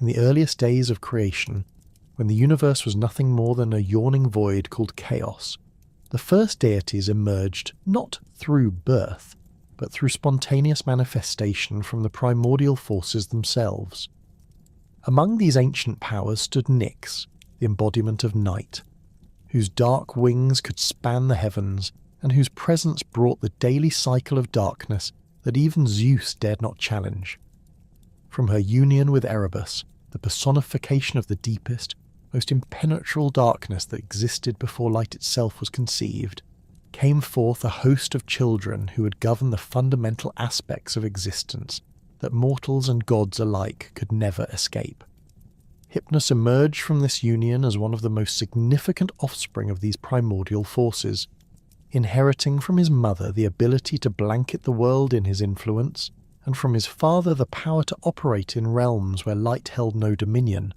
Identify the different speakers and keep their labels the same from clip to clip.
Speaker 1: in the earliest days of creation, when the universe was nothing more than a yawning void called chaos, the first deities emerged not through birth, but through spontaneous manifestation from the primordial forces themselves. Among these ancient powers stood Nyx, the embodiment of night, whose dark wings could span the heavens and whose presence brought the daily cycle of darkness that even Zeus dared not challenge. From her union with Erebus, the personification of the deepest, most impenetrable darkness that existed before light itself was conceived, came forth a host of children who would govern the fundamental aspects of existence that mortals and gods alike could never escape. Hypnos emerged from this union as one of the most significant offspring of these primordial forces, inheriting from his mother the ability to blanket the world in his influence, and from his father the power to operate in realms where light held no dominion.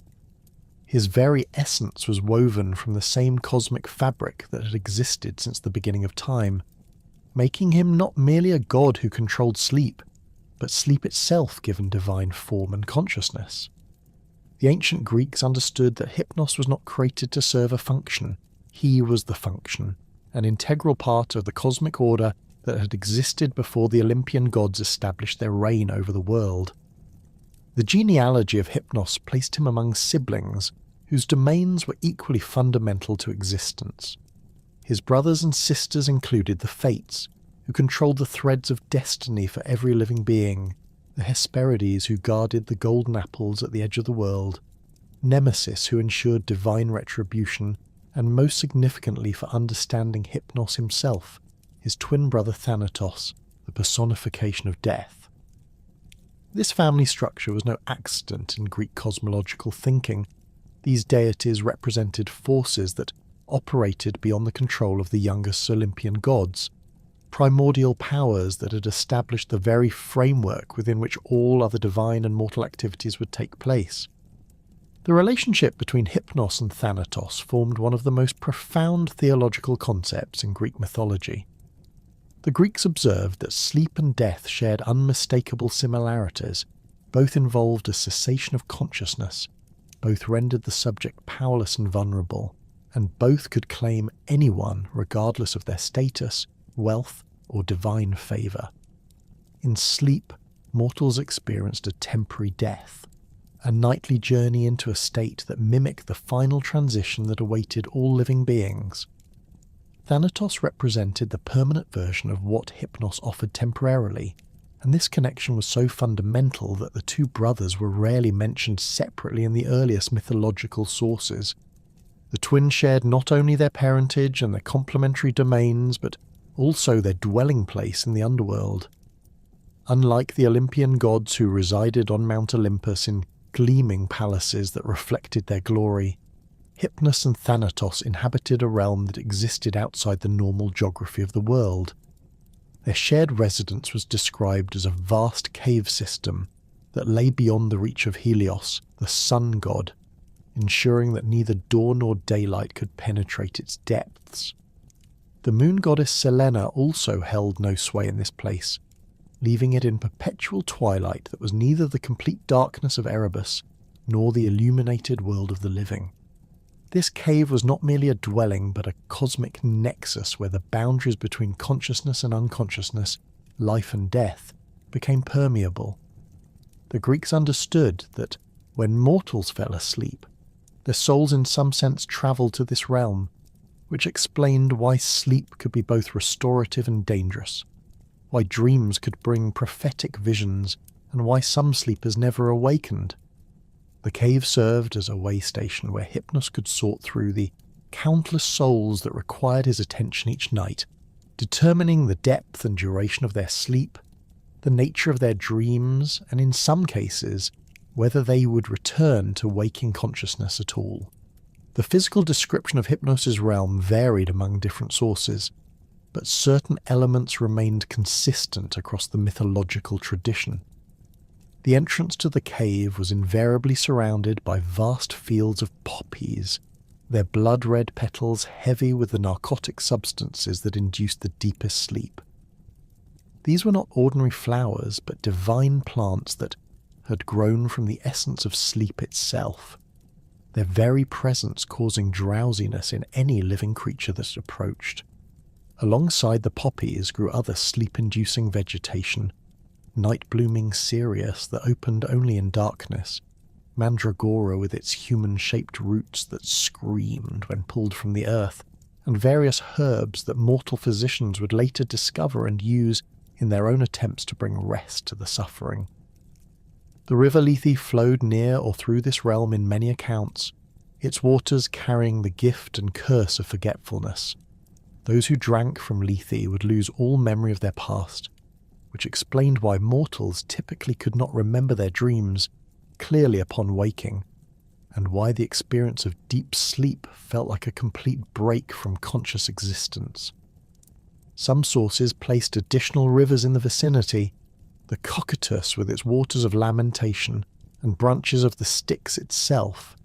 Speaker 1: His very essence was woven from the same cosmic fabric that had existed since the beginning of time, making him not merely a god who controlled sleep, but sleep itself given divine form and consciousness. The ancient Greeks understood that Hypnos was not created to serve a function. He was the function, an integral part of the cosmic order that had existed before the Olympian gods established their reign over the world. The genealogy of Hypnos placed him among siblings whose domains were equally fundamental to existence. His brothers and sisters included the Fates, who controlled the threads of destiny for every living being, the Hesperides who guarded the golden apples at the edge of the world, Nemesis who ensured divine retribution, and most significantly for understanding Hypnos himself, his twin brother Thanatos, the personification of death. This family structure was no accident in Greek cosmological thinking. These deities represented forces that operated beyond the control of the youngest Olympian gods, primordial powers that had established the very framework within which all other divine and mortal activities would take place. The relationship between Hypnos and Thanatos formed one of the most profound theological concepts in Greek mythology. The Greeks observed that sleep and death shared unmistakable similarities, both involved a cessation of consciousness, both rendered the subject powerless and vulnerable, and both could claim anyone regardless of their status, wealth, or divine favour. In sleep, mortals experienced a temporary death, a nightly journey into a state that mimicked the final transition that awaited all living beings. Thanatos represented the permanent version of what Hypnos offered temporarily, and this connection was so fundamental that the two brothers were rarely mentioned separately in the earliest mythological sources. The twins shared not only their parentage and their complementary domains, but also their dwelling place in the Underworld. Unlike the Olympian gods who resided on Mount Olympus in gleaming palaces that reflected their glory, Hypnos and Thanatos inhabited a realm that existed outside the normal geography of the world. Their shared residence was described as a vast cave system that lay beyond the reach of Helios, the sun god, ensuring that neither dawn nor daylight could penetrate its depths. The moon goddess Selene also held no sway in this place, leaving it in perpetual twilight that was neither the complete darkness of Erebus nor the illuminated world of the living. This cave was not merely a dwelling, but a cosmic nexus where the boundaries between consciousness and unconsciousness, life and death, became permeable. The Greeks understood that when mortals fell asleep, their souls in some sense travelled to this realm, which explained why sleep could be both restorative and dangerous, why dreams could bring prophetic visions, and why some sleepers never awakened. The cave served as a way station where Hypnos could sort through the countless souls that required his attention each night, determining the depth and duration of their sleep, the nature of their dreams, and in some cases, whether they would return to waking consciousness at all. The physical description of Hypnos' realm varied among different sources, but certain elements remained consistent across the mythological tradition. The entrance to the cave was invariably surrounded by vast fields of poppies, their blood-red petals heavy with the narcotic substances that induced the deepest sleep. These were not ordinary flowers, but divine plants that, had grown from the essence of sleep itself, their very presence causing drowsiness in any living creature that approached. Alongside the poppies grew other sleep-inducing vegetation, night-blooming cereus that opened only in darkness, mandragora with its human-shaped roots that screamed when pulled from the earth, and various herbs that mortal physicians would later discover and use in their own attempts to bring rest to the suffering. The River Lethe flowed near or through this realm in many accounts, its waters carrying the gift and curse of forgetfulness. Those who drank from Lethe would lose all memory of their past, which explained why mortals typically could not remember their dreams clearly upon waking, and why the experience of deep sleep felt like a complete break from conscious existence. Some sources placed additional rivers in the vicinity, the Cocytus with its waters of lamentation and branches of the Styx itself,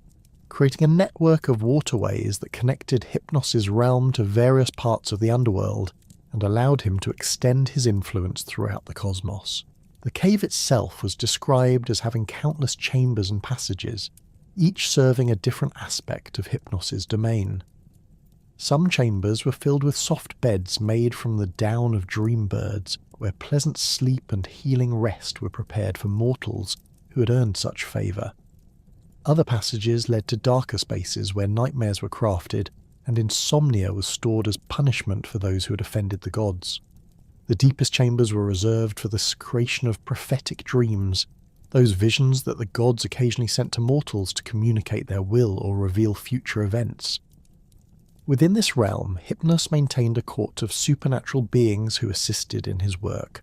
Speaker 1: creating a network of waterways that connected Hypnos' realm to various parts of the Underworld and allowed him to extend his influence throughout the cosmos. The cave itself was described as having countless chambers and passages, each serving a different aspect of Hypnos' domain. Some chambers were filled with soft beds made from the down of dream birds, where pleasant sleep and healing rest were prepared for mortals who had earned such favour. Other passages led to darker spaces where nightmares were crafted, and insomnia was stored as punishment for those who had offended the gods. The deepest chambers were reserved for the creation of prophetic dreams, those visions that the gods occasionally sent to mortals to communicate their will or reveal future events. Within this realm, Hypnos maintained a court of supernatural beings who assisted in his work.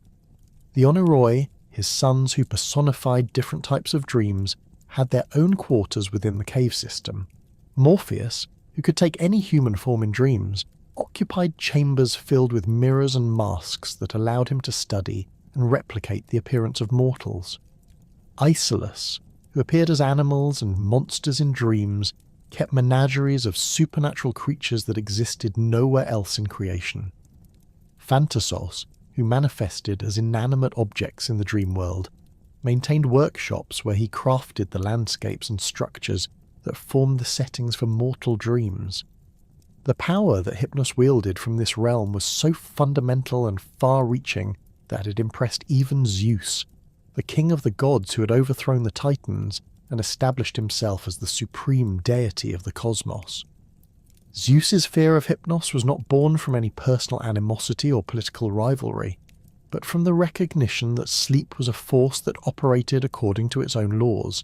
Speaker 1: The Oneiroi, his sons who personified different types of dreams, had their own quarters within the cave system. Morpheus, who could take any human form in dreams, occupied chambers filled with mirrors and masks that allowed him to study and replicate the appearance of mortals. Isolus, who appeared as animals and monsters in dreams, kept menageries of supernatural creatures that existed nowhere else in creation. Thanatos, who manifested as inanimate objects in the dream world, maintained workshops where he crafted the landscapes and structures that formed the settings for mortal dreams. The power that Hypnos wielded from this realm was so fundamental and far-reaching that it impressed even Zeus, the king of the gods who had overthrown the Titans and established himself as the supreme deity of the cosmos. Zeus's fear of Hypnos was not born from any personal animosity or political rivalry, but from the recognition that sleep was a force that operated according to its own laws,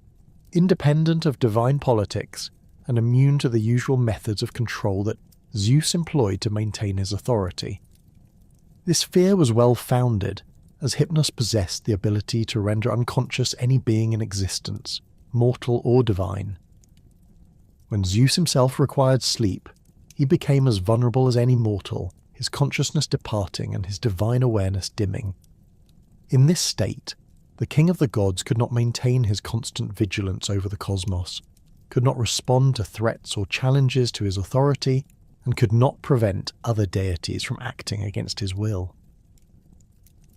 Speaker 1: independent of divine politics and immune to the usual methods of control that Zeus employed to maintain his authority. This fear was well-founded, as Hypnos possessed the ability to render unconscious any being in existence, mortal or divine. When Zeus himself required sleep, he became as vulnerable as any mortal, his consciousness departing and his divine awareness dimming. In this state, the king of the gods could not maintain his constant vigilance over the cosmos, could not respond to threats or challenges to his authority, and could not prevent other deities from acting against his will.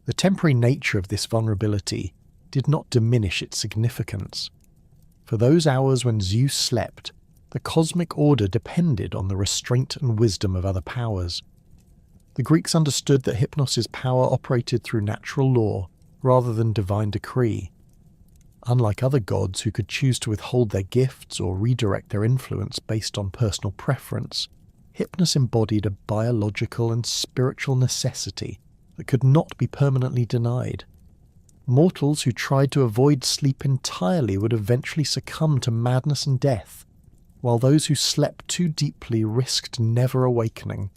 Speaker 1: The temporary nature of this vulnerability did not diminish its significance. For those hours when Zeus slept, the cosmic order depended on the restraint and wisdom of other powers. The Greeks understood that Hypnos' power operated through natural law rather than divine decree. Unlike other gods who could choose to withhold their gifts or redirect their influence based on personal preference, Hypnos embodied a biological and spiritual necessity that could not be permanently denied. Mortals who tried to avoid sleep entirely would eventually succumb to madness and death, while those who slept too deeply risked never awakening.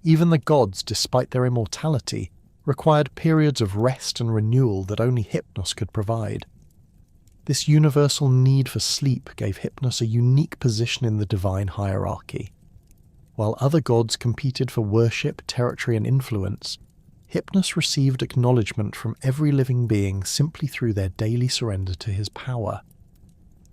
Speaker 1: Even the gods, despite their immortality, required periods of rest and renewal that only Hypnos could provide. This universal need for sleep gave Hypnos a unique position in the divine hierarchy. While other gods competed for worship, territory, and influence, Hypnos received acknowledgement from every living being simply through their daily surrender to his power.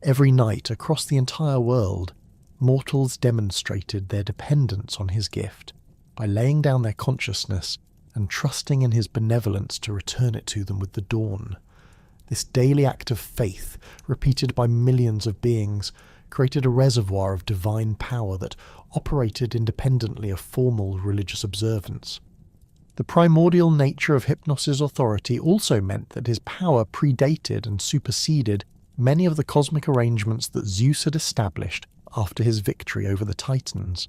Speaker 1: Every night, across the entire world, mortals demonstrated their dependence on his gift by laying down their consciousness and trusting in his benevolence to return it to them with the dawn. This daily act of faith, repeated by millions of beings, created a reservoir of divine power that operated independently of formal religious observance. The primordial nature of Hypnos' authority also meant that his power predated and superseded many of the cosmic arrangements that Zeus had established after his victory over the Titans.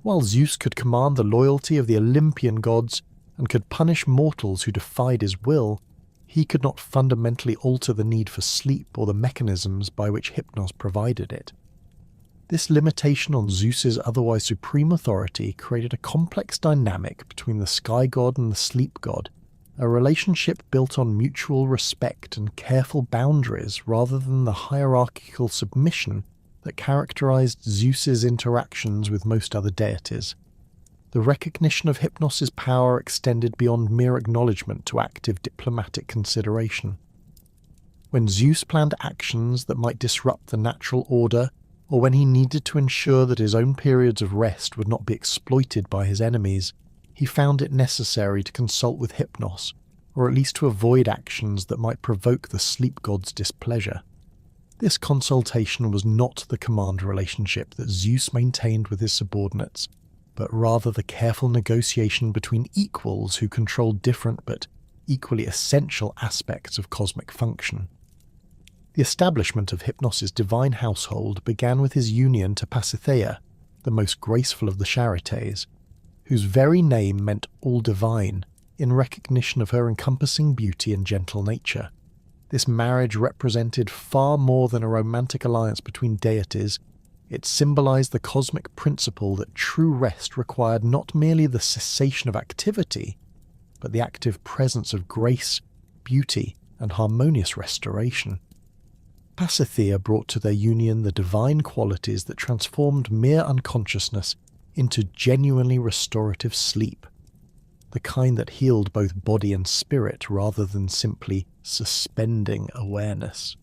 Speaker 1: While Zeus could command the loyalty of the Olympian gods and could punish mortals who defied his will, he could not fundamentally alter the need for sleep or the mechanisms by which Hypnos provided it. This limitation on Zeus's otherwise supreme authority created a complex dynamic between the sky god and the sleep god, a relationship built on mutual respect and careful boundaries rather than the hierarchical submission that characterized Zeus's interactions with most other deities. The recognition of Hypnos' power extended beyond mere acknowledgement to active diplomatic consideration. When Zeus planned actions that might disrupt the natural order, or when he needed to ensure that his own periods of rest would not be exploited by his enemies, he found it necessary to consult with Hypnos, or at least to avoid actions that might provoke the sleep god's displeasure. This consultation was not the command relationship that Zeus maintained with his subordinates, but rather the careful negotiation between equals who controlled different but equally essential aspects of cosmic function. The establishment of Hypnos' divine household began with his union to Pasithea, the most graceful of the Charites, whose very name meant all divine, in recognition of her encompassing beauty and gentle nature. This marriage represented far more than a romantic alliance between deities. It symbolized the cosmic principle that true rest required not merely the cessation of activity, but the active presence of grace, beauty, and harmonious restoration. Pasithea brought to their union the divine qualities that transformed mere unconsciousness into genuinely restorative sleep, the kind that healed both body and spirit rather than simply suspending awareness.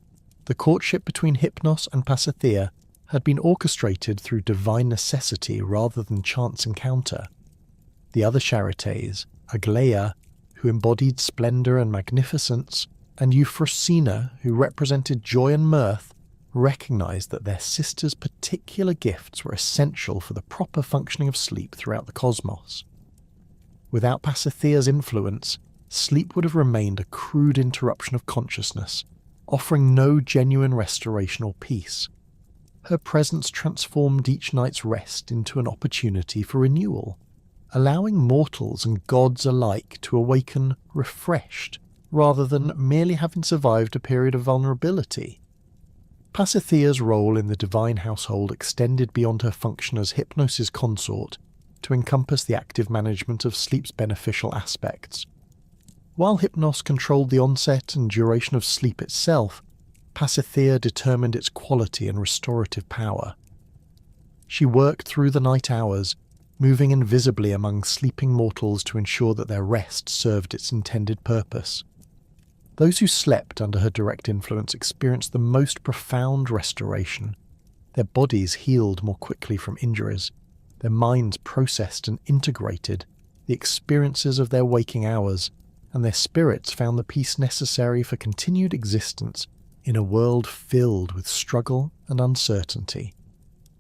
Speaker 1: The courtship between Hypnos and Pasithea had been orchestrated through divine necessity rather than chance encounter. The other Charites, Aglaea, who embodied splendor and magnificence, and Euphrosyne, who represented joy and mirth, recognized that their sister's particular gifts were essential for the proper functioning of sleep throughout the cosmos. Without Pasithea's influence, sleep would have remained a crude interruption of consciousness, offering no genuine restoration or peace. Her presence transformed each night's rest into an opportunity for renewal, allowing mortals and gods alike to awaken refreshed, rather than merely having survived a period of vulnerability. Pasithea's role in the divine household extended beyond her function as Hypnos' consort to encompass the active management of sleep's beneficial aspects. While Hypnos controlled the onset and duration of sleep itself, Pasithea determined its quality and restorative power. She worked through the night hours, moving invisibly among sleeping mortals to ensure that their rest served its intended purpose. Those who slept under her direct influence experienced the most profound restoration. Their bodies healed more quickly from injuries, their minds processed and integrated the experiences of their waking hours, and their spirits found the peace necessary for continued existence in a world filled with struggle and uncertainty.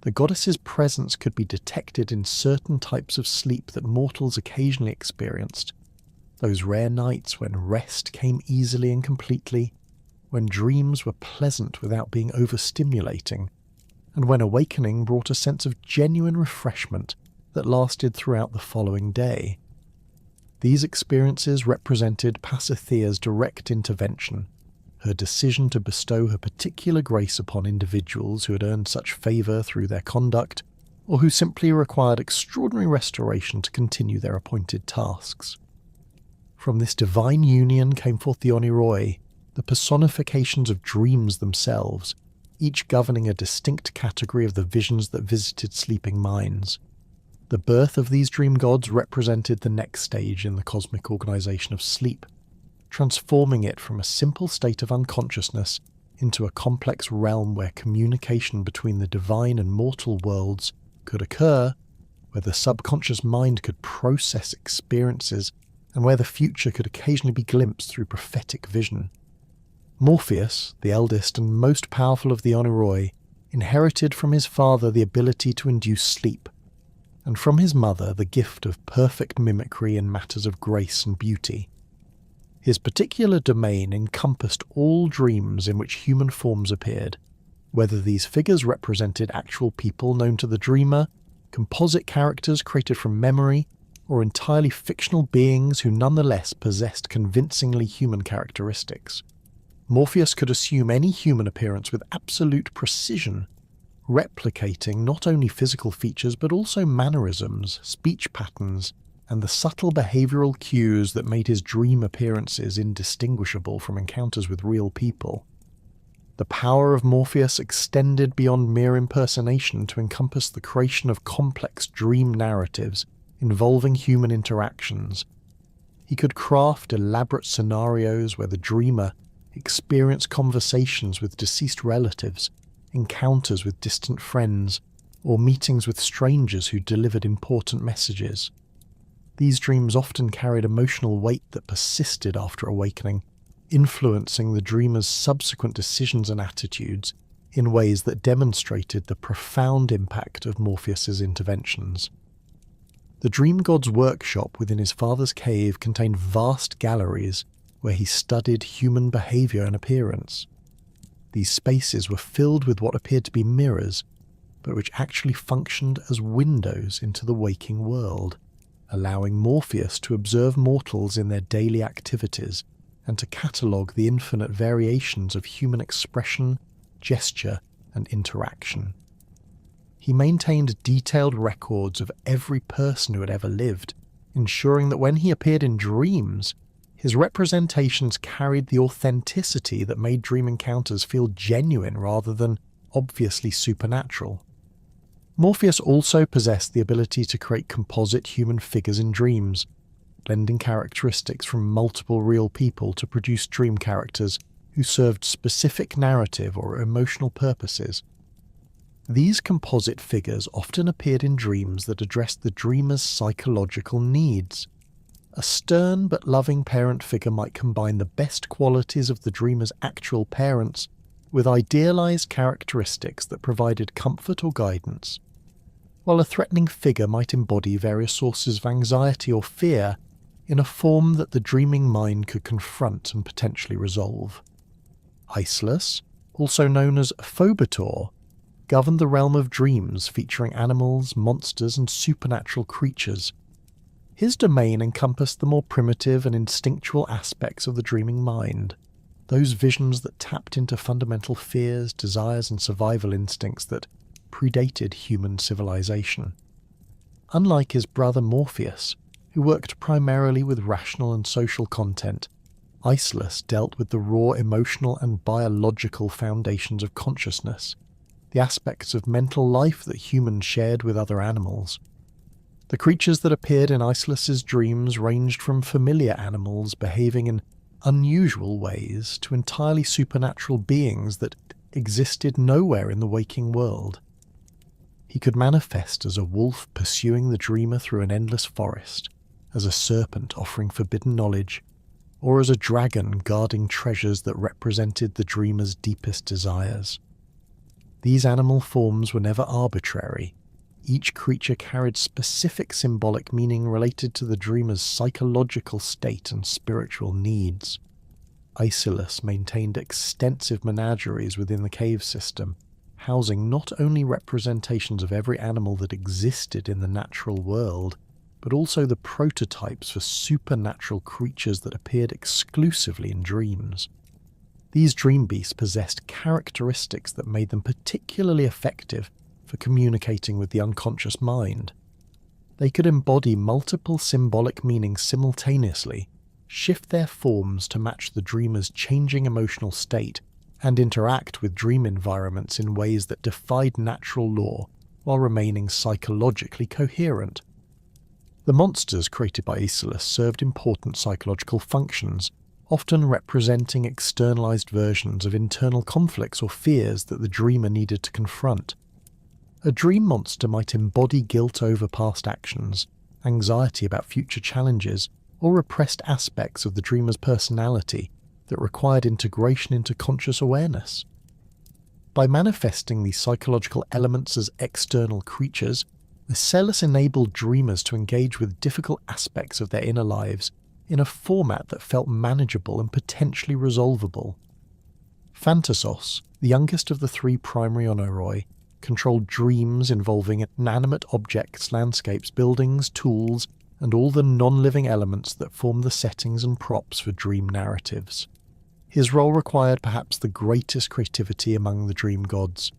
Speaker 1: The goddess's presence could be detected in certain types of sleep that mortals occasionally experienced. Those rare nights when rest came easily and completely, when dreams were pleasant without being overstimulating, and when awakening brought a sense of genuine refreshment that lasted throughout the following day. These experiences represented Pasithea's direct intervention, her decision to bestow her particular grace upon individuals who had earned such favour through their conduct, or who simply required extraordinary restoration to continue their appointed tasks. From this divine union came forth the Oneiroi, the personifications of dreams themselves, each governing a distinct category of the visions that visited sleeping minds. The birth of these dream gods represented the next stage in the cosmic organization of sleep, transforming it from a simple state of unconsciousness into a complex realm where communication between the divine and mortal worlds could occur, where the subconscious mind could process experiences, and where the future could occasionally be glimpsed through prophetic vision. Morpheus, the eldest and most powerful of the Oneiroi, inherited from his father the ability to induce sleep, and from his mother the gift of perfect mimicry in matters of grace and beauty. His particular domain encompassed all dreams in which human forms appeared, whether these figures represented actual people known to the dreamer, composite characters created from memory, or entirely fictional beings who nonetheless possessed convincingly human characteristics. Morpheus could assume any human appearance with absolute precision, replicating not only physical features but also mannerisms, speech patterns, and the subtle behavioral cues that made his dream appearances indistinguishable from encounters with real people. The power of Morpheus extended beyond mere impersonation to encompass the creation of complex dream narratives involving human interactions. He could craft elaborate scenarios where the dreamer experienced conversations with deceased relatives, encounters with distant friends, or meetings with strangers who delivered important messages. These dreams often carried emotional weight that persisted after awakening, influencing the dreamer's subsequent decisions and attitudes in ways that demonstrated the profound impact of Morpheus's interventions. The dream god's workshop within his father's cave contained vast galleries where he studied human behaviour and appearance. These spaces were filled with what appeared to be mirrors, but which actually functioned as windows into the waking world, allowing Morpheus to observe mortals in their daily activities and to catalogue the infinite variations of human expression, gesture, and interaction. He maintained detailed records of every person who had ever lived, ensuring that when he appeared in dreams, his representations carried the authenticity that made dream encounters feel genuine rather than obviously supernatural. Morpheus also possessed the ability to create composite human figures in dreams, blending characteristics from multiple real people to produce dream characters who served specific narrative or emotional purposes. These composite figures often appeared in dreams that addressed the dreamer's psychological needs. A stern but loving parent figure might combine the best qualities of the dreamer's actual parents with idealized characteristics that provided comfort or guidance, while a threatening figure might embody various sources of anxiety or fear in a form that the dreaming mind could confront and potentially resolve. Iceless, also known as Phobator, governed the realm of dreams featuring animals, monsters, and supernatural creatures. His domain encompassed the more primitive and instinctual aspects of the dreaming mind, those visions that tapped into fundamental fears, desires, and survival instincts that predated human civilization. Unlike his brother Morpheus, who worked primarily with rational and social content, Iceless dealt with the raw emotional and biological foundations of consciousness, the aspects of mental life that humans shared with other animals. The creatures that appeared in Iceless's dreams ranged from familiar animals behaving in unusual ways to entirely supernatural beings that existed nowhere in the waking world. He could manifest as a wolf pursuing the dreamer through an endless forest, as a serpent offering forbidden knowledge, or as a dragon guarding treasures that represented the dreamer's deepest desires. These animal forms were never arbitrary. Each creature carried specific symbolic meaning related to the dreamer's psychological state and spiritual needs. Iceless maintained extensive menageries within the cave system, housing not only representations of every animal that existed in the natural world, but also the prototypes for supernatural creatures that appeared exclusively in dreams. These dream beasts possessed characteristics that made them particularly effective for communicating with the unconscious mind. They could embody multiple symbolic meanings simultaneously, shift their forms to match the dreamer's changing emotional state, and interact with dream environments in ways that defied natural law while remaining psychologically coherent. The monsters created by Iceless served important psychological functions, often representing externalized versions of internal conflicts or fears that the dreamer needed to confront. A dream monster might embody guilt over past actions, anxiety about future challenges, or repressed aspects of the dreamer's personality, that required integration into conscious awareness. By manifesting these psychological elements as external creatures, the Celes enabled dreamers to engage with difficult aspects of their inner lives in a format that felt manageable and potentially resolvable. Thanatos, the youngest of the three primary Oneiroi, controlled dreams involving inanimate objects, landscapes, buildings, tools, and all the non-living elements that form the settings and props for dream narratives. His role required perhaps the greatest creativity among the dream gods,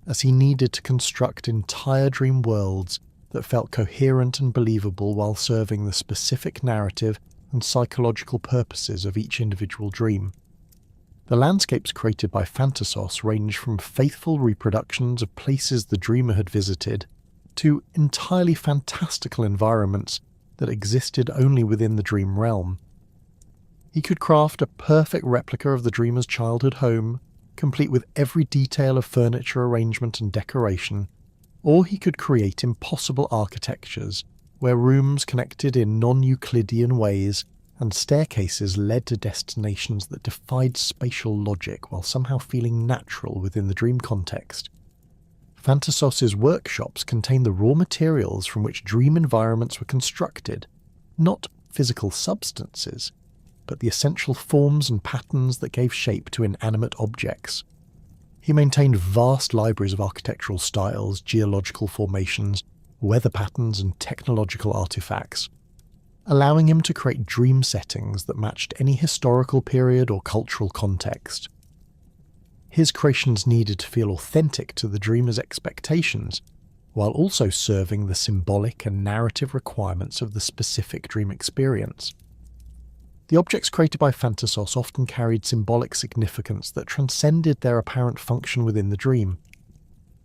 Speaker 1: as he needed to construct entire dream worlds that felt coherent and believable while serving the specific narrative and psychological purposes of each individual dream. The landscapes created by Thanatos range from faithful reproductions of places the dreamer had visited to entirely fantastical environments that existed only within the dream realm. He could craft a perfect replica of the dreamer's childhood home, complete with every detail of furniture arrangement and decoration, or he could create impossible architectures where rooms connected in non-Euclidean ways and staircases led to destinations that defied spatial logic while somehow feeling natural within the dream context. Thanatos' workshops contained the raw materials from which dream environments were constructed, not physical substances, but the essential forms and patterns that gave shape to inanimate objects. He maintained vast libraries of architectural styles, geological formations, weather patterns, and technological artifacts, allowing him to create dream settings that matched any historical period or cultural context. His creations needed to feel authentic to the dreamer's expectations, while also serving the symbolic and narrative requirements of the specific dream experience. The objects created by Thanatos often carried symbolic significance that transcended their apparent function within the dream.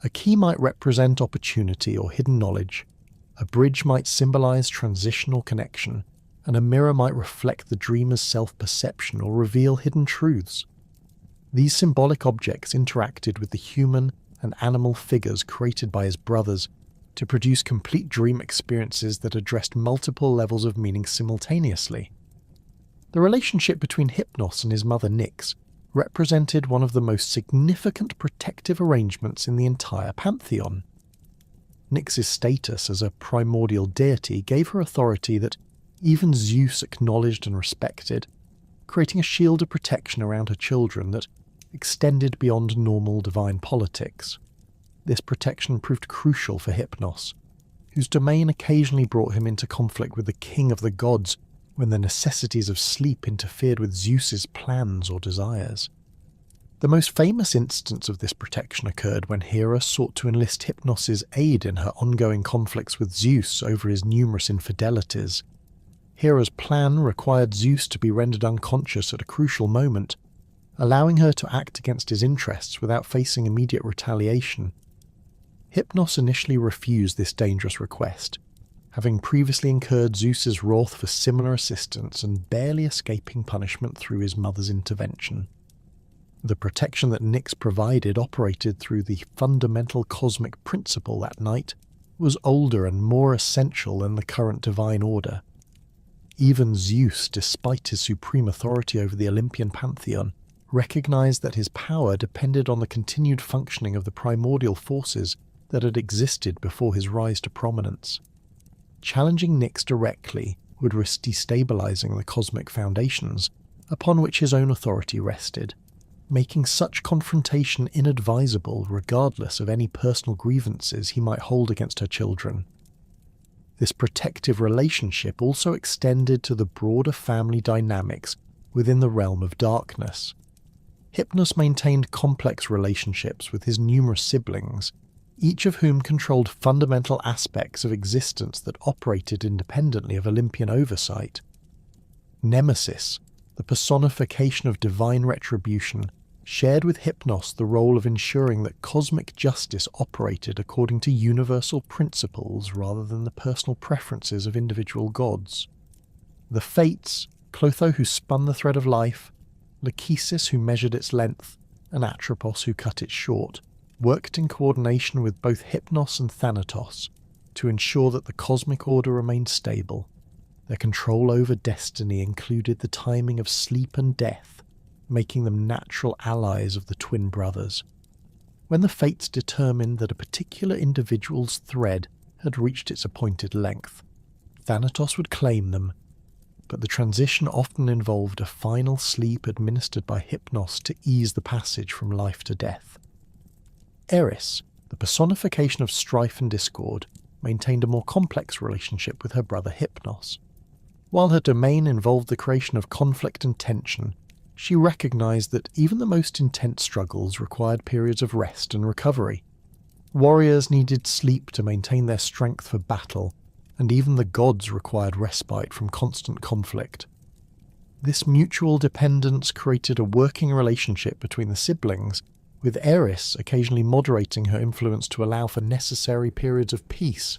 Speaker 1: A key might represent opportunity or hidden knowledge, a bridge might symbolize transition or connection, and a mirror might reflect the dreamer's self-perception or reveal hidden truths. These symbolic objects interacted with the human and animal figures created by his brothers to produce complete dream experiences that addressed multiple levels of meaning simultaneously. The relationship between Hypnos and his mother Nyx represented one of the most significant protective arrangements in the entire pantheon. Nyx's status as a primordial deity gave her authority that even Zeus acknowledged and respected, creating a shield of protection around her children that extended beyond normal divine politics. This protection proved crucial for Hypnos, whose domain occasionally brought him into conflict with the king of the gods when the necessities of sleep interfered with Zeus's plans or desires. The most famous instance of this protection occurred when Hera sought to enlist Hypnos' aid in her ongoing conflicts with Zeus over his numerous infidelities. Hera's plan required Zeus to be rendered unconscious at a crucial moment, allowing her to act against his interests without facing immediate retaliation. Hypnos initially refused this dangerous request, having previously incurred Zeus's wrath for similar assistance and barely escaping punishment through his mother's intervention. The protection that Nyx provided operated through the fundamental cosmic principle that night was older and more essential than the current divine order. Even Zeus, despite his supreme authority over the Olympian pantheon, recognized that his power depended on the continued functioning of the primordial forces that had existed before his rise to prominence. Challenging Nyx directly would risk destabilizing the cosmic foundations upon which his own authority rested, making such confrontation inadvisable regardless of any personal grievances he might hold against her children. This protective relationship also extended to the broader family dynamics within the realm of darkness. Hypnos maintained complex relationships with his numerous siblings, each of whom controlled fundamental aspects of existence that operated independently of Olympian oversight. Nemesis, the personification of divine retribution, shared with Hypnos the role of ensuring that cosmic justice operated according to universal principles rather than the personal preferences of individual gods. The Fates, Clotho who spun the thread of life, Lachesis who measured its length, and Atropos who cut it short, worked in coordination with both Hypnos and Thanatos to ensure that the cosmic order remained stable. Their control over destiny included the timing of sleep and death, making them natural allies of the twin brothers. When the fates determined that a particular individual's thread had reached its appointed length, Thanatos would claim them, but the transition often involved a final sleep administered by Hypnos to ease the passage from life to death. Eris, the personification of strife and discord, maintained a more complex relationship with her brother Hypnos. While her domain involved the creation of conflict and tension, she recognized that even the most intense struggles required periods of rest and recovery. Warriors needed sleep to maintain their strength for battle, and even the gods required respite from constant conflict. This mutual dependence created a working relationship between the siblings, with Eris occasionally moderating her influence to allow for necessary periods of peace,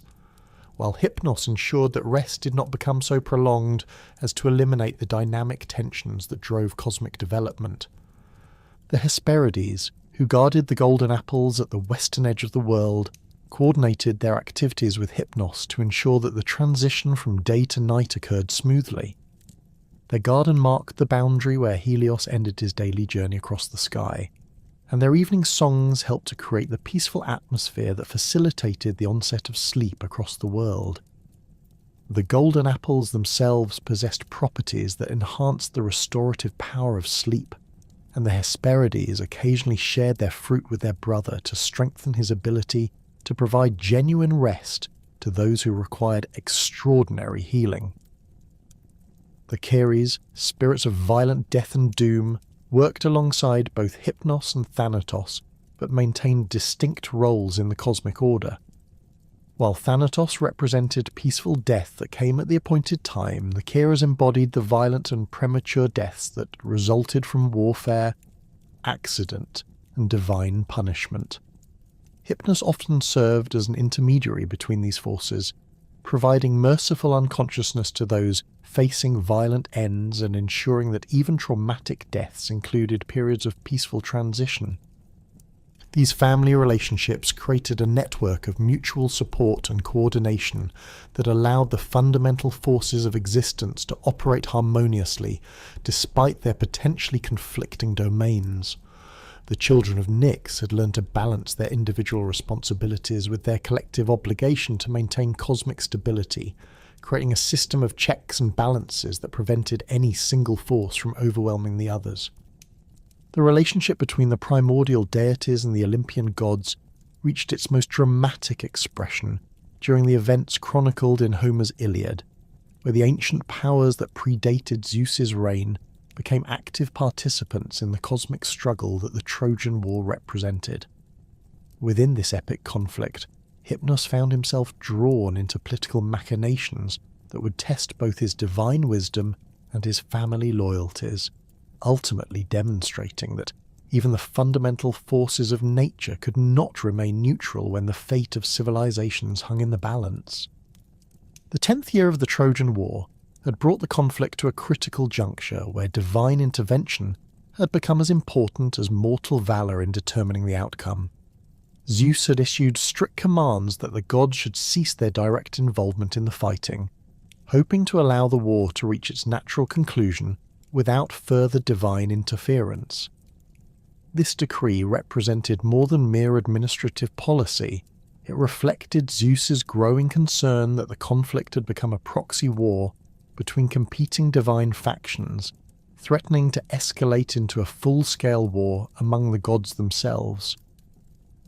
Speaker 1: while Hypnos ensured that rest did not become so prolonged as to eliminate the dynamic tensions that drove cosmic development. The Hesperides, who guarded the golden apples at the western edge of the world, coordinated their activities with Hypnos to ensure that the transition from day to night occurred smoothly. Their garden marked the boundary where Helios ended his daily journey across the sky, and their evening songs helped to create the peaceful atmosphere that facilitated the onset of sleep across the world. The golden apples themselves possessed properties that enhanced the restorative power of sleep, and the Hesperides occasionally shared their fruit with their brother to strengthen his ability to provide genuine rest to those who required extraordinary healing. The Keres, spirits of violent death and doom, worked alongside both Hypnos and Thanatos, but maintained distinct roles in the cosmic order. While Thanatos represented peaceful death that came at the appointed time, the Keres embodied the violent and premature deaths that resulted from warfare, accident, and divine punishment. Hypnos often served as an intermediary between these forces, providing merciful unconsciousness to those facing violent ends and ensuring that even traumatic deaths included periods of peaceful transition. These family relationships created a network of mutual support and coordination that allowed the fundamental forces of existence to operate harmoniously despite their potentially conflicting domains. The children of Nyx had learned to balance their individual responsibilities with their collective obligation to maintain cosmic stability, creating a system of checks and balances that prevented any single force from overwhelming the others. The relationship between the primordial deities and the Olympian gods reached its most dramatic expression during the events chronicled in Homer's Iliad, where the ancient powers that predated Zeus's reign became active participants in the cosmic struggle that the Trojan War represented. Within this epic conflict, Hypnos found himself drawn into political machinations that would test both his divine wisdom and his family loyalties, ultimately demonstrating that even the fundamental forces of nature could not remain neutral when the fate of civilizations hung in the balance. The 10th year of the Trojan War had brought the conflict to a critical juncture where divine intervention had become as important as mortal valor in determining the outcome. Zeus had issued strict commands that the gods should cease their direct involvement in the fighting, hoping to allow the war to reach its natural conclusion without further divine interference. This decree represented more than mere administrative policy. It reflected Zeus's growing concern that the conflict had become a proxy war between competing divine factions, threatening to escalate into a full-scale war among the gods themselves.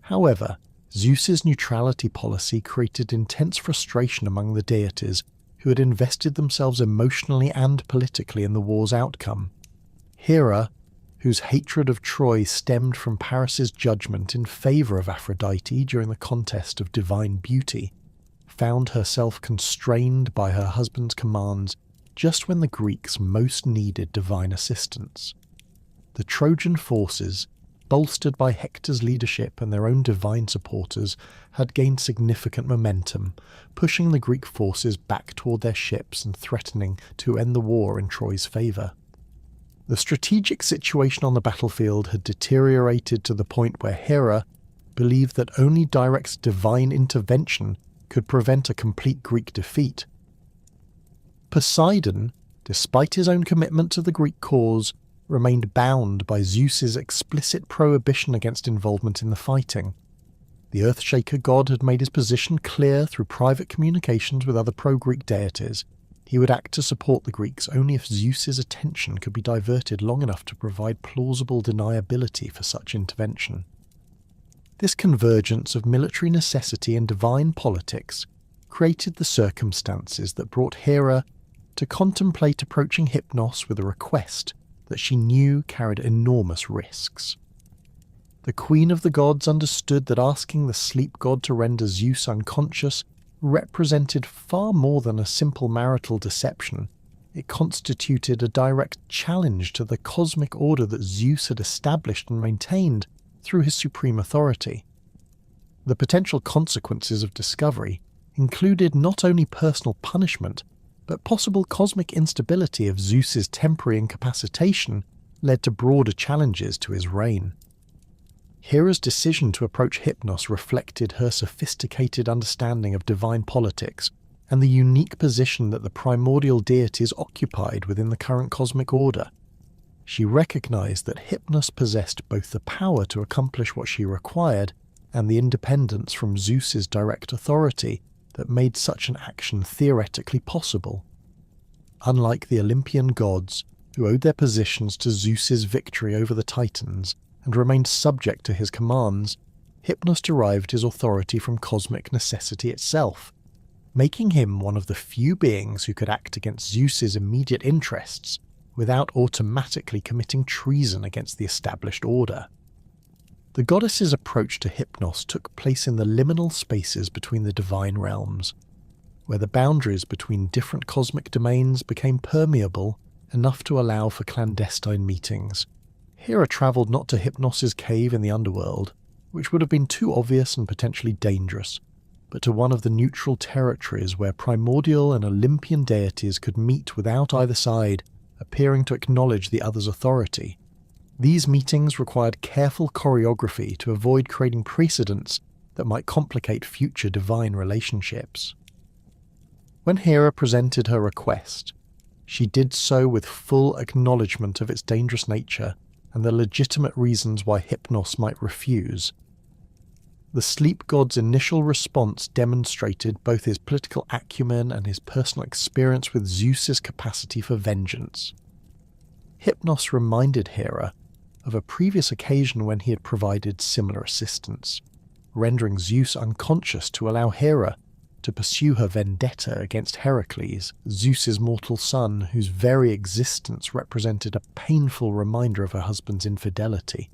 Speaker 1: However, Zeus's neutrality policy created intense frustration among the deities who had invested themselves emotionally and politically in the war's outcome. Hera, whose hatred of Troy stemmed from Paris's judgment in favour of Aphrodite during the contest of divine beauty, found herself constrained by her husband's commands just when the Greeks most needed divine assistance. The Trojan forces, bolstered by Hector's leadership and their own divine supporters, had gained significant momentum, pushing the Greek forces back toward their ships and threatening to end the war in Troy's favour. The strategic situation on the battlefield had deteriorated to the point where Hera believed that only direct divine intervention could prevent a complete Greek defeat. Poseidon, despite his own commitment to the Greek cause, remained bound by Zeus's explicit prohibition against involvement in the fighting. The Earthshaker god had made his position clear through private communications with other pro-Greek deities. He would act to support the Greeks only if Zeus's attention could be diverted long enough to provide plausible deniability for such intervention. This convergence of military necessity and divine politics created the circumstances that brought Hera to contemplate approaching Hypnos with a request that she knew carried enormous risks. The Queen of the Gods understood that asking the sleep god to render Zeus unconscious represented far more than a simple marital deception. It constituted a direct challenge to the cosmic order that Zeus had established and maintained through his supreme authority. The potential consequences of discovery included not only personal punishment, but possible cosmic instability if Zeus's temporary incapacitation led to broader challenges to his reign. Hera's decision to approach Hypnos reflected her sophisticated understanding of divine politics and the unique position that the primordial deities occupied within the current cosmic order. She recognized that Hypnos possessed both the power to accomplish what she required and the independence from Zeus's direct authority that made such an action theoretically possible. Unlike the Olympian gods, who owed their positions to Zeus's victory over the Titans and remained subject to his commands, Hypnos derived his authority from cosmic necessity itself, making him one of the few beings who could act against Zeus's immediate interests without automatically committing treason against the established order. The goddess's approach to Hypnos took place in the liminal spaces between the divine realms, where the boundaries between different cosmic domains became permeable enough to allow for clandestine meetings. Hera travelled not to Hypnos' cave in the Underworld, which would have been too obvious and potentially dangerous, but to one of the neutral territories where primordial and Olympian deities could meet without either side appearing to acknowledge the other's authority. These meetings required careful choreography to avoid creating precedents that might complicate future divine relationships. When Hera presented her request, she did so with full acknowledgement of its dangerous nature and the legitimate reasons why Hypnos might refuse. The sleep god's initial response demonstrated both his political acumen and his personal experience with Zeus's capacity for vengeance. Hypnos reminded Hera of a previous occasion when he had provided similar assistance, rendering Zeus unconscious to allow Hera to pursue her vendetta against Heracles, Zeus's mortal son, whose very existence represented a painful reminder of her husband's infidelity.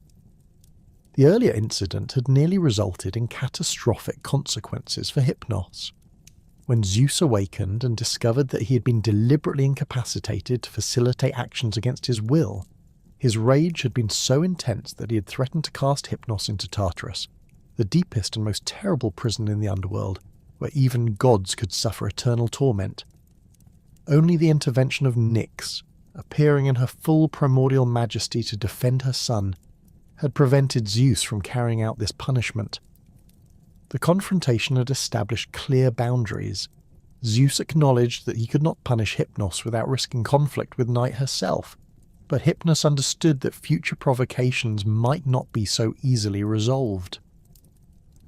Speaker 1: The earlier incident had nearly resulted in catastrophic consequences for Hypnos. When Zeus awakened and discovered that he had been deliberately incapacitated to facilitate actions against his will, his rage had been so intense that he had threatened to cast Hypnos into Tartarus, the deepest and most terrible prison in the Underworld, where even gods could suffer eternal torment. Only the intervention of Nyx, appearing in her full primordial majesty to defend her son, had prevented Zeus from carrying out this punishment. The confrontation had established clear boundaries. Zeus acknowledged that he could not punish Hypnos without risking conflict with Night herself, but Hypnos understood that future provocations might not be so easily resolved.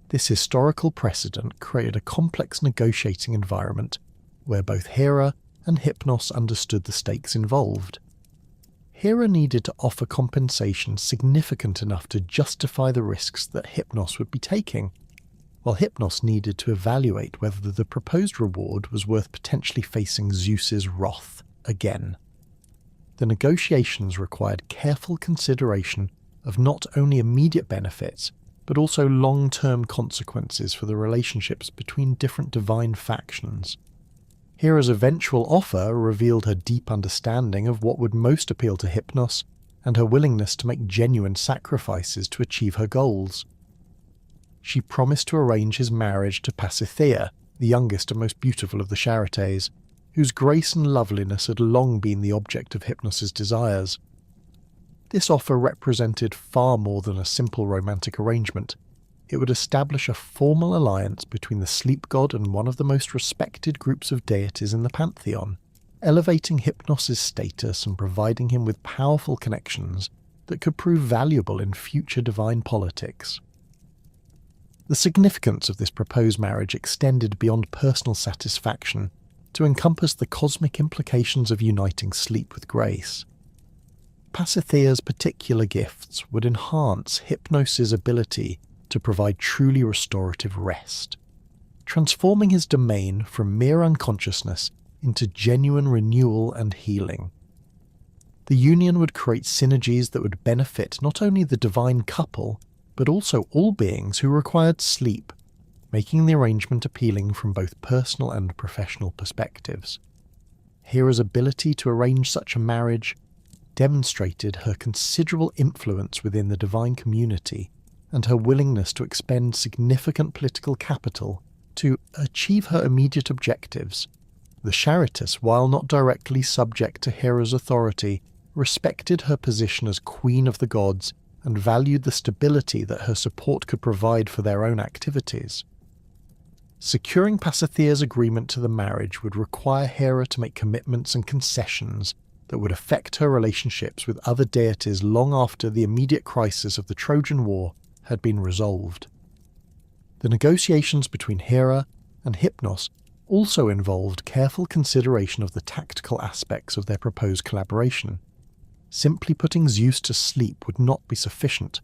Speaker 1: This historical precedent created a complex negotiating environment where both Hera and Hypnos understood the stakes involved. Hera needed to offer compensation significant enough to justify the risks that Hypnos would be taking, while Hypnos needed to evaluate whether the proposed reward was worth potentially facing Zeus's wrath again. The negotiations required careful consideration of not only immediate benefits, but also long-term consequences for the relationships between different divine factions. Hera's eventual offer revealed her deep understanding of what would most appeal to Hypnos and her willingness to make genuine sacrifices to achieve her goals. She promised to arrange his marriage to Pasithea, the youngest and most beautiful of the Charites, whose grace and loveliness had long been the object of Hypnos' desires. This offer represented far more than a simple romantic arrangement. It would establish a formal alliance between the sleep god and one of the most respected groups of deities in the pantheon. elevating Hypnos' status and providing him with powerful connections that could prove valuable in future divine politics. The significance of this proposed marriage extended beyond personal satisfaction to encompass the cosmic implications of uniting sleep with grace. Pasitheia's particular gifts would enhance Hypnos' ability to provide truly restorative rest, transforming his domain from mere unconsciousness into genuine renewal and healing. The union would create synergies that would benefit not only the divine couple, but also all beings who required sleep, making the arrangement appealing from both personal and professional perspectives. Hera's ability to arrange such a marriage demonstrated her considerable influence within the divine community and her willingness to expend significant political capital to achieve her immediate objectives. The Charites, while not directly subject to Hera's authority, respected her position as Queen of the Gods and valued the stability that her support could provide for their own activities. Securing Pasitheia's agreement to the marriage would require Hera to make commitments and concessions that would affect her relationships with other deities long after the immediate crisis of the Trojan War had been resolved. The negotiations between Hera and Hypnos also involved careful consideration of the tactical aspects of their proposed collaboration. Simply putting Zeus to sleep would not be sufficient.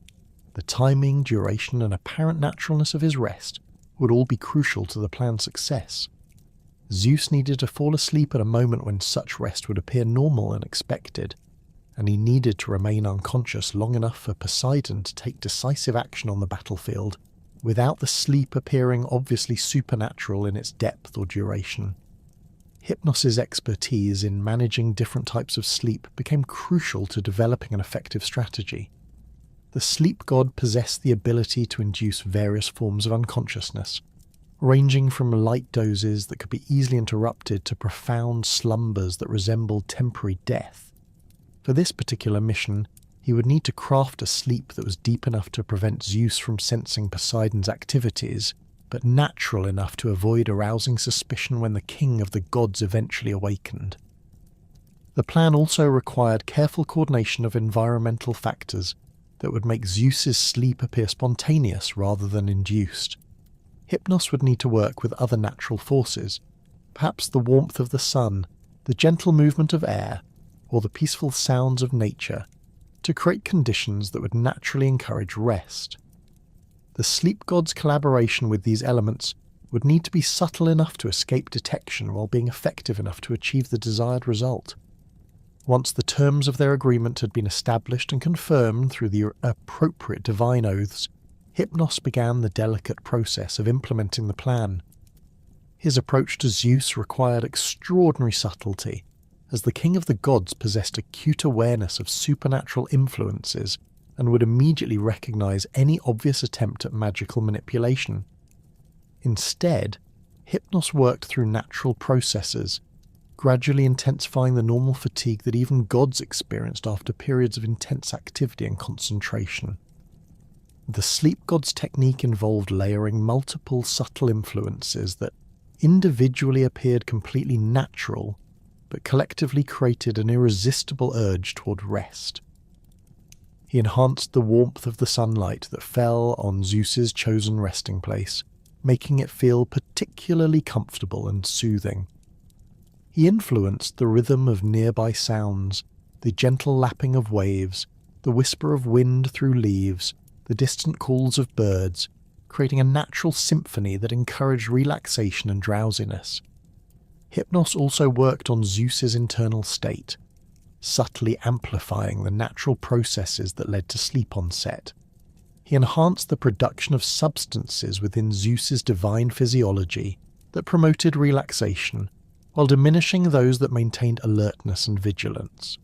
Speaker 1: The timing, duration, and apparent naturalness of his rest would all be crucial to the plan's success. Zeus needed to fall asleep at a moment when such rest would appear normal and expected, and he needed to remain unconscious long enough for Poseidon to take decisive action on the battlefield, without the sleep appearing obviously supernatural in its depth or duration. Hypnos' expertise in managing different types of sleep became crucial to developing an effective strategy. The sleep god possessed the ability to induce various forms of unconsciousness, ranging from light dozes that could be easily interrupted to profound slumbers that resembled temporary death. For this particular mission, he would need to craft a sleep that was deep enough to prevent Zeus from sensing Poseidon's activities, but natural enough to avoid arousing suspicion when the king of the gods eventually awakened. The plan also required careful coordination of environmental factors that would make Zeus's sleep appear spontaneous rather than induced. Hypnos would need to work with other natural forces, perhaps the warmth of the sun, the gentle movement of air, or the peaceful sounds of nature, to create conditions that would naturally encourage rest. The sleep god's collaboration with these elements would need to be subtle enough to escape detection while being effective enough to achieve the desired result. Once the terms of their agreement had been established and confirmed through the appropriate divine oaths, Hypnos began the delicate process of implementing the plan. His approach to Zeus required extraordinary subtlety, as the king of the gods possessed acute awareness of supernatural influences and would immediately recognize any obvious attempt at magical manipulation. Instead, Hypnos worked through natural processes, gradually intensifying the normal fatigue that even gods experienced after periods of intense activity and concentration. The sleep god's technique involved layering multiple subtle influences that individually appeared completely natural, but collectively created an irresistible urge toward rest. He enhanced the warmth of the sunlight that fell on Zeus's chosen resting place, making it feel particularly comfortable and soothing. He influenced the rhythm of nearby sounds, the gentle lapping of waves, the whisper of wind through leaves, the distant calls of birds, creating a natural symphony that encouraged relaxation and drowsiness. Hypnos also worked on Zeus's internal state, subtly amplifying the natural processes that led to sleep onset. He enhanced the production of substances within Zeus's divine physiology that promoted relaxation, while diminishing those that maintained alertness and vigilance.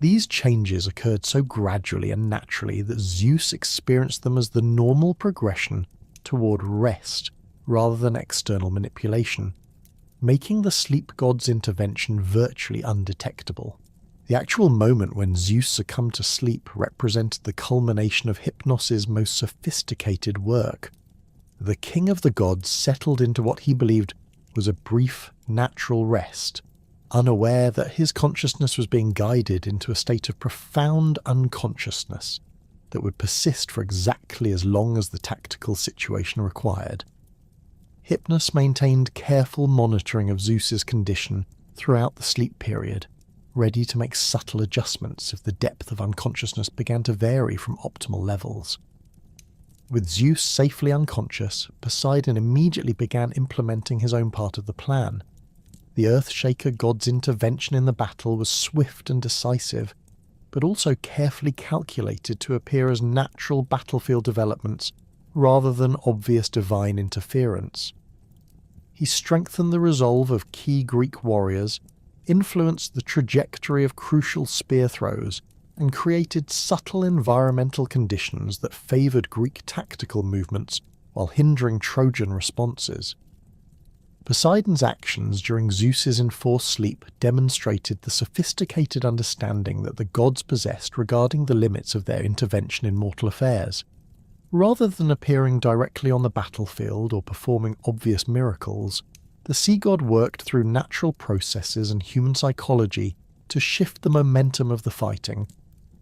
Speaker 1: These changes occurred so gradually and naturally that Zeus experienced them as the normal progression toward rest rather than external manipulation, making the sleep god's intervention virtually undetectable. The actual moment when Zeus succumbed to sleep represented the culmination of Hypnos' most sophisticated work. The king of the gods settled into what he believed was a brief, natural rest, unaware that his consciousness was being guided into a state of profound unconsciousness that would persist for exactly as long as the tactical situation required. Hypnos maintained careful monitoring of Zeus's condition throughout the sleep period, ready to make subtle adjustments if the depth of unconsciousness began to vary from optimal levels. With Zeus safely unconscious, Poseidon immediately began implementing his own part of the plan. The Earthshaker god's intervention in the battle was swift and decisive, but also carefully calculated to appear as natural battlefield developments rather than obvious divine interference. He strengthened the resolve of key Greek warriors, influenced the trajectory of crucial spear throws, and created subtle environmental conditions that favoured Greek tactical movements while hindering Trojan responses. Poseidon's actions during Zeus's enforced sleep demonstrated the sophisticated understanding that the gods possessed regarding the limits of their intervention in mortal affairs. Rather than appearing directly on the battlefield or performing obvious miracles, the sea god worked through natural processes and human psychology to shift the momentum of the fighting.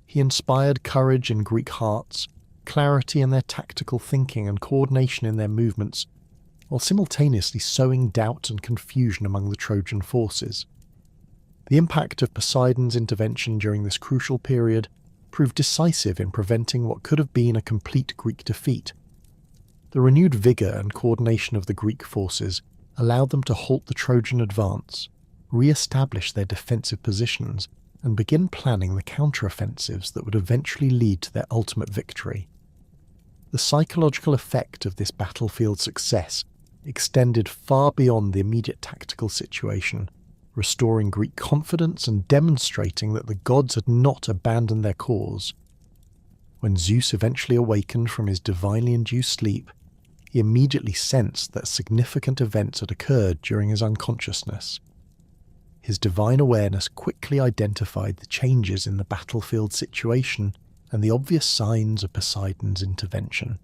Speaker 1: He inspired courage in Greek hearts, clarity in their tactical thinking and coordination in their movements, while simultaneously sowing doubt and confusion among the Trojan forces. The impact of Poseidon's intervention during this crucial period proved decisive in preventing what could have been a complete Greek defeat. The renewed vigour and coordination of the Greek forces allowed them to halt the Trojan advance, re-establish their defensive positions, and begin planning the counter-offensives that would eventually lead to their ultimate victory. The psychological effect of this battlefield success extended far beyond the immediate tactical situation, restoring Greek confidence and demonstrating that the gods had not abandoned their cause. When Zeus eventually awakened from his divinely induced sleep, he immediately sensed that significant events had occurred during his unconsciousness. His divine awareness quickly identified the changes in the battlefield situation and the obvious signs of Poseidon's intervention.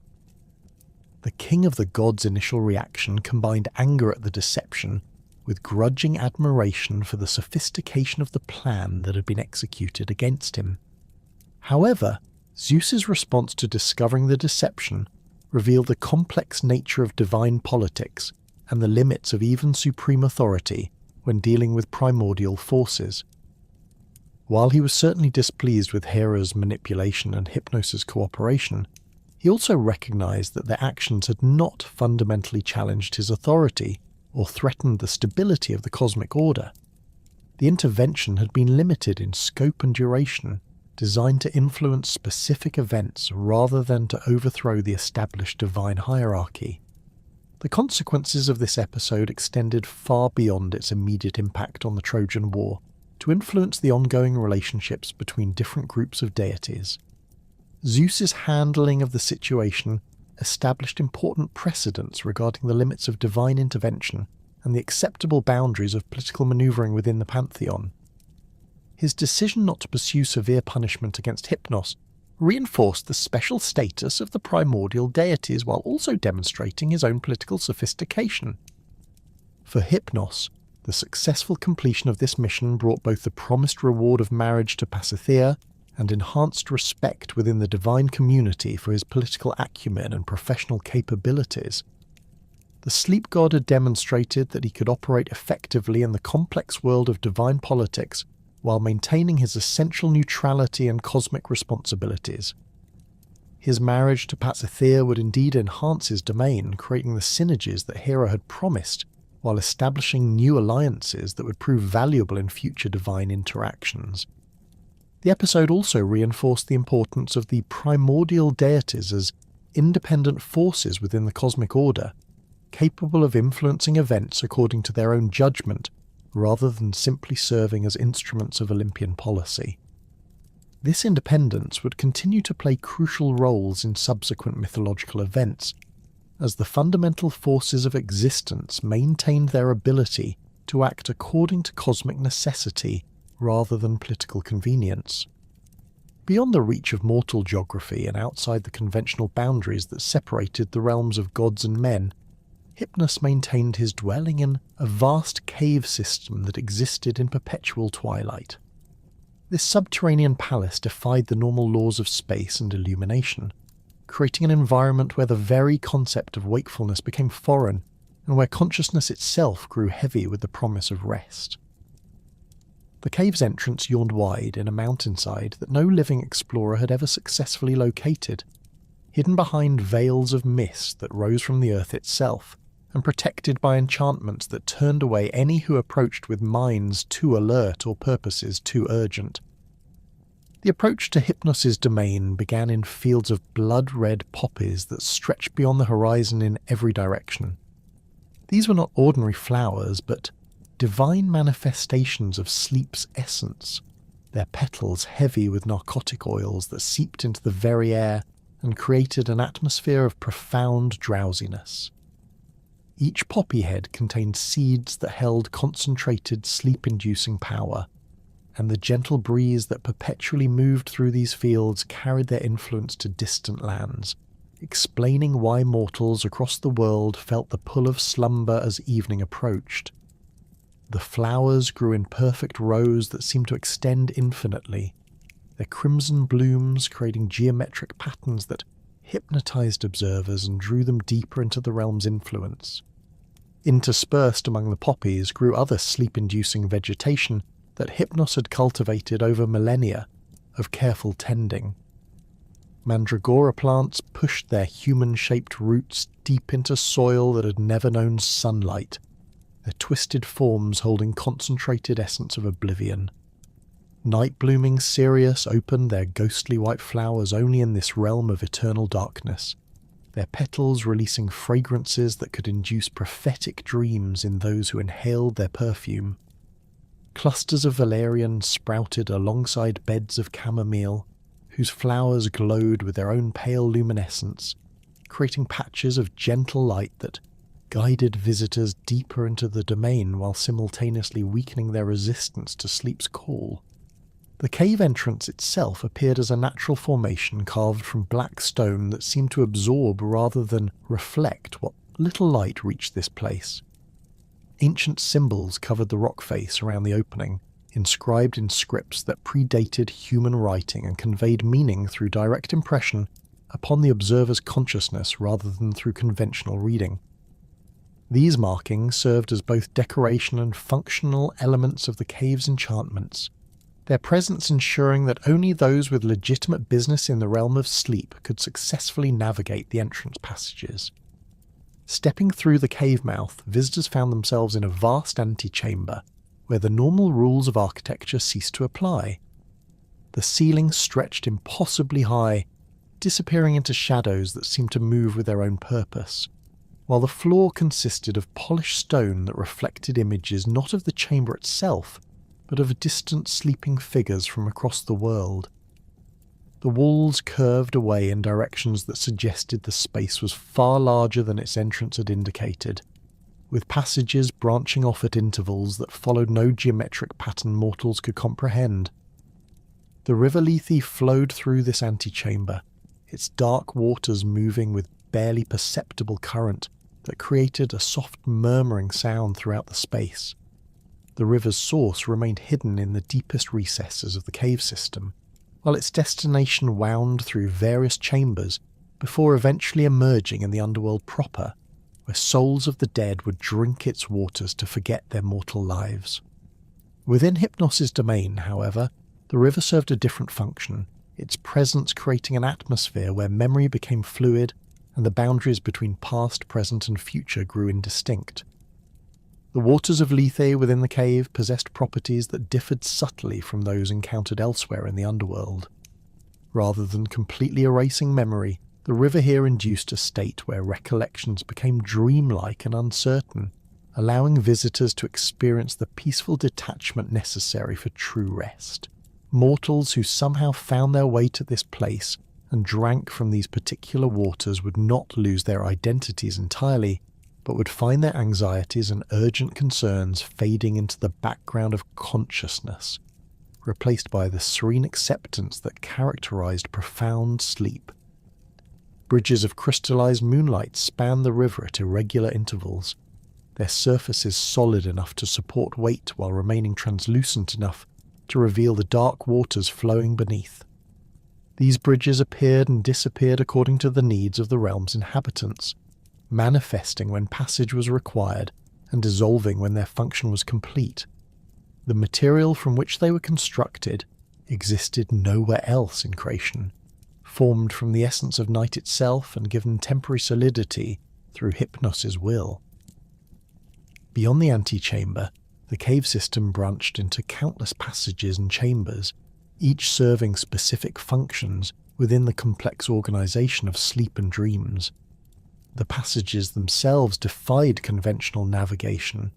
Speaker 1: The king of the gods' initial reaction combined anger at the deception with grudging admiration for the sophistication of the plan that had been executed against him. However, Zeus's response to discovering the deception revealed the complex nature of divine politics and the limits of even supreme authority when dealing with primordial forces. While he was certainly displeased with Hera's manipulation and Hypnos' cooperation, he also recognized that their actions had not fundamentally challenged his authority or threatened the stability of the cosmic order. The intervention had been limited in scope and duration, designed to influence specific events rather than to overthrow the established divine hierarchy. The consequences of this episode extended far beyond its immediate impact on the Trojan War to influence the ongoing relationships between different groups of deities. Zeus's handling of the situation established important precedents regarding the limits of divine intervention and the acceptable boundaries of political maneuvering within the pantheon. His decision not to pursue severe punishment against Hypnos reinforced the special status of the primordial deities while also demonstrating his own political sophistication. For Hypnos, the successful completion of this mission brought both the promised reward of marriage to Pasithea and enhanced respect within the divine community for his political acumen and professional capabilities. The sleep god had demonstrated that he could operate effectively in the complex world of divine politics while maintaining his essential neutrality and cosmic responsibilities. His marriage to Pasithea would indeed enhance his domain, creating the synergies that Hera had promised, while establishing new alliances that would prove valuable in future divine interactions. The episode also reinforced the importance of the primordial deities as independent forces within the cosmic order, capable of influencing events according to their own judgment, rather than simply serving as instruments of Olympian policy. This independence would continue to play crucial roles in subsequent mythological events, as the fundamental forces of existence maintained their ability to act according to cosmic necessity rather than political convenience. Beyond the reach of mortal geography and outside the conventional boundaries that separated the realms of gods and men, Hypnos maintained his dwelling in a vast cave system that existed in perpetual twilight. This subterranean palace defied the normal laws of space and illumination, creating an environment where the very concept of wakefulness became foreign and where consciousness itself grew heavy with the promise of rest. The cave's entrance yawned wide in a mountainside that no living explorer had ever successfully located, hidden behind veils of mist that rose from the earth itself, and protected by enchantments that turned away any who approached with minds too alert or purposes too urgent. The approach to Hypnos' domain began in fields of blood-red poppies that stretched beyond the horizon in every direction. These were not ordinary flowers, but divine manifestations of sleep's essence, their petals heavy with narcotic oils that seeped into the very air and created an atmosphere of profound drowsiness. Each poppy head contained seeds that held concentrated sleep-inducing power, and the gentle breeze that perpetually moved through these fields carried their influence to distant lands, explaining why mortals across the world felt the pull of slumber as evening approached. The flowers grew in perfect rows that seemed to extend infinitely, their crimson blooms creating geometric patterns that hypnotized observers and drew them deeper into the realm's influence. Interspersed among the poppies grew other sleep-inducing vegetation that Hypnos had cultivated over millennia of careful tending. Mandragora plants pushed their human-shaped roots deep into soil that had never known sunlight, their twisted forms holding concentrated essence of oblivion. Night-blooming Sirius opened their ghostly white flowers only in this realm of eternal darkness, their petals releasing fragrances that could induce prophetic dreams in those who inhaled their perfume. Clusters of valerian sprouted alongside beds of chamomile, whose flowers glowed with their own pale luminescence, creating patches of gentle light that guided visitors deeper into the domain while simultaneously weakening their resistance to sleep's call. The cave entrance itself appeared as a natural formation carved from black stone that seemed to absorb rather than reflect what little light reached this place. Ancient symbols covered the rock face around the opening, inscribed in scripts that predated human writing and conveyed meaning through direct impression upon the observer's consciousness rather than through conventional reading. These markings served as both decoration and functional elements of the cave's enchantments, their presence ensuring that only those with legitimate business in the realm of sleep could successfully navigate the entrance passages. Stepping through the cave mouth, visitors found themselves in a vast antechamber, where the normal rules of architecture ceased to apply. The ceiling stretched impossibly high, disappearing into shadows that seemed to move with their own purpose, while the floor consisted of polished stone that reflected images not of the chamber itself, but of distant sleeping figures from across the world. The walls curved away in directions that suggested the space was far larger than its entrance had indicated, with passages branching off at intervals that followed no geometric pattern mortals could comprehend. The River Lethe flowed through this antechamber, its dark waters moving with barely perceptible current that created a soft murmuring sound throughout the space. The river's source remained hidden in the deepest recesses of the cave system, while its destination wound through various chambers before eventually emerging in the Underworld proper, where souls of the dead would drink its waters to forget their mortal lives. Within Hypnos' domain, however, the river served a different function, its presence creating an atmosphere where memory became fluid and the boundaries between past, present and future grew indistinct. The waters of Lethe within the cave possessed properties that differed subtly from those encountered elsewhere in the Underworld. Rather than completely erasing memory, the river here induced a state where recollections became dreamlike and uncertain, allowing visitors to experience the peaceful detachment necessary for true rest. Mortals who somehow found their way to this place and drank from these particular waters would not lose their identities entirely, but would find their anxieties and urgent concerns fading into the background of consciousness, replaced by the serene acceptance that characterized profound sleep. Bridges of crystallized moonlight span the river at irregular intervals, their surfaces solid enough to support weight while remaining translucent enough to reveal the dark waters flowing beneath. These bridges appeared and disappeared according to the needs of the realm's inhabitants, manifesting when passage was required and dissolving when their function was complete. The material from which they were constructed existed nowhere else in creation, formed from the essence of night itself and given temporary solidity through Hypnos' will. Beyond the antechamber, the cave system branched into countless passages and chambers, each serving specific functions within the complex organization of sleep and dreams. The passages themselves defied conventional navigation,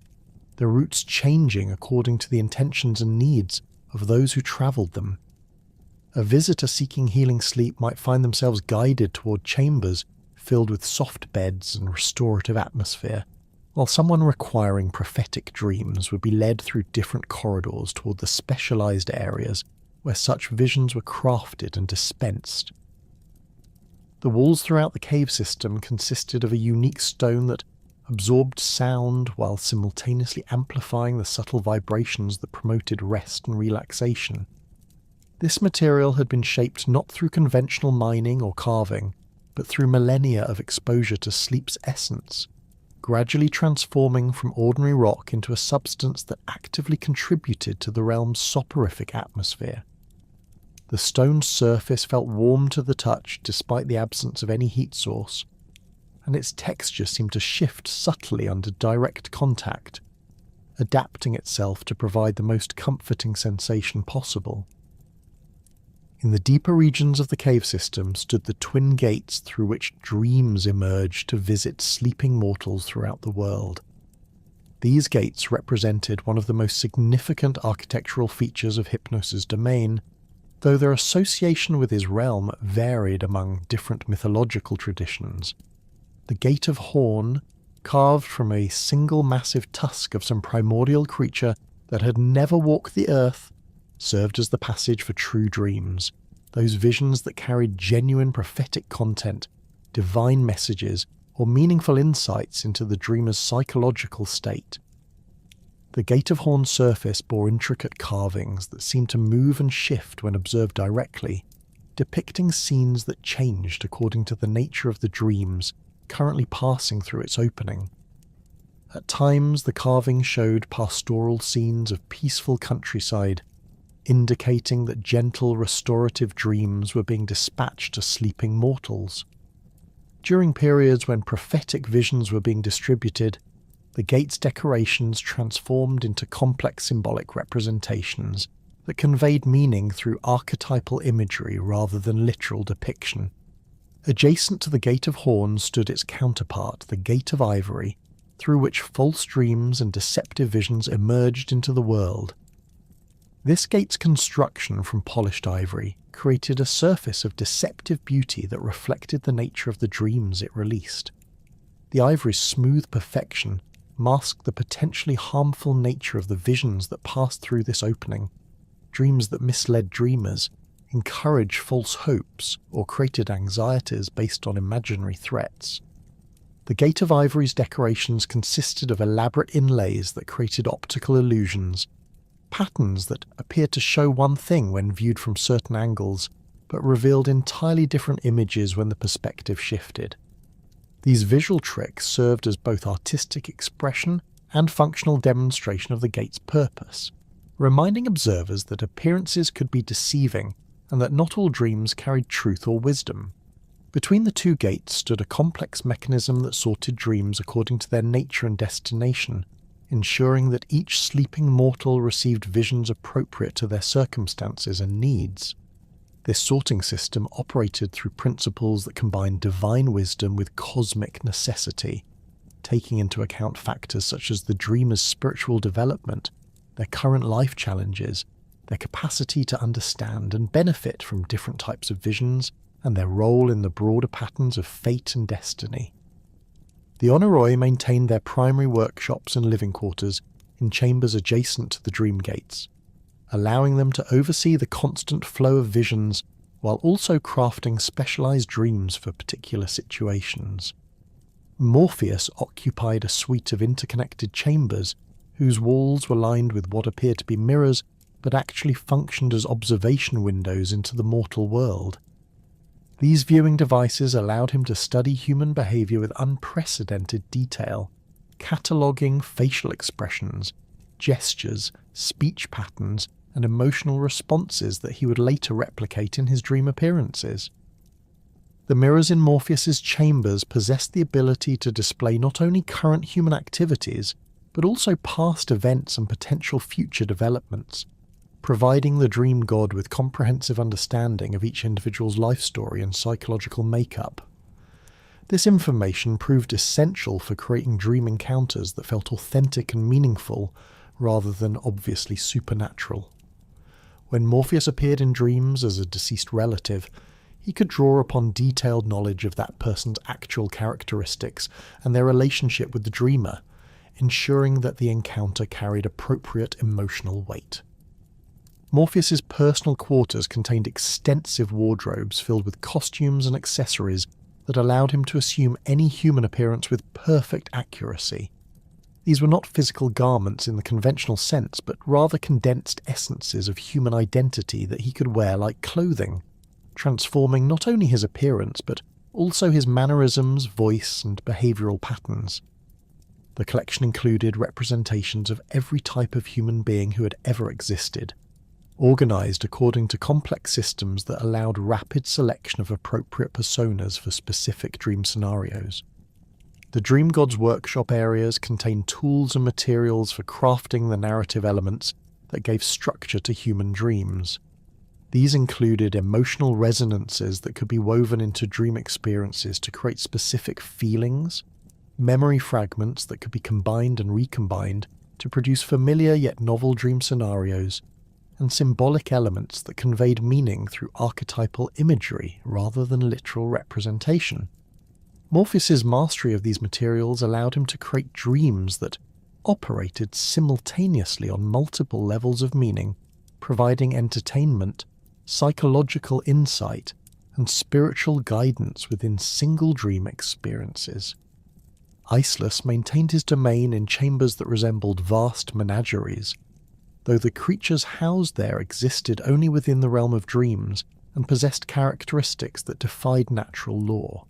Speaker 1: the routes changing according to the intentions and needs of those who travelled them. A visitor seeking healing sleep might find themselves guided toward chambers filled with soft beds and restorative atmosphere, while someone requiring prophetic dreams would be led through different corridors toward the specialized areas where such visions were crafted and dispensed. The walls throughout the cave system consisted of a unique stone that absorbed sound while simultaneously amplifying the subtle vibrations that promoted rest and relaxation. This material had been shaped not through conventional mining or carving, but through millennia of exposure to sleep's essence, gradually transforming from ordinary rock into a substance that actively contributed to the realm's soporific atmosphere. The stone's surface felt warm to the touch despite the absence of any heat source, and its texture seemed to shift subtly under direct contact, adapting itself to provide the most comforting sensation possible. In the deeper regions of the cave system stood the twin gates through which dreams emerged to visit sleeping mortals throughout the world. These gates represented one of the most significant architectural features of Hypnos' domain, though their association with his realm varied among different mythological traditions. The Gate of Horn, carved from a single massive tusk of some primordial creature that had never walked the earth, served as the passage for true dreams, those visions that carried genuine prophetic content, divine messages, or meaningful insights into the dreamer's psychological state. The Gate of Horn's surface bore intricate carvings that seemed to move and shift when observed directly, depicting scenes that changed according to the nature of the dreams currently passing through its opening. At times, the carvings showed pastoral scenes of peaceful countryside, indicating that gentle restorative dreams were being dispatched to sleeping mortals. During periods when prophetic visions were being distributed, the gate's decorations transformed into complex symbolic representations that conveyed meaning through archetypal imagery rather than literal depiction. Adjacent to the Gate of Horn stood its counterpart, the Gate of Ivory, through which false dreams and deceptive visions emerged into the world. This gate's construction from polished ivory created a surface of deceptive beauty that reflected the nature of the dreams it released. The ivory's smooth perfection masked the potentially harmful nature of the visions that passed through this opening, dreams that misled dreamers, encouraged false hopes, or created anxieties based on imaginary threats. The Gate of Ivory's decorations consisted of elaborate inlays that created optical illusions, patterns that appeared to show one thing when viewed from certain angles, but revealed entirely different images when the perspective shifted. These visual tricks served as both artistic expression and functional demonstration of the gate's purpose, reminding observers that appearances could be deceiving and that not all dreams carried truth or wisdom. Between the two gates stood a complex mechanism that sorted dreams according to their nature and destination, ensuring that each sleeping mortal received visions appropriate to their circumstances and needs. This sorting system operated through principles that combined divine wisdom with cosmic necessity, taking into account factors such as the dreamer's spiritual development, their current life challenges, their capacity to understand and benefit from different types of visions, and their role in the broader patterns of fate and destiny. The Oneiroi maintained their primary workshops and living quarters in chambers adjacent to the dream gates, allowing them to oversee the constant flow of visions while also crafting specialized dreams for particular situations. Morpheus occupied a suite of interconnected chambers whose walls were lined with what appeared to be mirrors but actually functioned as observation windows into the mortal world. These viewing devices allowed him to study human behavior with unprecedented detail, cataloguing facial expressions, gestures, speech patterns, and emotional responses that he would later replicate in his dream appearances. The mirrors in Morpheus's chambers possessed the ability to display not only current human activities, but also past events and potential future developments, providing the dream god with comprehensive understanding of each individual's life story and psychological makeup. This information proved essential for creating dream encounters that felt authentic and meaningful, rather than obviously supernatural. When Morpheus appeared in dreams as a deceased relative, he could draw upon detailed knowledge of that person's actual characteristics and their relationship with the dreamer, ensuring that the encounter carried appropriate emotional weight. Morpheus's personal quarters contained extensive wardrobes filled with costumes and accessories that allowed him to assume any human appearance with perfect accuracy. These were not physical garments in the conventional sense, but rather condensed essences of human identity that he could wear like clothing, transforming not only his appearance but also his mannerisms, voice, and behavioural patterns. The collection included representations of every type of human being who had ever existed, organised according to complex systems that allowed rapid selection of appropriate personas for specific dream scenarios. The Dream God's workshop areas contained tools and materials for crafting the narrative elements that gave structure to human dreams. These included emotional resonances that could be woven into dream experiences to create specific feelings, memory fragments that could be combined and recombined to produce familiar yet novel dream scenarios, and symbolic elements that conveyed meaning through archetypal imagery rather than literal representation. Morpheus's mastery of these materials allowed him to create dreams that operated simultaneously on multiple levels of meaning, providing entertainment, psychological insight, and spiritual guidance within single dream experiences. Iceless maintained his domain in chambers that resembled vast menageries, though the creatures housed there existed only within the realm of dreams and possessed characteristics that defied natural law.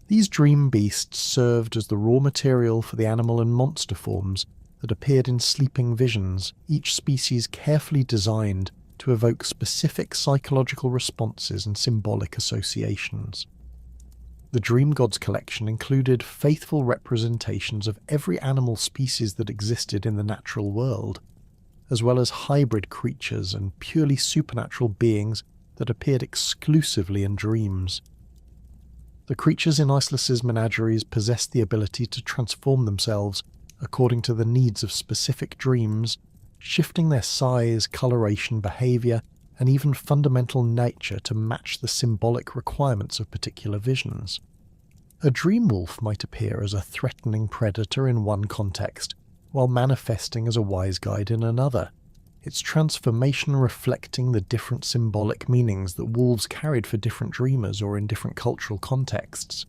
Speaker 1: These dream beasts served as the raw material for the animal and monster forms that appeared in sleeping visions, each species carefully designed to evoke specific psychological responses and symbolic associations. The Dream Gods collection included faithful representations of every animal species that existed in the natural world, as well as hybrid creatures and purely supernatural beings that appeared exclusively in dreams. The creatures in Iceless's menageries possessed the ability to transform themselves according to the needs of specific dreams, shifting their size, coloration, behaviour, and even fundamental nature to match the symbolic requirements of particular visions. A dream wolf might appear as a threatening predator in one context, while manifesting as a wise guide in another, its transformation reflecting the different symbolic meanings that wolves carried for different dreamers or in different cultural contexts.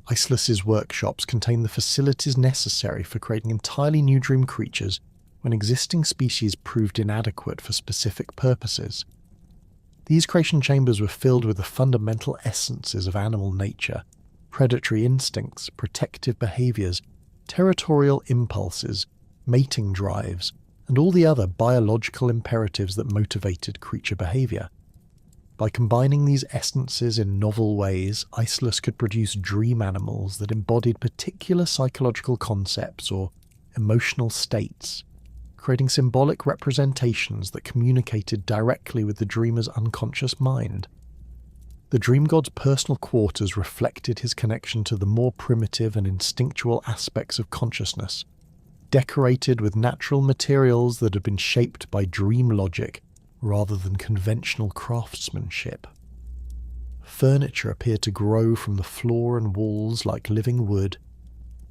Speaker 1: Iceless's workshops contain the facilities necessary for creating entirely new dream creatures when existing species proved inadequate for specific purposes. These creation chambers were filled with the fundamental essences of animal nature, predatory instincts, protective behaviours, territorial impulses, mating drives, and all the other biological imperatives that motivated creature behaviour. By combining these essences in novel ways, Iceless could produce dream animals that embodied particular psychological concepts or emotional states, creating symbolic representations that communicated directly with the dreamer's unconscious mind. The Dream God's personal quarters reflected his connection to the more primitive and instinctual aspects of consciousness, decorated with natural materials that had been shaped by dream logic rather than conventional craftsmanship. Furniture appeared to grow from the floor and walls like living wood,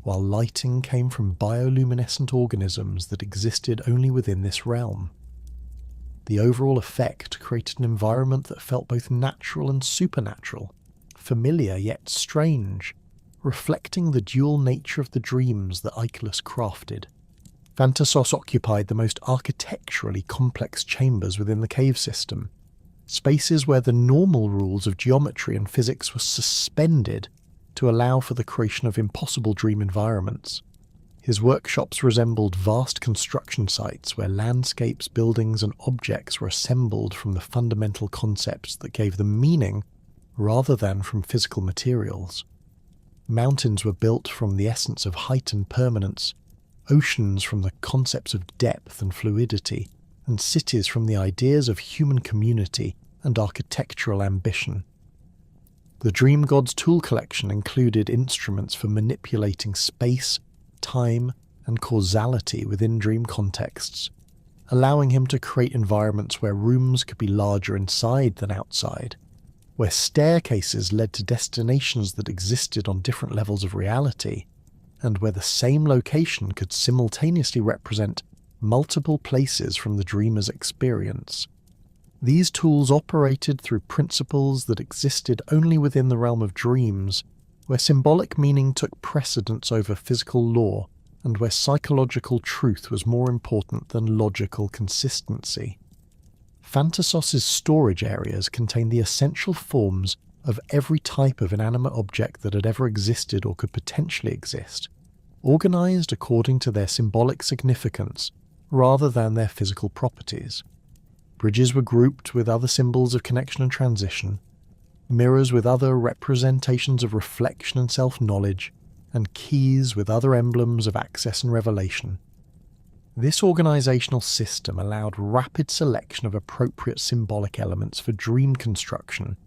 Speaker 1: while lighting came from bioluminescent organisms that existed only within this realm. The overall effect created an environment that felt both natural and supernatural, familiar yet strange, reflecting the dual nature of the dreams that Icarus crafted. Thanatos occupied the most architecturally complex chambers within the cave system, spaces where the normal rules of geometry and physics were suspended to allow for the creation of impossible dream environments. His workshops resembled vast construction sites where landscapes, buildings, and objects were assembled from the fundamental concepts that gave them meaning rather than from physical materials. Mountains were built from the essence of height and permanence, oceans from the concepts of depth and fluidity, and cities from the ideas of human community and architectural ambition. The dream god's tool collection included instruments for manipulating space, time, and causality within dream contexts, allowing him to create environments where rooms could be larger inside than outside, where staircases led to destinations that existed on different levels of reality, and where the same location could simultaneously represent multiple places from the dreamer's experience. These tools operated through principles that existed only within the realm of dreams, where symbolic meaning took precedence over physical law, and where psychological truth was more important than logical consistency. Thanatos' storage areas contained the essential forms of every type of inanimate object that had ever existed or could potentially exist, organized according to their symbolic significance rather than their physical properties. Bridges were grouped with other symbols of connection and transition, mirrors with other representations of reflection and self-knowledge, and keys with other emblems of access and revelation. This organizational system allowed rapid selection of appropriate symbolic elements for dream construction,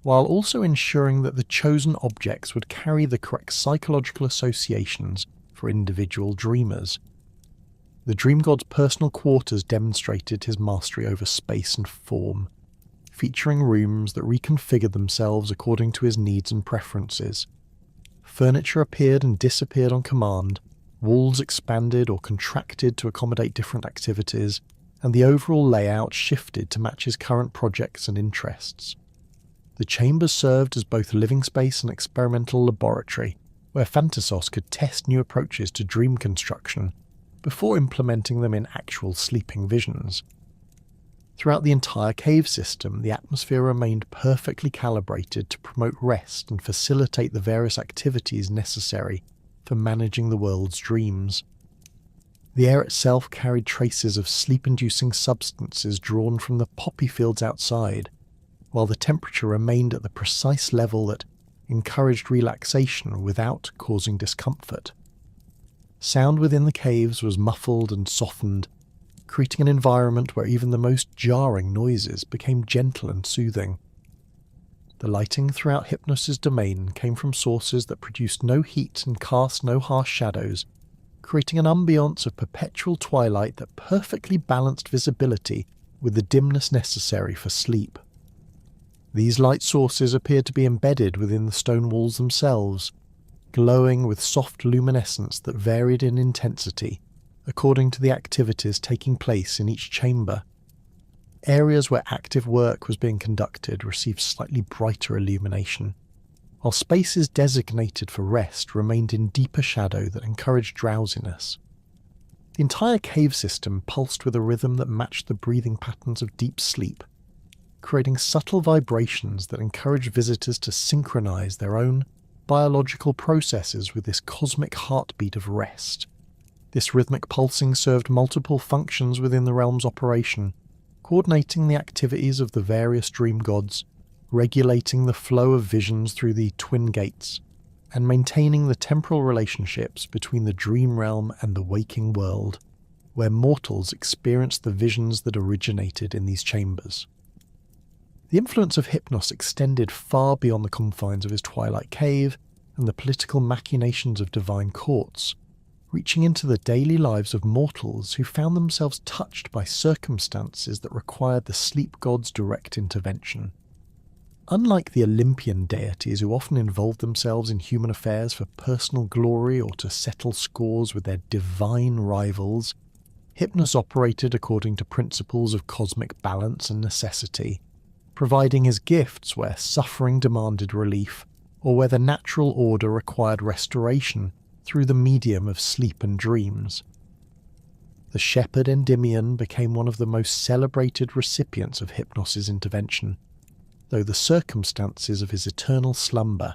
Speaker 1: while also ensuring that the chosen objects would carry the correct psychological associations for individual dreamers. The dream god's personal quarters demonstrated his mastery over space and form, featuring rooms that reconfigured themselves according to his needs and preferences. Furniture appeared and disappeared on command, walls expanded or contracted to accommodate different activities, and the overall layout shifted to match his current projects and interests. The chambers served as both living space and experimental laboratory, where Thanatos could test new approaches to dream construction before implementing them in actual sleeping visions. Throughout the entire cave system, the atmosphere remained perfectly calibrated to promote rest and facilitate the various activities necessary for managing the world's dreams. The air itself carried traces of sleep-inducing substances drawn from the poppy fields outside, while the temperature remained at the precise level that encouraged relaxation without causing discomfort. Sound within the caves was muffled and softened, creating an environment where even the most jarring noises became gentle and soothing. The lighting throughout Hypnos' domain came from sources that produced no heat and cast no harsh shadows, creating an ambience of perpetual twilight that perfectly balanced visibility with the dimness necessary for sleep. These light sources appeared to be embedded within the stone walls themselves, glowing with soft luminescence that varied in intensity according to the activities taking place in each chamber. Areas where active work was being conducted received slightly brighter illumination, while spaces designated for rest remained in deeper shadow that encouraged drowsiness. The entire cave system pulsed with a rhythm that matched the breathing patterns of deep sleep, creating subtle vibrations that encouraged visitors to synchronize their own biological processes with this cosmic heartbeat of rest. This rhythmic pulsing served multiple functions within the realm's operation, coordinating the activities of the various dream gods, regulating the flow of visions through the twin gates, and maintaining the temporal relationships between the dream realm and the waking world, where mortals experienced the visions that originated in these chambers. The influence of Hypnos extended far beyond the confines of his Twilight cave and the political machinations of divine courts, reaching into the daily lives of mortals who found themselves touched by circumstances that required the sleep god's direct intervention. Unlike the Olympian deities who often involved themselves in human affairs for personal glory or to settle scores with their divine rivals, Hypnos operated according to principles of cosmic balance and necessity, providing his gifts where suffering demanded relief or where the natural order required restoration through the medium of sleep and dreams. The shepherd Endymion became one of the most celebrated recipients of Hypnos' intervention, though the circumstances of his eternal slumber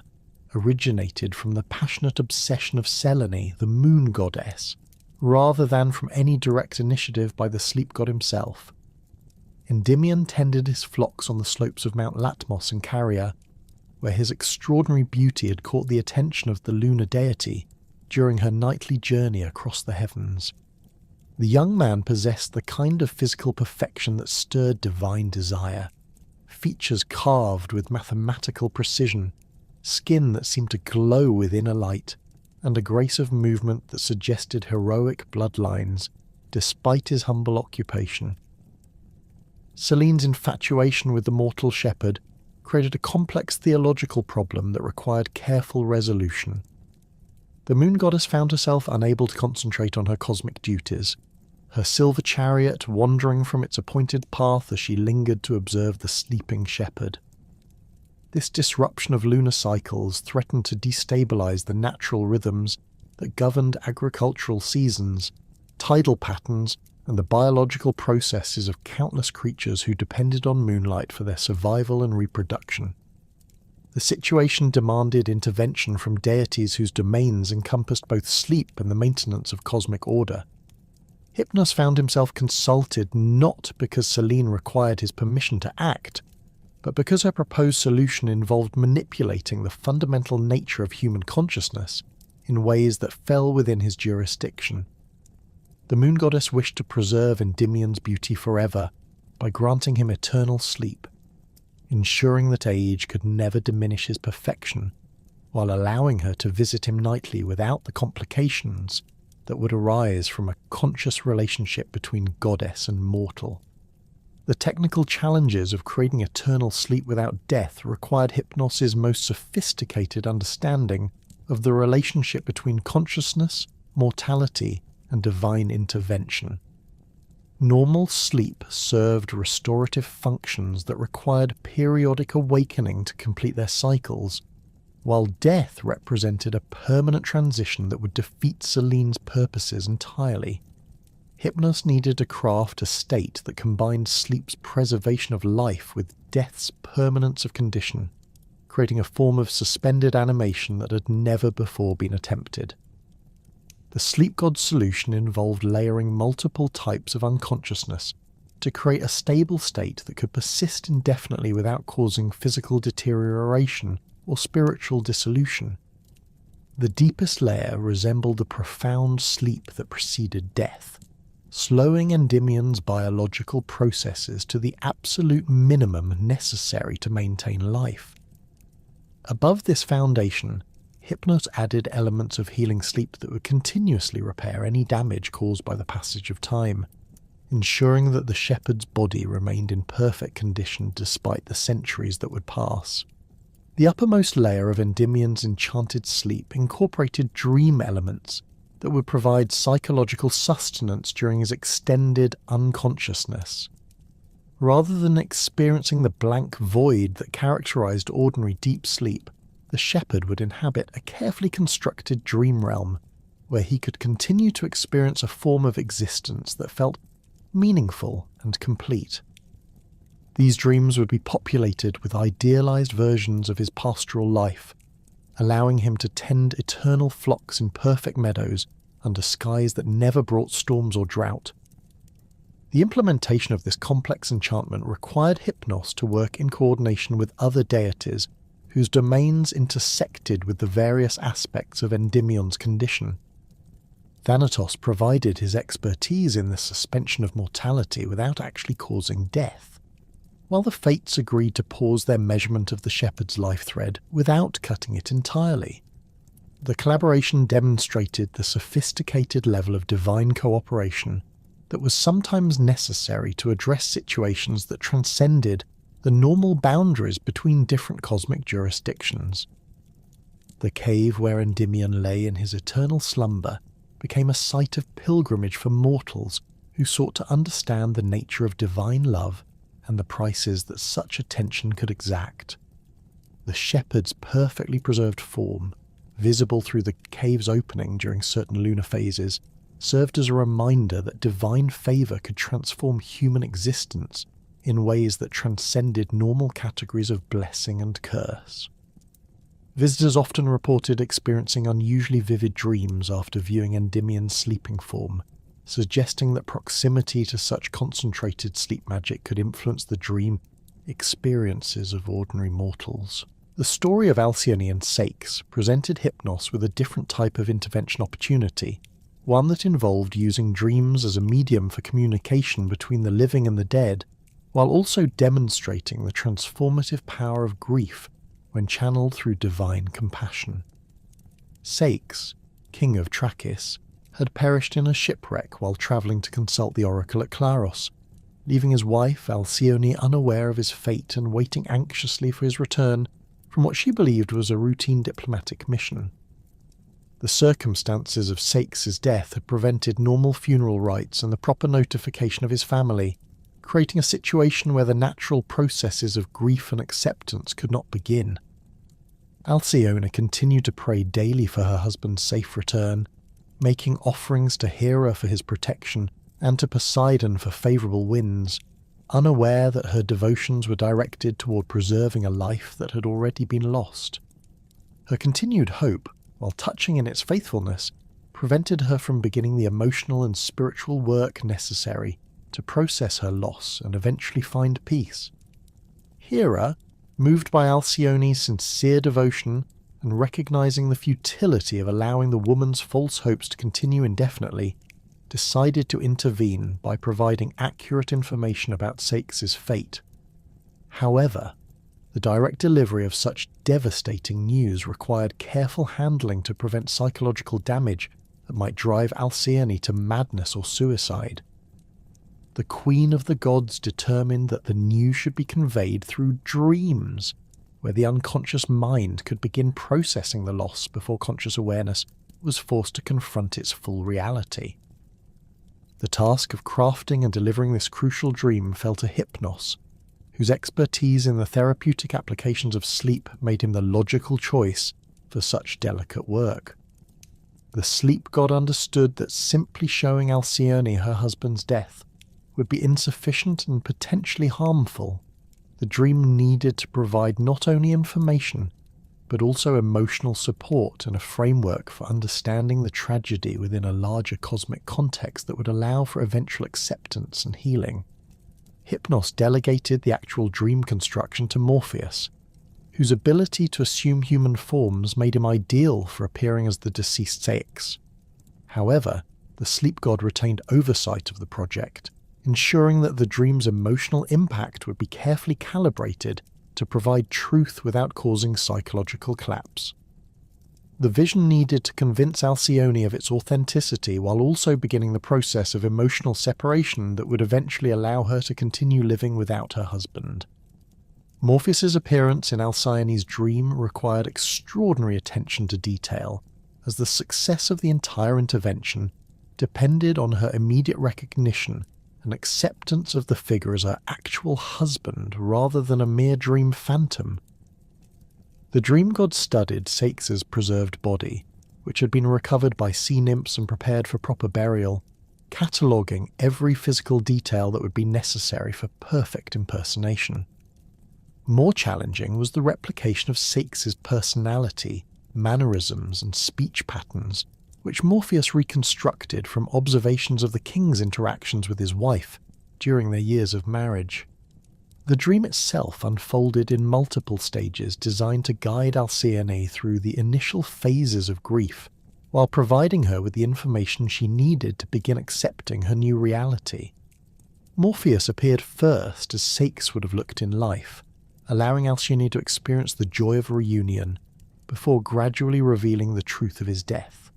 Speaker 1: originated from the passionate obsession of Selene, the moon goddess, rather than from any direct initiative by the sleep god himself. Endymion tended his flocks on the slopes of Mount Latmos in Caria, where his extraordinary beauty had caught the attention of the lunar deity during her nightly journey across the heavens. The young man possessed the kind of physical perfection that stirred divine desire, features carved with mathematical precision, skin that seemed to glow with inner light, and a grace of movement that suggested heroic bloodlines, despite his humble occupation. Selene's infatuation with the mortal shepherd created a complex theological problem that required careful resolution. The moon goddess found herself unable to concentrate on her cosmic duties, her silver chariot wandering from its appointed path as she lingered to observe the sleeping shepherd. This disruption of lunar cycles threatened to destabilize the natural rhythms that governed agricultural seasons, tidal patterns, and the biological processes of countless creatures who depended on moonlight for their survival and reproduction. The situation demanded intervention from deities whose domains encompassed both sleep and the maintenance of cosmic order. Hypnos found himself consulted not because Selene required his permission to act, but because her proposed solution involved manipulating the fundamental nature of human consciousness in ways that fell within his jurisdiction. The moon goddess wished to preserve Endymion's beauty forever by granting him eternal sleep, ensuring that age could never diminish his perfection, while allowing her to visit him nightly without the complications that would arise from a conscious relationship between goddess and mortal. The technical challenges of creating eternal sleep without death required Hypnos' most sophisticated understanding of the relationship between consciousness, mortality, and divine intervention. Normal sleep served restorative functions that required periodic awakening to complete their cycles, while death represented a permanent transition that would defeat Selene's purposes entirely. Hypnos needed to craft a state that combined sleep's preservation of life with death's permanence of condition, creating a form of suspended animation that had never before been attempted. The sleep god's solution involved layering multiple types of unconsciousness to create a stable state that could persist indefinitely without causing physical deterioration or spiritual dissolution. The deepest layer resembled the profound sleep that preceded death, slowing Endymion's biological processes to the absolute minimum necessary to maintain life. Above this foundation, Hypnos added elements of healing sleep that would continuously repair any damage caused by the passage of time, ensuring that the shepherd's body remained in perfect condition despite the centuries that would pass. The uppermost layer of Endymion's enchanted sleep incorporated dream elements that would provide psychological sustenance during his extended unconsciousness. Rather than experiencing the blank void that characterized ordinary deep sleep, the shepherd would inhabit a carefully constructed dream realm where he could continue to experience a form of existence that felt meaningful and complete. These dreams would be populated with idealized versions of his pastoral life, allowing him to tend eternal flocks in perfect meadows under skies that never brought storms or drought. The implementation of this complex enchantment required Hypnos to work in coordination with other deities whose domains intersected with the various aspects of Endymion's condition. Thanatos provided his expertise in the suspension of mortality without actually causing death, while the Fates agreed to pause their measurement of the shepherd's life thread without cutting it entirely. The collaboration demonstrated the sophisticated level of divine cooperation that was sometimes necessary to address situations that transcended the normal boundaries between different cosmic jurisdictions. The cave where Endymion lay in his eternal slumber became a site of pilgrimage for mortals who sought to understand the nature of divine love and the prices that such attention could exact. The shepherd's perfectly preserved form, visible through the cave's opening during certain lunar phases, served as a reminder that divine favour could transform human existence in ways that transcended normal categories of blessing and curse. Visitors often reported experiencing unusually vivid dreams after viewing Endymion's sleeping form, suggesting that proximity to such concentrated sleep magic could influence the dream experiences of ordinary mortals. The story of Alcyone and Saix presented Hypnos with a different type of intervention opportunity, one that involved using dreams as a medium for communication between the living and the dead, while also demonstrating the transformative power of grief when channeled through divine compassion. Saix, king of Trachis, had perished in a shipwreck while travelling to consult the oracle at Claros, leaving his wife Alcyone unaware of his fate and waiting anxiously for his return from what she believed was a routine diplomatic mission. The circumstances of Saix's death had prevented normal funeral rites and the proper notification of his family, creating a situation where the natural processes of grief and acceptance could not begin. Alcyone continued to pray daily for her husband's safe return, making offerings to Hera for his protection and to Poseidon for favourable winds, unaware that her devotions were directed toward preserving a life that had already been lost. Her continued hope, while touching in its faithfulness, prevented her from beginning the emotional and spiritual work necessary to process her loss and eventually find peace. Hera, moved by Alcyone's sincere devotion and recognizing the futility of allowing the woman's false hopes to continue indefinitely, decided to intervene by providing accurate information about Saix's fate. However, the direct delivery of such devastating news required careful handling to prevent psychological damage that might drive Alcyone to madness or suicide. The Queen of the Gods determined that the news should be conveyed through dreams, where the unconscious mind could begin processing the loss before conscious awareness was forced to confront its full reality. The task of crafting and delivering this crucial dream fell to Hypnos, whose expertise in the therapeutic applications of sleep made him the logical choice for such delicate work. The sleep god understood that simply showing Alcyone her husband's death would be insufficient and potentially harmful. The dream needed to provide not only information, but also emotional support and a framework for understanding the tragedy within a larger cosmic context that would allow for eventual acceptance and healing. Hypnos delegated the actual dream construction to Morpheus, whose ability to assume human forms made him ideal for appearing as the deceased Saix. However, the sleep god retained oversight of the project, ensuring that the dream's emotional impact would be carefully calibrated to provide truth without causing psychological collapse. The vision needed to convince Alcyone of its authenticity while also beginning the process of emotional separation that would eventually allow her to continue living without her husband. Morpheus's appearance in Alcyone's dream required extraordinary attention to detail, as the success of the entire intervention depended on her immediate recognition and acceptance of the figure as her actual husband rather than a mere dream phantom. The dream god studied Saix's preserved body, which had been recovered by sea nymphs and prepared for proper burial, cataloguing every physical detail that would be necessary for perfect impersonation. More challenging was the replication of Saix's personality, mannerisms and speech patterns, which Morpheus reconstructed from observations of the king's interactions with his wife during their years of marriage. The dream itself unfolded in multiple stages designed to guide Alcyone through the initial phases of grief, while providing her with the information she needed to begin accepting her new reality. Morpheus appeared first as Saix would have looked in life, allowing Alcyone to experience the joy of a reunion, before gradually revealing the truth of his death.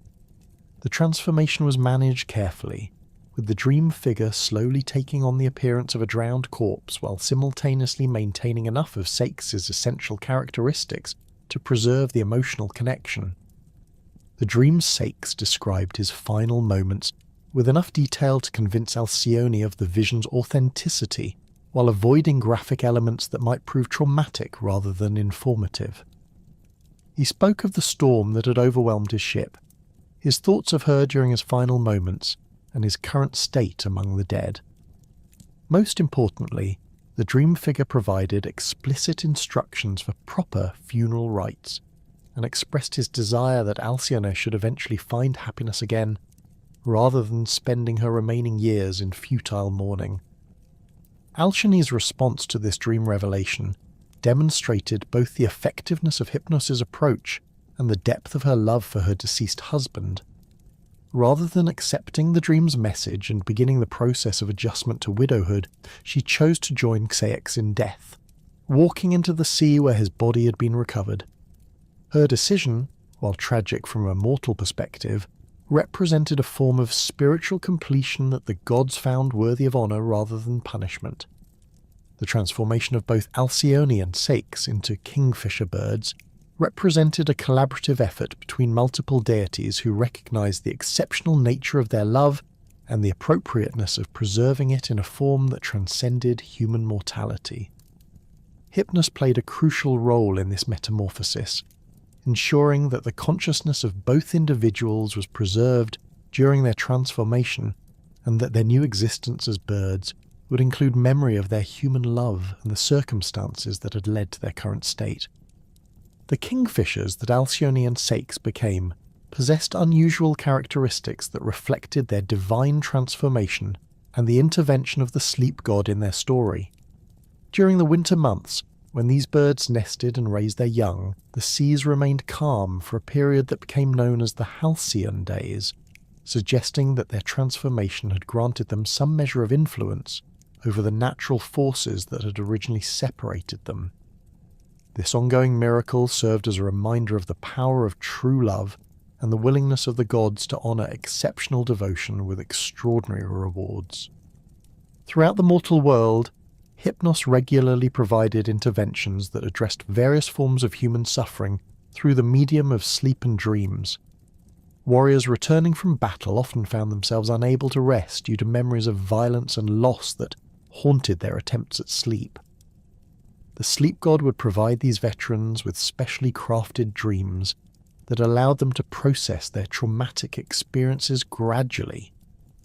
Speaker 1: The transformation was managed carefully, with the dream figure slowly taking on the appearance of a drowned corpse while simultaneously maintaining enough of Saix's essential characteristics to preserve the emotional connection. The dream Saix described his final moments with enough detail to convince Alcyone of the vision's authenticity, while avoiding graphic elements that might prove traumatic rather than informative. He spoke of the storm that had overwhelmed his ship, his thoughts of her during his final moments, and his current state among the dead. Most importantly, the dream figure provided explicit instructions for proper funeral rites, and expressed his desire that Alcyone should eventually find happiness again, rather than spending her remaining years in futile mourning. Alcyone's response to this dream revelation demonstrated both the effectiveness of Hypnos' approach and the depth of her love for her deceased husband. Rather than accepting the dream's message and beginning the process of adjustment to widowhood, she chose to join Ceyx in death, walking into the sea where his body had been recovered. Her decision, while tragic from a mortal perspective, represented a form of spiritual completion that the gods found worthy of honour rather than punishment. The transformation of both Alcyone and Ceyx into kingfisher birds represented a collaborative effort between multiple deities who recognised the exceptional nature of their love and the appropriateness of preserving it in a form that transcended human mortality. Hypnos played a crucial role in this metamorphosis, ensuring that the consciousness of both individuals was preserved during their transformation, and that their new existence as birds would include memory of their human love and the circumstances that had led to their current state. The kingfishers that Alcyone and Ceyx became possessed unusual characteristics that reflected their divine transformation and the intervention of the sleep god in their story. During the winter months, when these birds nested and raised their young, the seas remained calm for a period that became known as the Halcyon Days, suggesting that their transformation had granted them some measure of influence over the natural forces that had originally separated them. This ongoing miracle served as a reminder of the power of true love and the willingness of the gods to honour exceptional devotion with extraordinary rewards. Throughout the mortal world, Hypnos regularly provided interventions that addressed various forms of human suffering through the medium of sleep and dreams. Warriors returning from battle often found themselves unable to rest due to memories of violence and loss that haunted their attempts at sleep. The sleep god would provide these veterans with specially crafted dreams that allowed them to process their traumatic experiences gradually,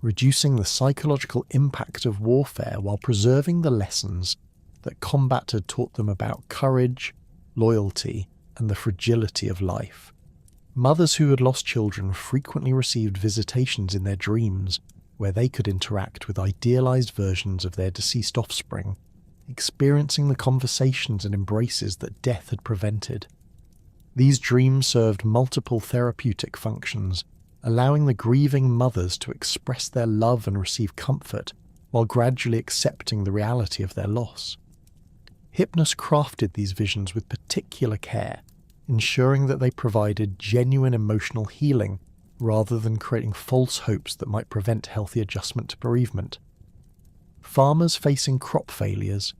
Speaker 1: reducing the psychological impact of warfare while preserving the lessons that combat had taught them about courage, loyalty, and the fragility of life. Mothers who had lost children frequently received visitations in their dreams, where they could interact with idealized versions of their deceased offspring, experiencing the conversations and embraces that death had prevented. These dreams served multiple therapeutic functions, allowing the grieving mothers to express their love and receive comfort, while gradually accepting the reality of their loss. Hypnos crafted these visions with particular care, ensuring that they provided genuine emotional healing rather than creating false hopes that might prevent healthy adjustment to bereavement. Farmers facing crop failures,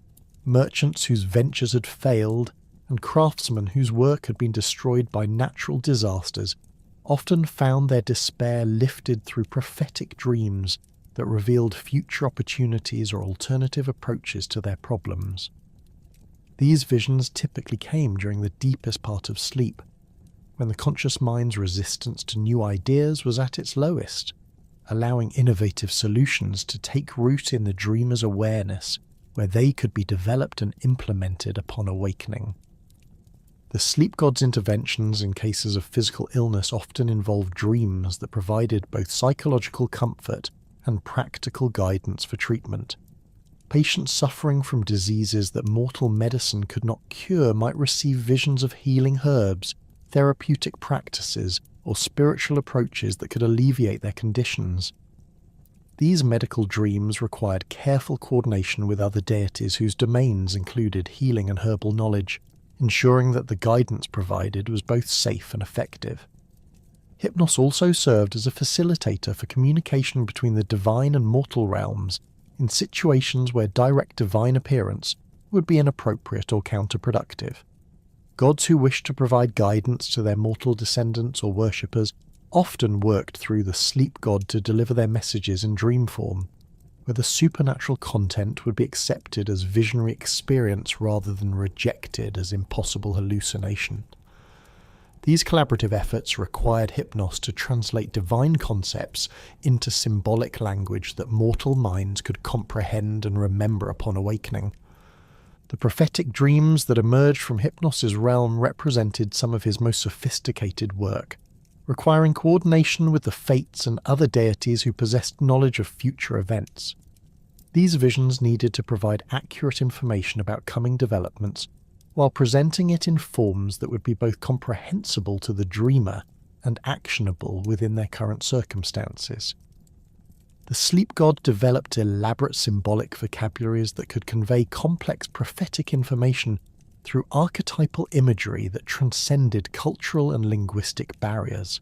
Speaker 1: merchants whose ventures had failed, and craftsmen whose work had been destroyed by natural disasters often found their despair lifted through prophetic dreams that revealed future opportunities or alternative approaches to their problems. These visions typically came during the deepest part of sleep, when the conscious mind's resistance to new ideas was at its lowest, allowing innovative solutions to take root in the dreamer's awareness, where they could be developed and implemented upon awakening. The sleep god's interventions in cases of physical illness often involved dreams that provided both psychological comfort and practical guidance for treatment. Patients suffering from diseases that mortal medicine could not cure might receive visions of healing herbs, therapeutic practices, or spiritual approaches that could alleviate their conditions. These medical dreams required careful coordination with other deities whose domains included healing and herbal knowledge, ensuring that the guidance provided was both safe and effective. Hypnos also served as a facilitator for communication between the divine and mortal realms in situations where direct divine appearance would be inappropriate or counterproductive. Gods who wished to provide guidance to their mortal descendants or worshippers often worked through the sleep god to deliver their messages in dream form, where the supernatural content would be accepted as visionary experience rather than rejected as impossible hallucination. These collaborative efforts required Hypnos to translate divine concepts into symbolic language that mortal minds could comprehend and remember upon awakening. The prophetic dreams that emerged from Hypnos' realm represented some of his most sophisticated work, requiring coordination with the Fates and other deities who possessed knowledge of future events. These visions needed to provide accurate information about coming developments, while presenting it in forms that would be both comprehensible to the dreamer and actionable within their current circumstances. The sleep god developed elaborate symbolic vocabularies that could convey complex prophetic information through archetypal imagery that transcended cultural and linguistic barriers.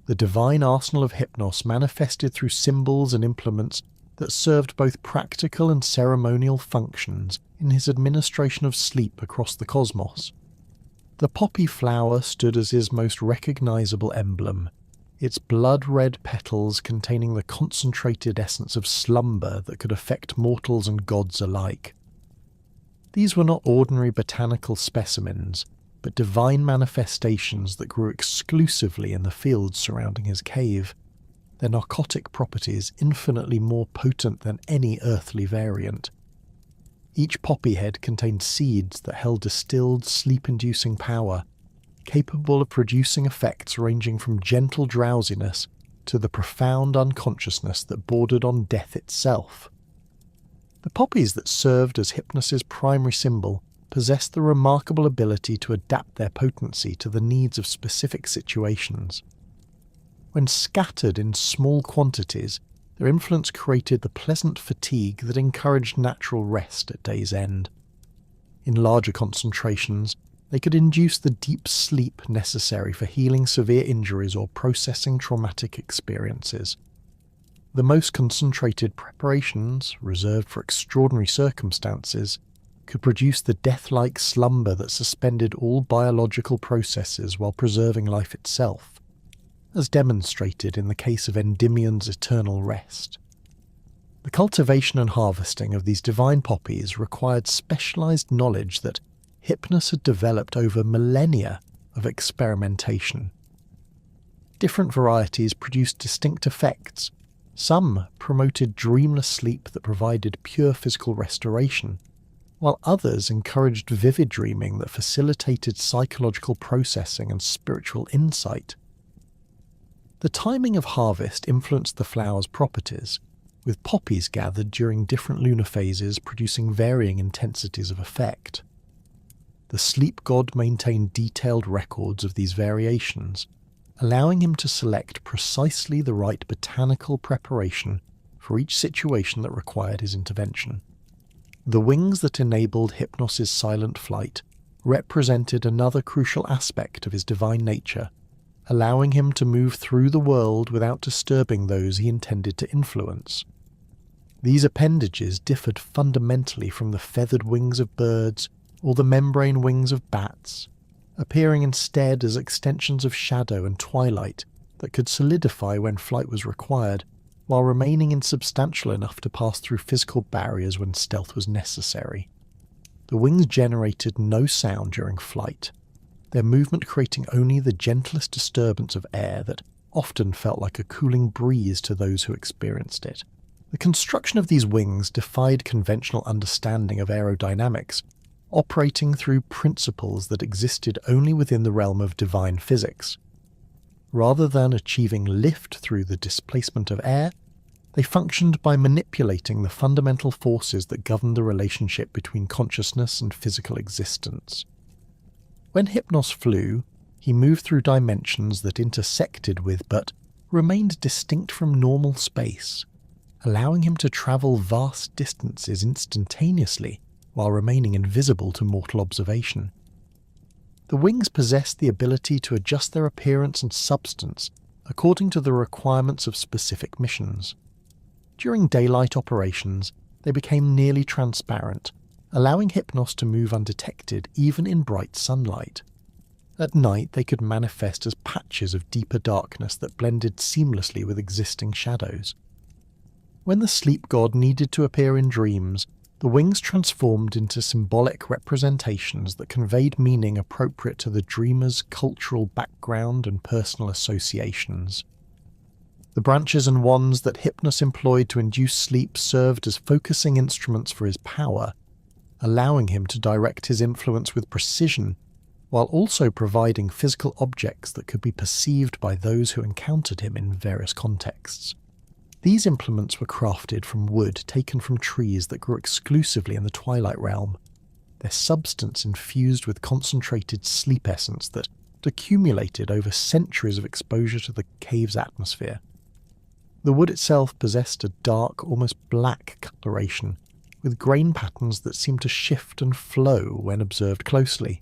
Speaker 1: The divine arsenal of Hypnos manifested through symbols and implements that served both practical and ceremonial functions in his administration of sleep across the cosmos. The poppy flower stood as his most recognizable emblem, its blood-red petals containing the concentrated essence of slumber that could affect mortals and gods alike. These were not ordinary botanical specimens, but divine manifestations that grew exclusively in the fields surrounding his cave, their narcotic properties infinitely more potent than any earthly variant. Each poppy head contained seeds that held distilled, sleep-inducing power, capable of producing effects ranging from gentle drowsiness to the profound unconsciousness that bordered on death itself. The poppies that served as Hypnos' primary symbol possessed the remarkable ability to adapt their potency to the needs of specific situations. When scattered in small quantities, their influence created the pleasant fatigue that encouraged natural rest at day's end. In larger concentrations, they could induce the deep sleep necessary for healing severe injuries or processing traumatic experiences. The most concentrated preparations, reserved for extraordinary circumstances, could produce the death-like slumber that suspended all biological processes while preserving life itself, as demonstrated in the case of Endymion's eternal rest. The cultivation and harvesting of these divine poppies required specialized knowledge that Hypnos had developed over millennia of experimentation. Different varieties produced distinct effects. Some promoted dreamless sleep that provided pure physical restoration, while others encouraged vivid dreaming that facilitated psychological processing and spiritual insight. The timing of harvest influenced the flower's properties, with poppies gathered during different lunar phases producing varying intensities of effect. The sleep god maintained detailed records of these variations, allowing him to select precisely the right botanical preparation for each situation that required his intervention. The wings that enabled Hypnos' silent flight represented another crucial aspect of his divine nature, allowing him to move through the world without disturbing those he intended to influence. These appendages differed fundamentally from the feathered wings of birds or the membrane wings of bats, appearing instead as extensions of shadow and twilight that could solidify when flight was required, while remaining insubstantial enough to pass through physical barriers when stealth was necessary. The wings generated no sound during flight, their movement creating only the gentlest disturbance of air that often felt like a cooling breeze to those who experienced it. The construction of these wings defied conventional understanding of aerodynamics, operating through principles that existed only within the realm of divine physics. Rather than achieving lift through the displacement of air, they functioned by manipulating the fundamental forces that govern the relationship between consciousness and physical existence. When Hypnos flew, he moved through dimensions that intersected with but remained distinct from normal space, allowing him to travel vast distances instantaneously while remaining invisible to mortal observation. The wings possessed the ability to adjust their appearance and substance according to the requirements of specific missions. During daylight operations, they became nearly transparent, allowing Hypnos to move undetected even in bright sunlight. At night they could manifest as patches of deeper darkness that blended seamlessly with existing shadows. When the sleep god needed to appear in dreams, the wings transformed into symbolic representations that conveyed meaning appropriate to the dreamer's cultural background and personal associations. The branches and wands that Hypnos employed to induce sleep served as focusing instruments for his power, allowing him to direct his influence with precision, while also providing physical objects that could be perceived by those who encountered him in various contexts. These implements were crafted from wood taken from trees that grew exclusively in the Twilight realm, their substance infused with concentrated sleep essence that had accumulated over centuries of exposure to the cave's atmosphere. The wood itself possessed a dark, almost black coloration, with grain patterns that seemed to shift and flow when observed closely.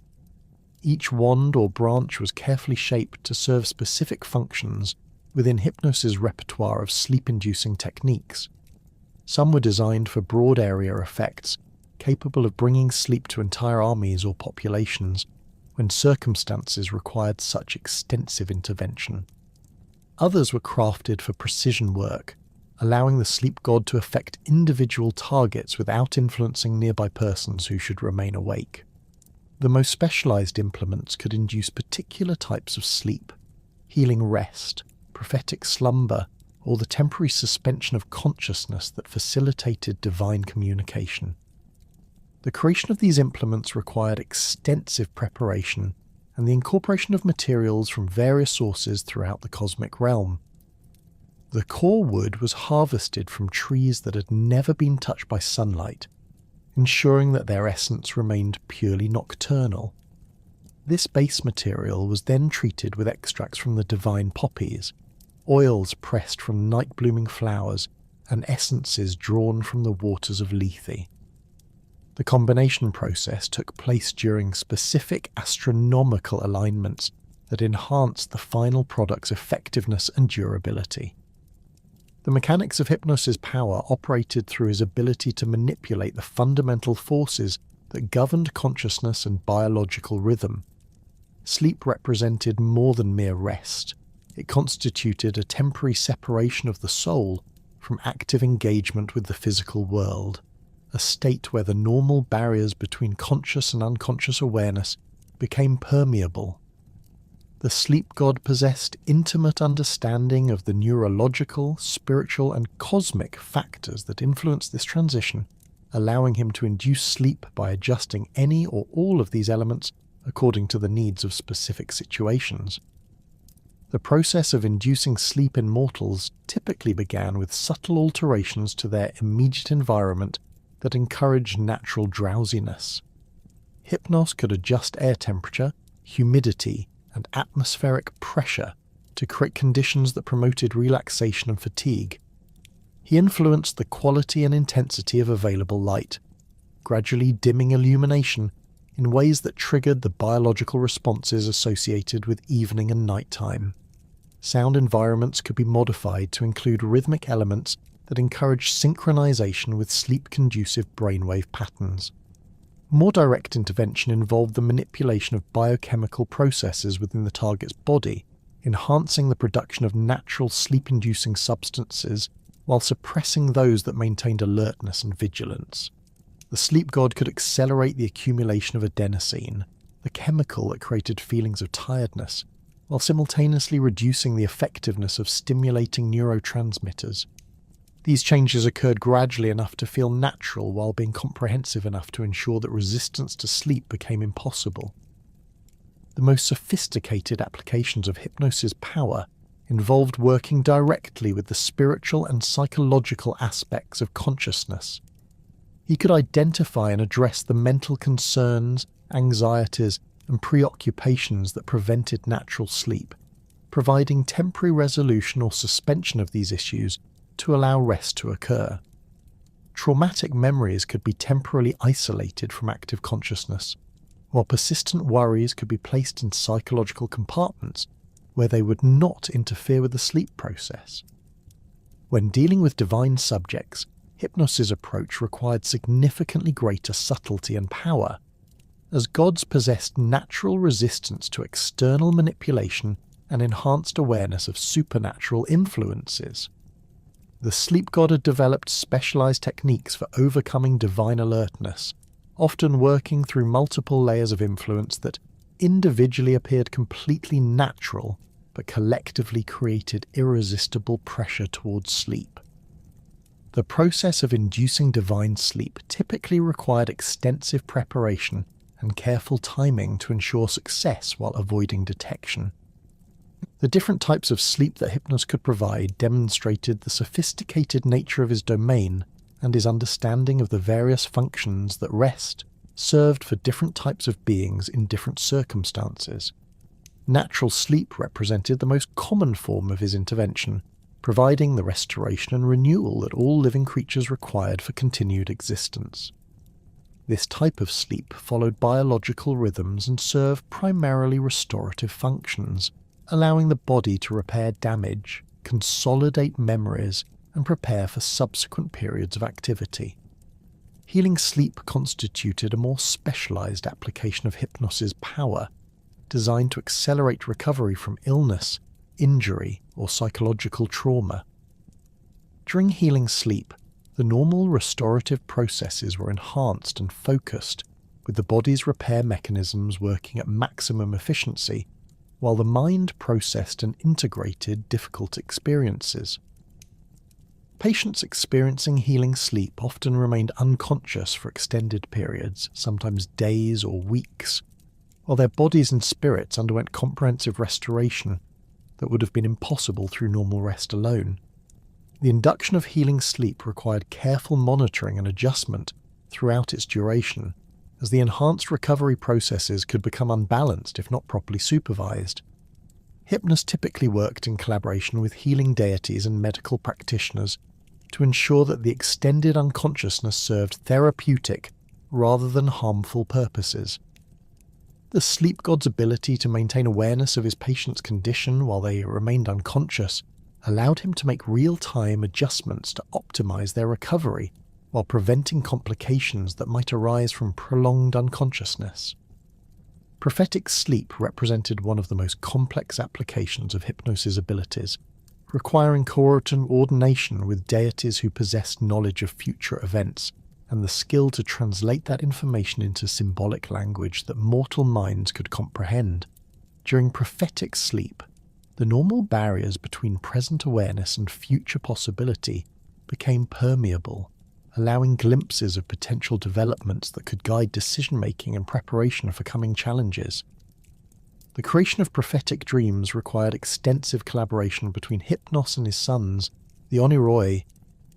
Speaker 1: Each wand or branch was carefully shaped to serve specific functions within Hypnos' repertoire of sleep-inducing techniques. Some were designed for broad-area effects, capable of bringing sleep to entire armies or populations when circumstances required such extensive intervention. Others were crafted for precision work, allowing the sleep god to affect individual targets without influencing nearby persons who should remain awake. The most specialized implements could induce particular types of sleep, healing rest, prophetic slumber, or the temporary suspension of consciousness that facilitated divine communication. The creation of these implements required extensive preparation and the incorporation of materials from various sources throughout the cosmic realm. The core wood was harvested from trees that had never been touched by sunlight, ensuring that their essence remained purely nocturnal. This base material was then treated with extracts from the divine poppies, oils pressed from night-blooming flowers, and essences drawn from the waters of Lethe. The combination process took place during specific astronomical alignments that enhanced the final product's effectiveness and durability. The mechanics of Hypnos' power operated through his ability to manipulate the fundamental forces that governed consciousness and biological rhythm. Sleep represented more than mere rest. It constituted a temporary separation of the soul from active engagement with the physical world, a state where the normal barriers between conscious and unconscious awareness became permeable. The sleep god possessed intimate understanding of the neurological, spiritual, and cosmic factors that influenced this transition, allowing him to induce sleep by adjusting any or all of these elements according to the needs of specific situations. The process of inducing sleep in mortals typically began with subtle alterations to their immediate environment that encouraged natural drowsiness. Hypnos could adjust air temperature, humidity, and atmospheric pressure to create conditions that promoted relaxation and fatigue. He influenced the quality and intensity of available light, gradually dimming illumination in ways that triggered the biological responses associated with evening and nighttime. Sound environments could be modified to include rhythmic elements that encourage synchronization with sleep-conducive brainwave patterns. More direct intervention involved the manipulation of biochemical processes within the target's body, enhancing the production of natural sleep-inducing substances while suppressing those that maintained alertness and vigilance. The sleep god could accelerate the accumulation of adenosine, the chemical that created feelings of tiredness, while simultaneously reducing the effectiveness of stimulating neurotransmitters. These changes occurred gradually enough to feel natural while being comprehensive enough to ensure that resistance to sleep became impossible. The most sophisticated applications of Hypnos' power involved working directly with the spiritual and psychological aspects of consciousness. He could identify and address the mental concerns, anxieties, and preoccupations that prevented natural sleep, providing temporary resolution or suspension of these issues to allow rest to occur. Traumatic memories could be temporarily isolated from active consciousness, while persistent worries could be placed in psychological compartments where they would not interfere with the sleep process. When dealing with divine subjects, Hypnos' approach required significantly greater subtlety and power. as gods possessed natural resistance to external manipulation and enhanced awareness of supernatural influences. The sleep god had developed specialized techniques for overcoming divine alertness, often working through multiple layers of influence that individually appeared completely natural but collectively created irresistible pressure towards sleep. The process of inducing divine sleep typically required extensive preparation and careful timing to ensure success while avoiding detection. The different types of sleep that Hypnos could provide demonstrated the sophisticated nature of his domain and his understanding of the various functions that rest served for different types of beings in different circumstances. Natural sleep represented the most common form of his intervention, providing the restoration and renewal that all living creatures required for continued existence. This type of sleep followed biological rhythms and served primarily restorative functions, allowing the body to repair damage, consolidate memories, and prepare for subsequent periods of activity. Healing sleep constituted a more specialized application of Hypnos' power, designed to accelerate recovery from illness, injury, or psychological trauma. During healing sleep, the normal restorative processes were enhanced and focused, with the body's repair mechanisms working at maximum efficiency, while the mind processed and integrated difficult experiences. Patients experiencing healing sleep often remained unconscious for extended periods, sometimes days or weeks, while their bodies and spirits underwent comprehensive restoration that would have been impossible through normal rest alone. The induction of healing sleep required careful monitoring and adjustment throughout its duration, as the enhanced recovery processes could become unbalanced if not properly supervised. Hypnos typically worked in collaboration with healing deities and medical practitioners to ensure that the extended unconsciousness served therapeutic rather than harmful purposes. The sleep god's ability to maintain awareness of his patient's condition while they remained unconscious allowed him to make real-time adjustments to optimize their recovery while preventing complications that might arise from prolonged unconsciousness. Prophetic sleep represented one of the most complex applications of Hypnos' abilities, requiring coordination with deities who possessed knowledge of future events and the skill to translate that information into symbolic language that mortal minds could comprehend. During prophetic sleep, the normal barriers between present awareness and future possibility became permeable, allowing glimpses of potential developments that could guide decision-making and preparation for coming challenges. The creation of prophetic dreams required extensive collaboration between Hypnos and his sons, the Oneiroi,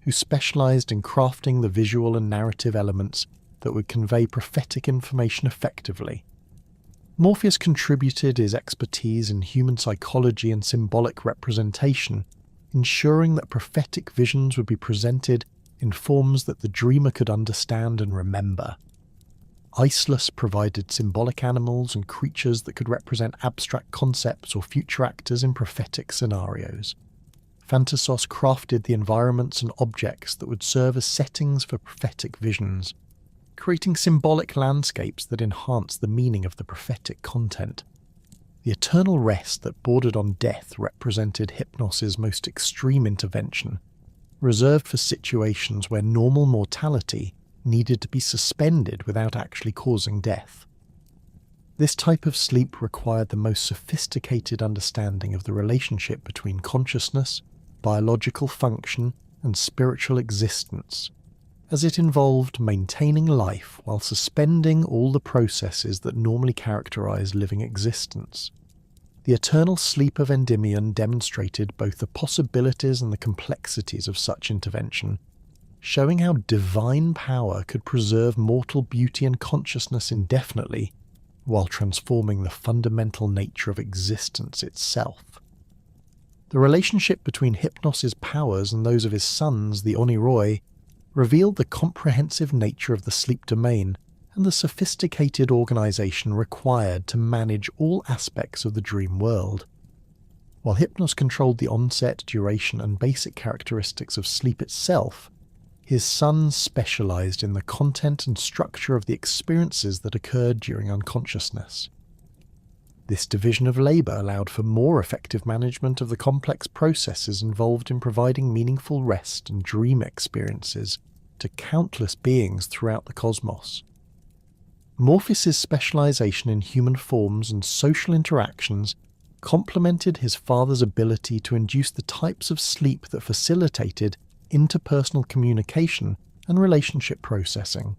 Speaker 1: who specialized in crafting the visual and narrative elements that would convey prophetic information effectively. Morpheus contributed his expertise in human psychology and symbolic representation, ensuring that prophetic visions would be presented in forms that the dreamer could understand and remember. Iceless provided symbolic animals and creatures that could represent abstract concepts or future actors in prophetic scenarios. Thanatos crafted the environments and objects that would serve as settings for prophetic visions, creating symbolic landscapes that enhance the meaning of the prophetic content. The eternal rest that bordered on death represented Hypnos' most extreme intervention, reserved for situations where normal mortality needed to be suspended without actually causing death. This type of sleep required the most sophisticated understanding of the relationship between consciousness, biological function, and spiritual existence, as it involved maintaining life while suspending all the processes that normally characterize living existence. The eternal sleep of Endymion demonstrated both the possibilities and the complexities of such intervention, showing how divine power could preserve mortal beauty and consciousness indefinitely, while transforming the fundamental nature of existence itself. The relationship between Hypnos' powers and those of his sons, the Oneiroi, revealed the comprehensive nature of the sleep domain and the sophisticated organization required to manage all aspects of the dream world. While Hypnos controlled the onset, duration, and basic characteristics of sleep itself, His sons specialized in the content and structure of the experiences that occurred during unconsciousness. This division of labor allowed for more effective management of the complex processes involved in providing meaningful rest and dream experiences to countless beings throughout the cosmos. Morpheus's specialization in human forms and social interactions complemented his father's ability to induce the types of sleep that facilitated interpersonal communication and relationship processing.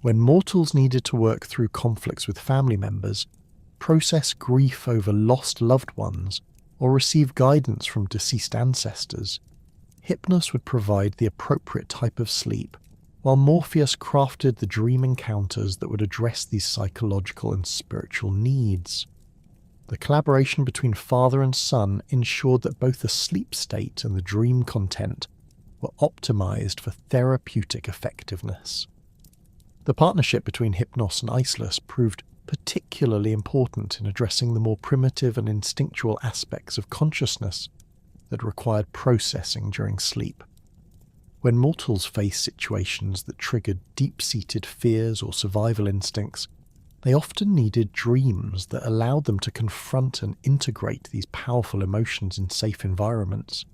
Speaker 1: When mortals needed to work through conflicts with family members, process grief over lost loved ones, or receive guidance from deceased ancestors, Hypnos would provide the appropriate type of sleep, while Morpheus crafted the dream encounters that would address these psychological and spiritual needs. The collaboration between father and son ensured that both the sleep state and the dream content were optimized for therapeutic effectiveness. The partnership between Hypnos and Iceless proved particularly important in addressing the more primitive and instinctual aspects of consciousness that required processing during sleep. When mortals face situations that triggered deep-seated fears or survival instincts, they often needed dreams that allowed them to confront and integrate these powerful emotions in safe environments.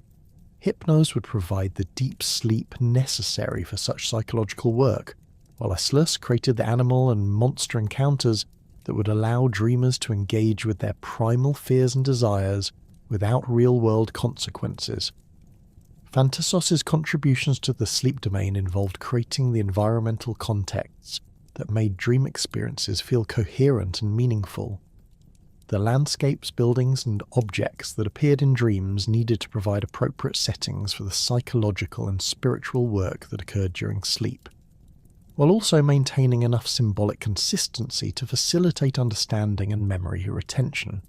Speaker 1: Hypnos would provide the deep sleep necessary for such psychological work, while Iceless created the animal and monster encounters that would allow dreamers to engage with their primal fears and desires without real-world consequences. Thanatos' contributions to the sleep domain involved creating the environmental contexts that made dream experiences feel coherent and meaningful. The landscapes, buildings, and objects that appeared in dreams needed to provide appropriate settings for the psychological and spiritual work that occurred during sleep, while also maintaining enough symbolic consistency to facilitate understanding and memory retention.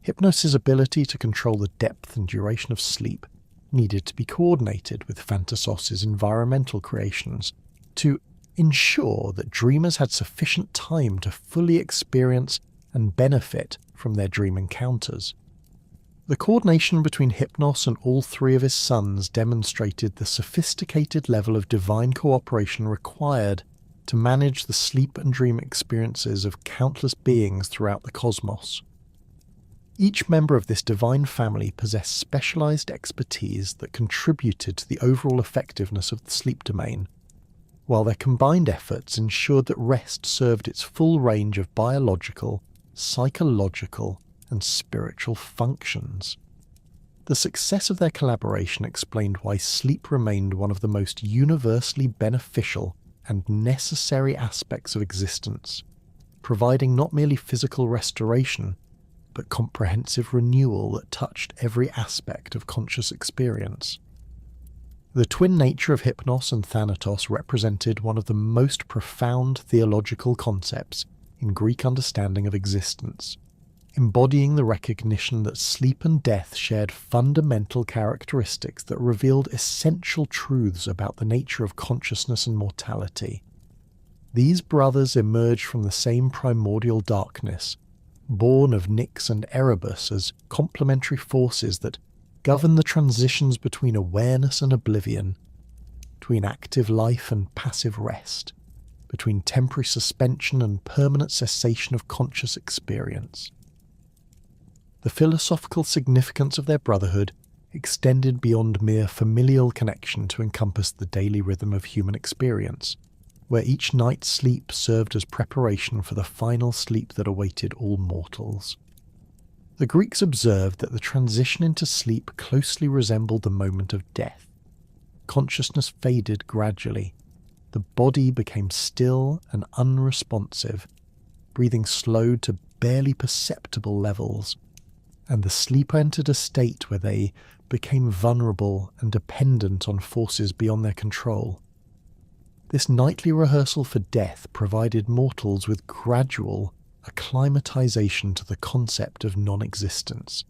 Speaker 1: Hypnos' ability to control the depth and duration of sleep needed to be coordinated with Thanatos' environmental creations to ensure that dreamers had sufficient time to fully experience and benefit from their dream encounters. The coordination between Hypnos and all three of his sons demonstrated the sophisticated level of divine cooperation required to manage the sleep and dream experiences of countless beings throughout the cosmos. Each member of this divine family possessed specialized expertise that contributed to the overall effectiveness of the sleep domain, while their combined efforts ensured that rest served its full range of biological, psychological, and spiritual functions. The success of their collaboration explained why sleep remained one of the most universally beneficial and necessary aspects of existence, providing not merely physical restoration, but comprehensive renewal that touched every aspect of conscious experience. The twin nature of Hypnos and Thanatos represented one of the most profound theological concepts in Greek understanding of existence, embodying the recognition that sleep and death shared fundamental characteristics that revealed essential truths about the nature of consciousness and mortality. These brothers emerged from the same primordial darkness, born of Nyx and Erebus as complementary forces that govern the transitions between awareness and oblivion, between active life and passive rest, between temporary suspension and permanent cessation of conscious experience. The philosophical significance of their brotherhood extended beyond mere familial connection to encompass the daily rhythm of human experience, where each night's sleep served as preparation for the final sleep that awaited all mortals. The Greeks observed that the transition into sleep closely resembled the moment of death. Consciousness faded gradually. The body became still and unresponsive, breathing slowed to barely perceptible levels, and the sleeper entered a state where they became vulnerable and dependent on forces beyond their control. This nightly rehearsal for death provided mortals with gradual acclimatization to the concept of non-existence,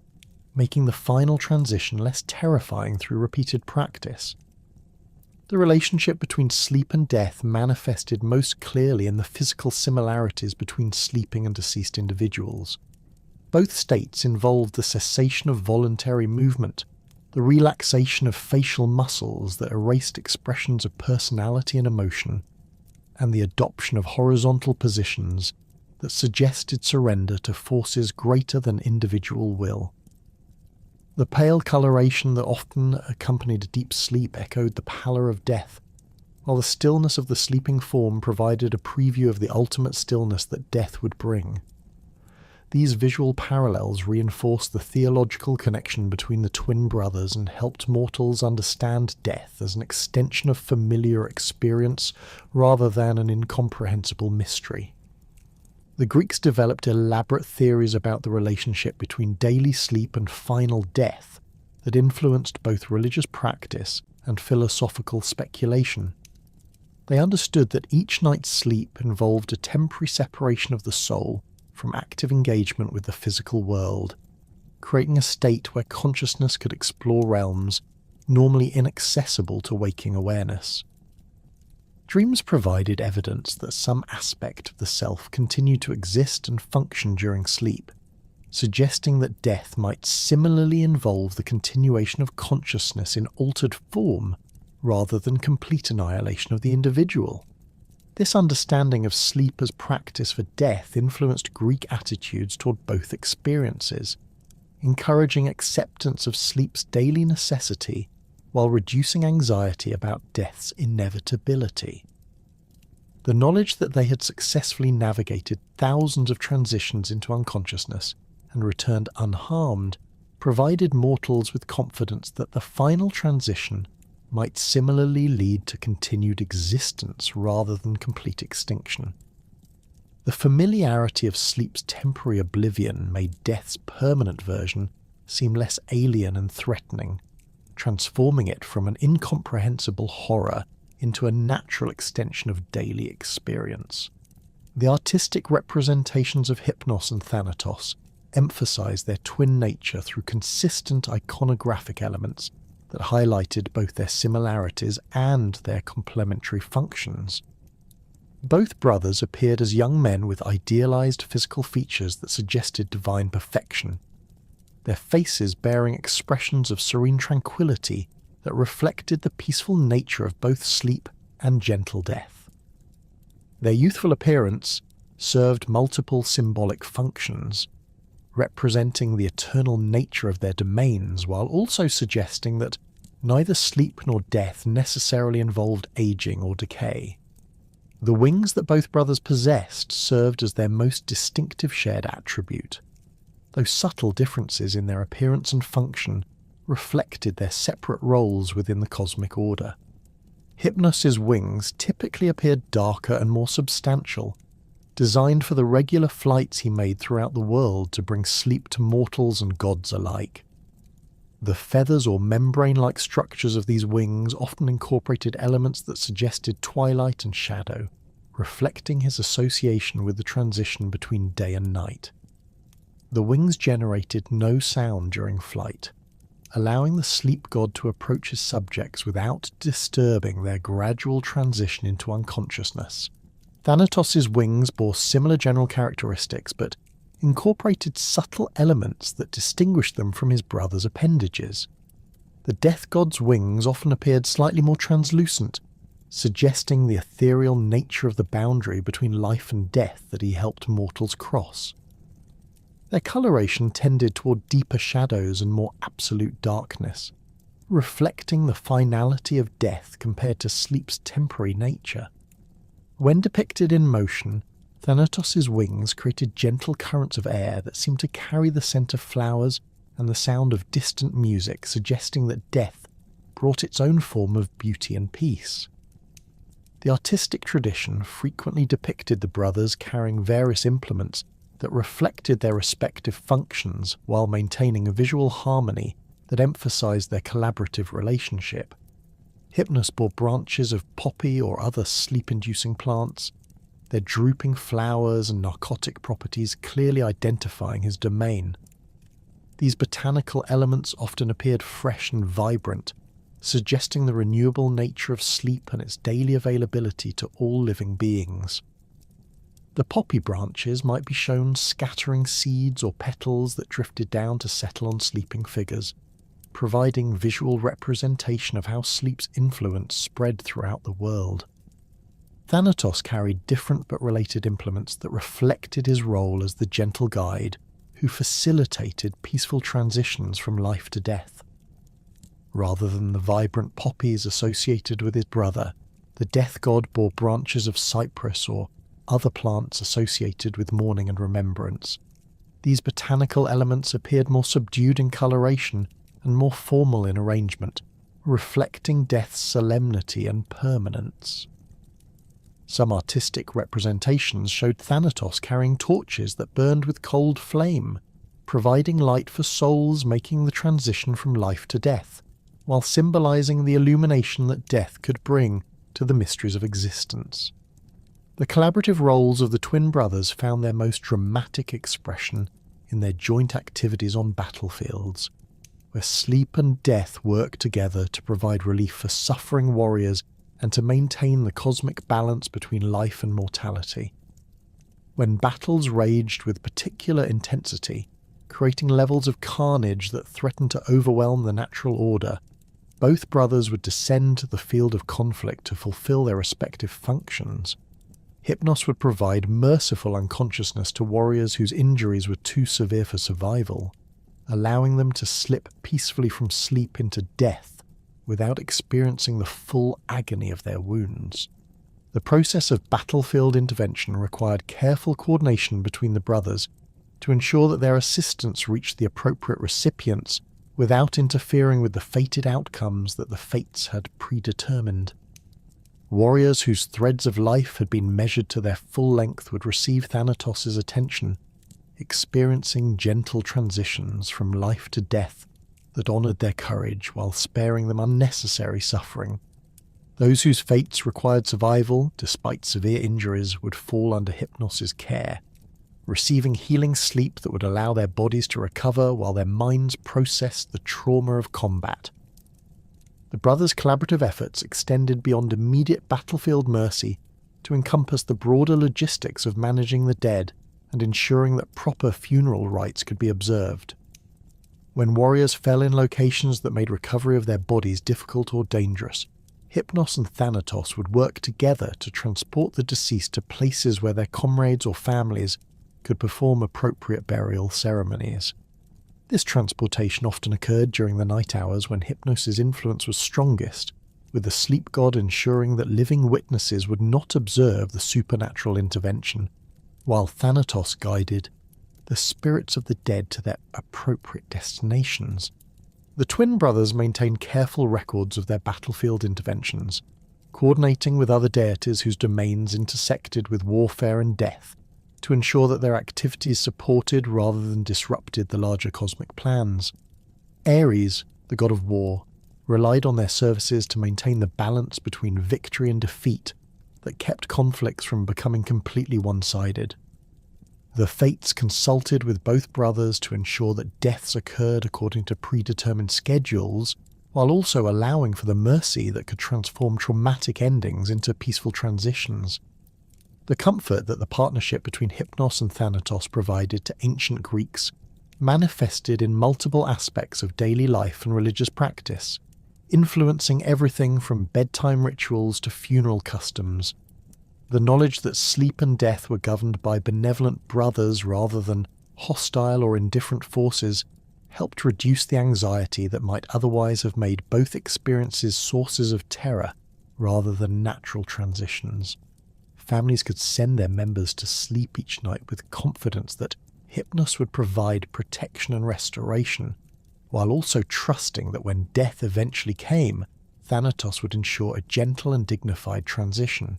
Speaker 1: making the final transition less terrifying through repeated practice. The relationship between sleep and death manifested most clearly in the physical similarities between sleeping and deceased individuals. Both states involved the cessation of voluntary movement, the relaxation of facial muscles that erased expressions of personality and emotion, and the adoption of horizontal positions that suggested surrender to forces greater than individual will. The pale coloration that often accompanied deep sleep echoed the pallor of death, while the stillness of the sleeping form provided a preview of the ultimate stillness that death would bring. These visual parallels reinforced the theological connection between the twin brothers and helped mortals understand death as an extension of familiar experience rather than an incomprehensible mystery. The Greeks developed elaborate theories about the relationship between daily sleep and final death that influenced both religious practice and philosophical speculation. They understood that each night's sleep involved a temporary separation of the soul from active engagement with the physical world, creating a state where consciousness could explore realms normally inaccessible to waking awareness. Dreams provided evidence that some aspect of the self continued to exist and function during sleep, suggesting that death might similarly involve the continuation of consciousness in altered form rather than complete annihilation of the individual. This understanding of sleep as practice for death influenced Greek attitudes toward both experiences, encouraging acceptance of sleep's daily necessity while reducing anxiety about death's inevitability. The knowledge that they had successfully navigated thousands of transitions into unconsciousness and returned unharmed provided mortals with confidence that the final transition might similarly lead to continued existence rather than complete extinction. The familiarity of sleep's temporary oblivion made death's permanent version seem less alien and threatening, transforming it from an incomprehensible horror into a natural extension of daily experience. The artistic representations of Hypnos and Thanatos emphasize their twin nature through consistent iconographic elements that highlighted both their similarities and their complementary functions. Both brothers appeared as young men with idealized physical features that suggested divine perfection, their faces bearing expressions of serene tranquility that reflected the peaceful nature of both sleep and gentle death. Their youthful appearance served multiple symbolic functions, representing the eternal nature of their domains while also suggesting that neither sleep nor death necessarily involved aging or decay. The wings that both brothers possessed served as their most distinctive shared attribute, though subtle differences in their appearance and function reflected their separate roles within the cosmic order. Hypnos' wings typically appeared darker and more substantial, designed for the regular flights he made throughout the world to bring sleep to mortals and gods alike. The feathers or membrane-like structures of these wings often incorporated elements that suggested twilight and shadow, reflecting his association with the transition between day and night. The wings generated no sound during flight, allowing the sleep god to approach his subjects without disturbing their gradual transition into unconsciousness. Thanatos' wings bore similar general characteristics, but incorporated subtle elements that distinguished them from his brother's appendages. The death god's wings often appeared slightly more translucent, suggesting the ethereal nature of the boundary between life and death that he helped mortals cross. Their coloration tended toward deeper shadows and more absolute darkness, reflecting the finality of death compared to sleep's temporary nature. When depicted in motion, Thanatos' wings created gentle currents of air that seemed to carry the scent of flowers and the sound of distant music, suggesting that death brought its own form of beauty and peace. The artistic tradition frequently depicted the brothers carrying various implements that reflected their respective functions while maintaining a visual harmony that emphasized their collaborative relationship. Hypnos bore branches of poppy or other sleep-inducing plants, their drooping flowers and narcotic properties clearly identifying his domain. These botanical elements often appeared fresh and vibrant, suggesting the renewable nature of sleep and its daily availability to all living beings. The poppy branches might be shown scattering seeds or petals that drifted down to settle on sleeping figures, providing visual representation of how sleep's influence spread throughout the world. Thanatos carried different but related implements that reflected his role as the gentle guide who facilitated peaceful transitions from life to death. Rather than the vibrant poppies associated with his brother, the death god bore branches of cypress or other plants associated with mourning and remembrance. These botanical elements appeared more subdued in coloration and more formal in arrangement, reflecting death's solemnity and permanence. Some artistic representations showed Thanatos carrying torches that burned with cold flame, providing light for souls making the transition from life to death, while symbolizing the illumination that death could bring to the mysteries of existence. The collaborative roles of the twin brothers found their most dramatic expression in their joint activities on battlefields, where sleep and death work together to provide relief for suffering warriors and to maintain the cosmic balance between life and mortality. When battles raged with particular intensity, creating levels of carnage that threatened to overwhelm the natural order, both brothers would descend to the field of conflict to fulfill their respective functions. Hypnos would provide merciful unconsciousness to warriors whose injuries were too severe for survival, allowing them to slip peacefully from sleep into death without experiencing the full agony of their wounds. The process of battlefield intervention required careful coordination between the brothers to ensure that their assistance reached the appropriate recipients without interfering with the fated outcomes that the fates had predetermined. Warriors whose threads of life had been measured to their full length would receive Thanatos' attention, experiencing gentle transitions from life to death that honoured their courage while sparing them unnecessary suffering. Those whose fates required survival, despite severe injuries, would fall under Hypnos' care, receiving healing sleep that would allow their bodies to recover while their minds processed the trauma of combat. The brothers' collaborative efforts extended beyond immediate battlefield mercy to encompass the broader logistics of managing the dead and ensuring that proper funeral rites could be observed. When warriors fell in locations that made recovery of their bodies difficult or dangerous, Hypnos and Thanatos would work together to transport the deceased to places where their comrades or families could perform appropriate burial ceremonies. This transportation often occurred during the night hours when Hypnos' influence was strongest, with the sleep god ensuring that living witnesses would not observe the supernatural intervention, while Thanatos guided the spirits of the dead to their appropriate destinations. The twin brothers maintained careful records of their battlefield interventions, coordinating with other deities whose domains intersected with warfare and death, to ensure that their activities supported rather than disrupted the larger cosmic plans. Ares, the god of war, relied on their services to maintain the balance between victory and defeat that kept conflicts from becoming completely one-sided. The fates consulted with both brothers to ensure that deaths occurred according to predetermined schedules, while also allowing for the mercy that could transform traumatic endings into peaceful transitions. The comfort that the partnership between Hypnos and Thanatos provided to ancient Greeks manifested in multiple aspects of daily life and religious practice, influencing everything from bedtime rituals to funeral customs. The knowledge that sleep and death were governed by benevolent brothers rather than hostile or indifferent forces helped reduce the anxiety that might otherwise have made both experiences sources of terror rather than natural transitions. Families could send their members to sleep each night with confidence that Hypnos would provide protection and restoration, while also trusting that when death eventually came, Thanatos would ensure a gentle and dignified transition.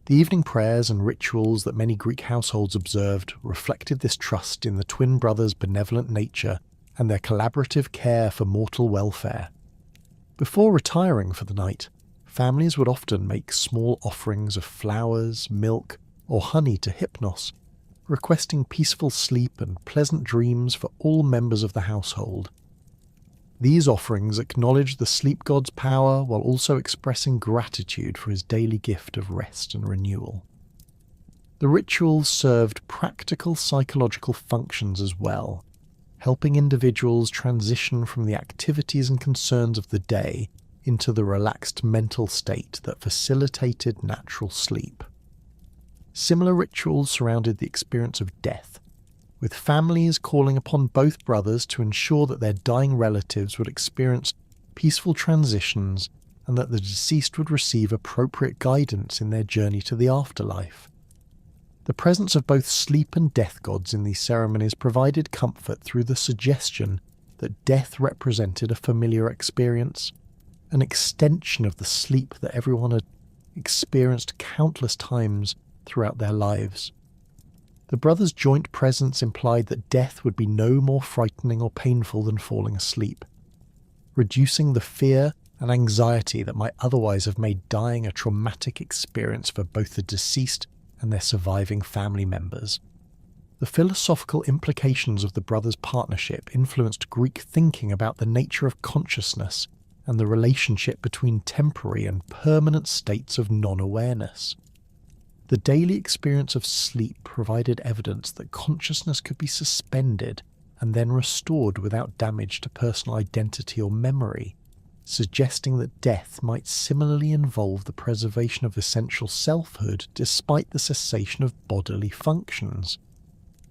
Speaker 1: The evening prayers and rituals that many Greek households observed reflected this trust in the twin brothers' benevolent nature and their collaborative care for mortal welfare. Before retiring for the night, families would often make small offerings of flowers, milk, or honey to Hypnos, requesting peaceful sleep and pleasant dreams for all members of the household. These offerings acknowledged the sleep god's power while also expressing gratitude for his daily gift of rest and renewal. The rituals served practical psychological functions as well, helping individuals transition from the activities and concerns of the day into the relaxed mental state that facilitated natural sleep. Similar rituals surrounded the experience of death, with families calling upon both brothers to ensure that their dying relatives would experience peaceful transitions and that the deceased would receive appropriate guidance in their journey to the afterlife. The presence of both sleep and death gods in these ceremonies provided comfort through the suggestion that death represented a familiar experience, an extension of the sleep that everyone had experienced countless times throughout their lives. The brothers' joint presence implied that death would be no more frightening or painful than falling asleep, reducing the fear and anxiety that might otherwise have made dying a traumatic experience for both the deceased and their surviving family members. The philosophical implications of the brothers' partnership influenced Greek thinking about the nature of consciousness and the relationship between temporary and permanent states of non-awareness. The daily experience of sleep provided evidence that consciousness could be suspended and then restored without damage to personal identity or memory, suggesting that death might similarly involve the preservation of essential selfhood despite the cessation of bodily functions.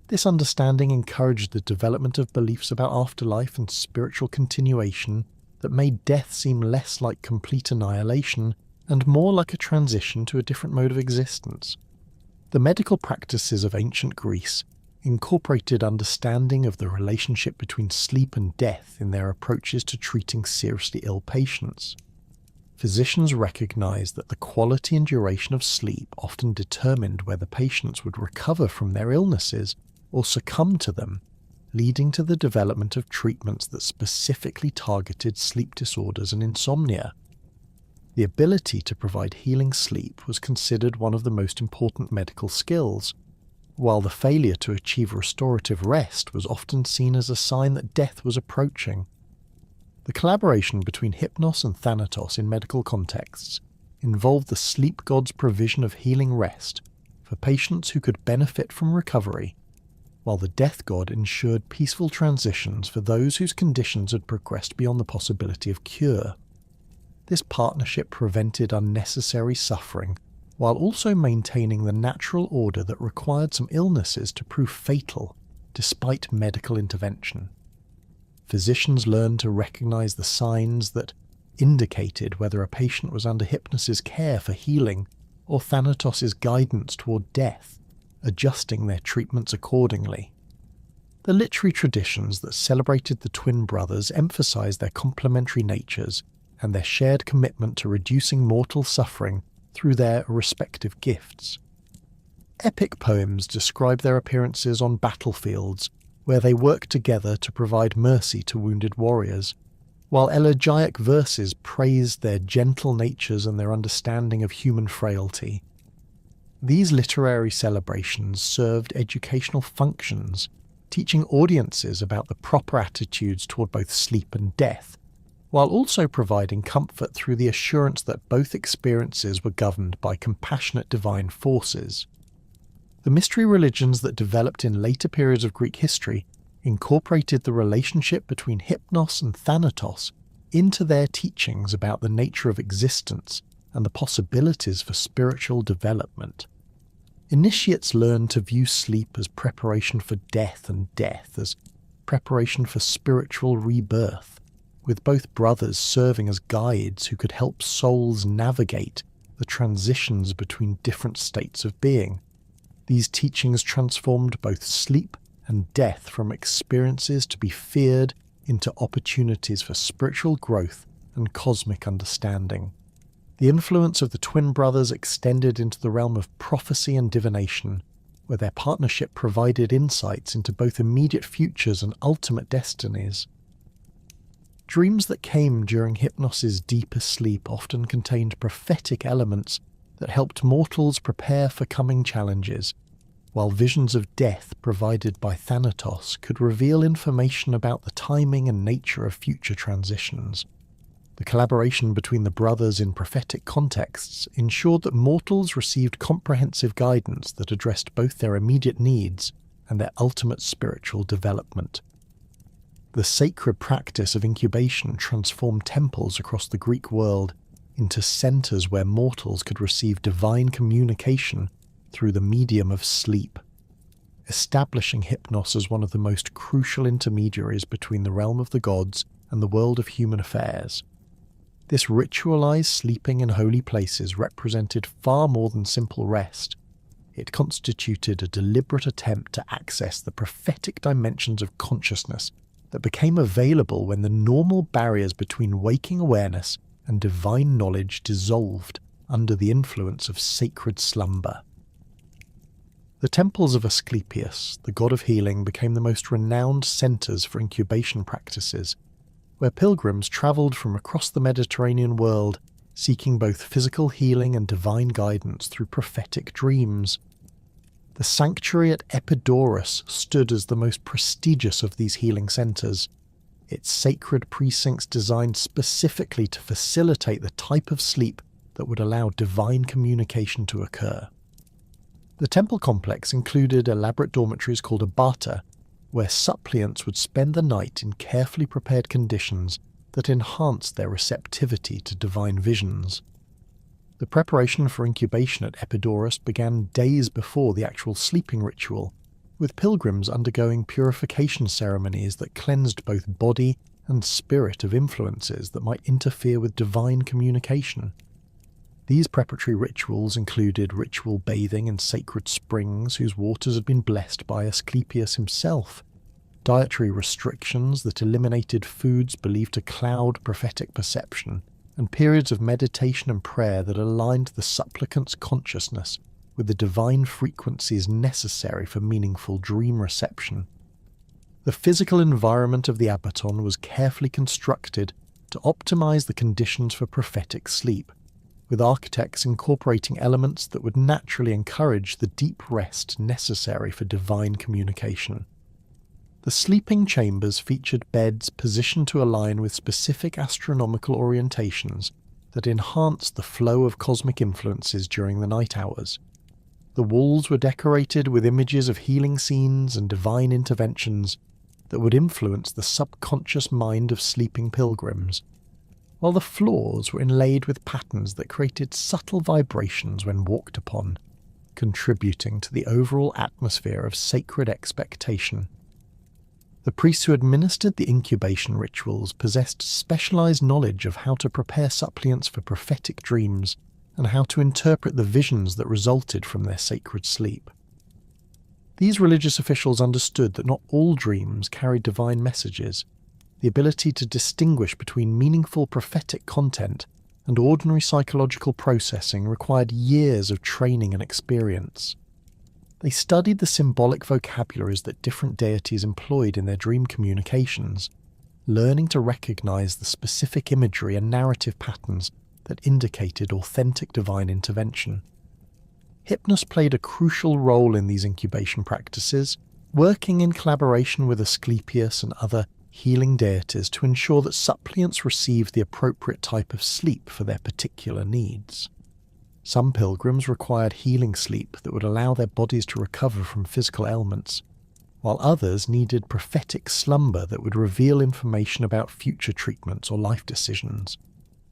Speaker 1: This understanding encouraged the development of beliefs about afterlife and spiritual continuation that made death seem less like complete annihilation and more like a transition to a different mode of existence. The medical practices of ancient Greece incorporated understanding of the relationship between sleep and death in their approaches to treating seriously ill patients. Physicians recognized that the quality and duration of sleep often determined whether patients would recover from their illnesses or succumb to them, leading to the development of treatments that specifically targeted sleep disorders and insomnia. The ability to provide healing sleep was considered one of the most important medical skills, while the failure to achieve restorative rest was often seen as a sign that death was approaching. The collaboration between Hypnos and Thanatos in medical contexts involved the sleep god's provision of healing rest for patients who could benefit from recovery, while the death god ensured peaceful transitions for those whose conditions had progressed beyond the possibility of cure. This partnership prevented unnecessary suffering, while also maintaining the natural order that required some illnesses to prove fatal, despite medical intervention. Physicians learned to recognize the signs that indicated whether a patient was under Hypnos' care for healing or Thanatos' guidance toward death, adjusting their treatments accordingly. The literary traditions that celebrated the twin brothers emphasized their complementary natures and their shared commitment to reducing mortal suffering through their respective gifts. Epic poems describe their appearances on battlefields where they worked together to provide mercy to wounded warriors, while elegiac verses praised their gentle natures and their understanding of human frailty. These literary celebrations served educational functions, teaching audiences about the proper attitudes toward both sleep and death, while also providing comfort through the assurance that both experiences were governed by compassionate divine forces. The mystery religions that developed in later periods of Greek history incorporated the relationship between Hypnos and Thanatos into their teachings about the nature of existence and the possibilities for spiritual development. Initiates learned to view sleep as preparation for death and death as preparation for spiritual rebirth, with both brothers serving as guides who could help souls navigate the transitions between different states of being. These teachings transformed both sleep and death from experiences to be feared into opportunities for spiritual growth and cosmic understanding. The influence of the twin brothers extended into the realm of prophecy and divination, where their partnership provided insights into both immediate futures and ultimate destinies. Dreams that came during Hypnos' deepest sleep often contained prophetic elements that helped mortals prepare for coming challenges, while visions of death provided by Thanatos could reveal information about the timing and nature of future transitions. The collaboration between the brothers in prophetic contexts ensured that mortals received comprehensive guidance that addressed both their immediate needs and their ultimate spiritual development. The sacred practice of incubation transformed temples across the Greek world into centers where mortals could receive divine communication through the medium of sleep, establishing Hypnos as one of the most crucial intermediaries between the realm of the gods and the world of human affairs. This ritualized sleeping in holy places represented far more than simple rest. It constituted a deliberate attempt to access the prophetic dimensions of consciousness that became available when the normal barriers between waking awareness and divine knowledge dissolved under the influence of sacred slumber. The temples of Asclepius, the god of healing, became the most renowned centers for incubation practices, where pilgrims travelled from across the Mediterranean world seeking both physical healing and divine guidance through prophetic dreams. The sanctuary at Epidaurus stood as the most prestigious of these healing centres, its sacred precincts designed specifically to facilitate the type of sleep that would allow divine communication to occur. The temple complex included elaborate dormitories called abata, where suppliants would spend the night in carefully prepared conditions that enhanced their receptivity to divine visions. The preparation for incubation at Epidaurus began days before the actual sleeping ritual, with pilgrims undergoing purification ceremonies that cleansed both body and spirit of influences that might interfere with divine communication. These preparatory rituals included ritual bathing in sacred springs whose waters had been blessed by Asclepius himself, dietary restrictions that eliminated foods believed to cloud prophetic perception, and periods of meditation and prayer that aligned the supplicant's consciousness with the divine frequencies necessary for meaningful dream reception. The physical environment of the abaton was carefully constructed to optimize the conditions for prophetic sleep, with architects incorporating elements that would naturally encourage the deep rest necessary for divine communication. The sleeping chambers featured beds positioned to align with specific astronomical orientations that enhanced the flow of cosmic influences during the night hours. The walls were decorated with images of healing scenes and divine interventions that would influence the subconscious mind of sleeping pilgrims, while the floors were inlaid with patterns that created subtle vibrations when walked upon, contributing to the overall atmosphere of sacred expectation. The priests who administered the incubation rituals possessed specialized knowledge of how to prepare suppliants for prophetic dreams and how to interpret the visions that resulted from their sacred sleep. These religious officials understood that not all dreams carried divine messages. The ability to distinguish between meaningful prophetic content and ordinary psychological processing required years of training and experience. They studied the symbolic vocabularies that different deities employed in their dream communications, learning to recognize the specific imagery and narrative patterns that indicated authentic divine intervention. Hypnos played a crucial role in these incubation practices, working in collaboration with Asclepius and other healing deities to ensure that suppliants received the appropriate type of sleep for their particular needs. Some pilgrims required healing sleep that would allow their bodies to recover from physical ailments, while others needed prophetic slumber that would reveal information about future treatments or life decisions.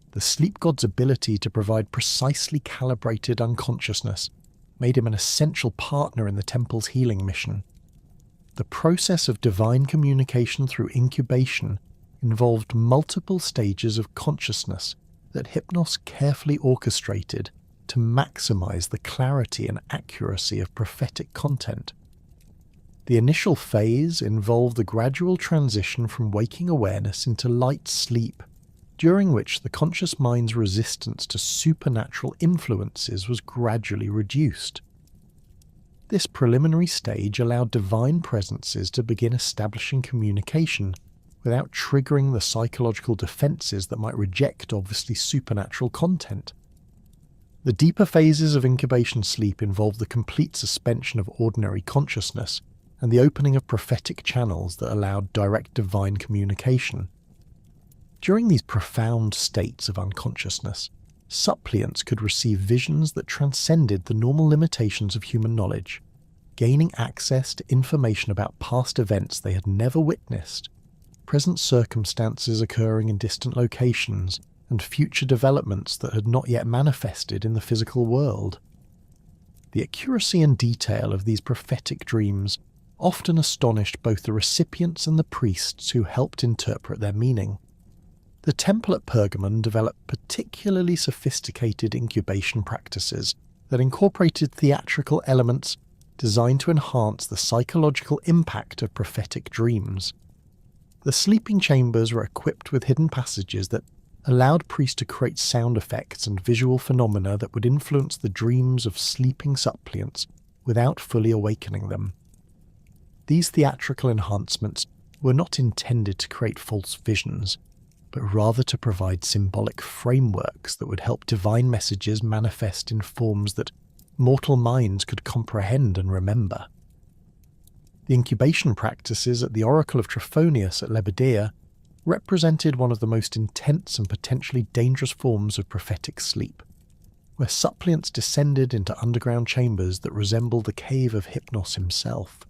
Speaker 1: The sleep god's ability to provide precisely calibrated unconsciousness made him an essential partner in the temple's healing mission. The process of divine communication through incubation involved multiple stages of consciousness that Hypnos carefully orchestrated to maximize the clarity and accuracy of prophetic content. The initial phase involved the gradual transition from waking awareness into light sleep, during which the conscious mind's resistance to supernatural influences was gradually reduced. This preliminary stage allowed divine presences to begin establishing communication without triggering the psychological defenses that might reject obviously supernatural content. The deeper phases of incubation sleep involve the complete suspension of ordinary consciousness and the opening of prophetic channels that allowed direct divine communication. During these profound states of unconsciousness, suppliants could receive visions that transcended the normal limitations of human knowledge, gaining access to information about past events they had never witnessed. present circumstances occurring in distant locations, and future developments that had not yet manifested in the physical world. The accuracy and detail of these prophetic dreams often astonished both the recipients and the priests who helped interpret their meaning. The temple at Pergamon developed particularly sophisticated incubation practices that incorporated theatrical elements designed to enhance the psychological impact of prophetic dreams. The sleeping chambers were equipped with hidden passages that allowed priests to create sound effects and visual phenomena that would influence the dreams of sleeping suppliants without fully awakening them. These theatrical enhancements were not intended to create false visions, but rather to provide symbolic frameworks that would help divine messages manifest in forms that mortal minds could comprehend and remember. The incubation practices at the Oracle of Trophonius at Lebedea represented one of the most intense and potentially dangerous forms of prophetic sleep, where suppliants descended into underground chambers that resembled the cave of Hypnos himself.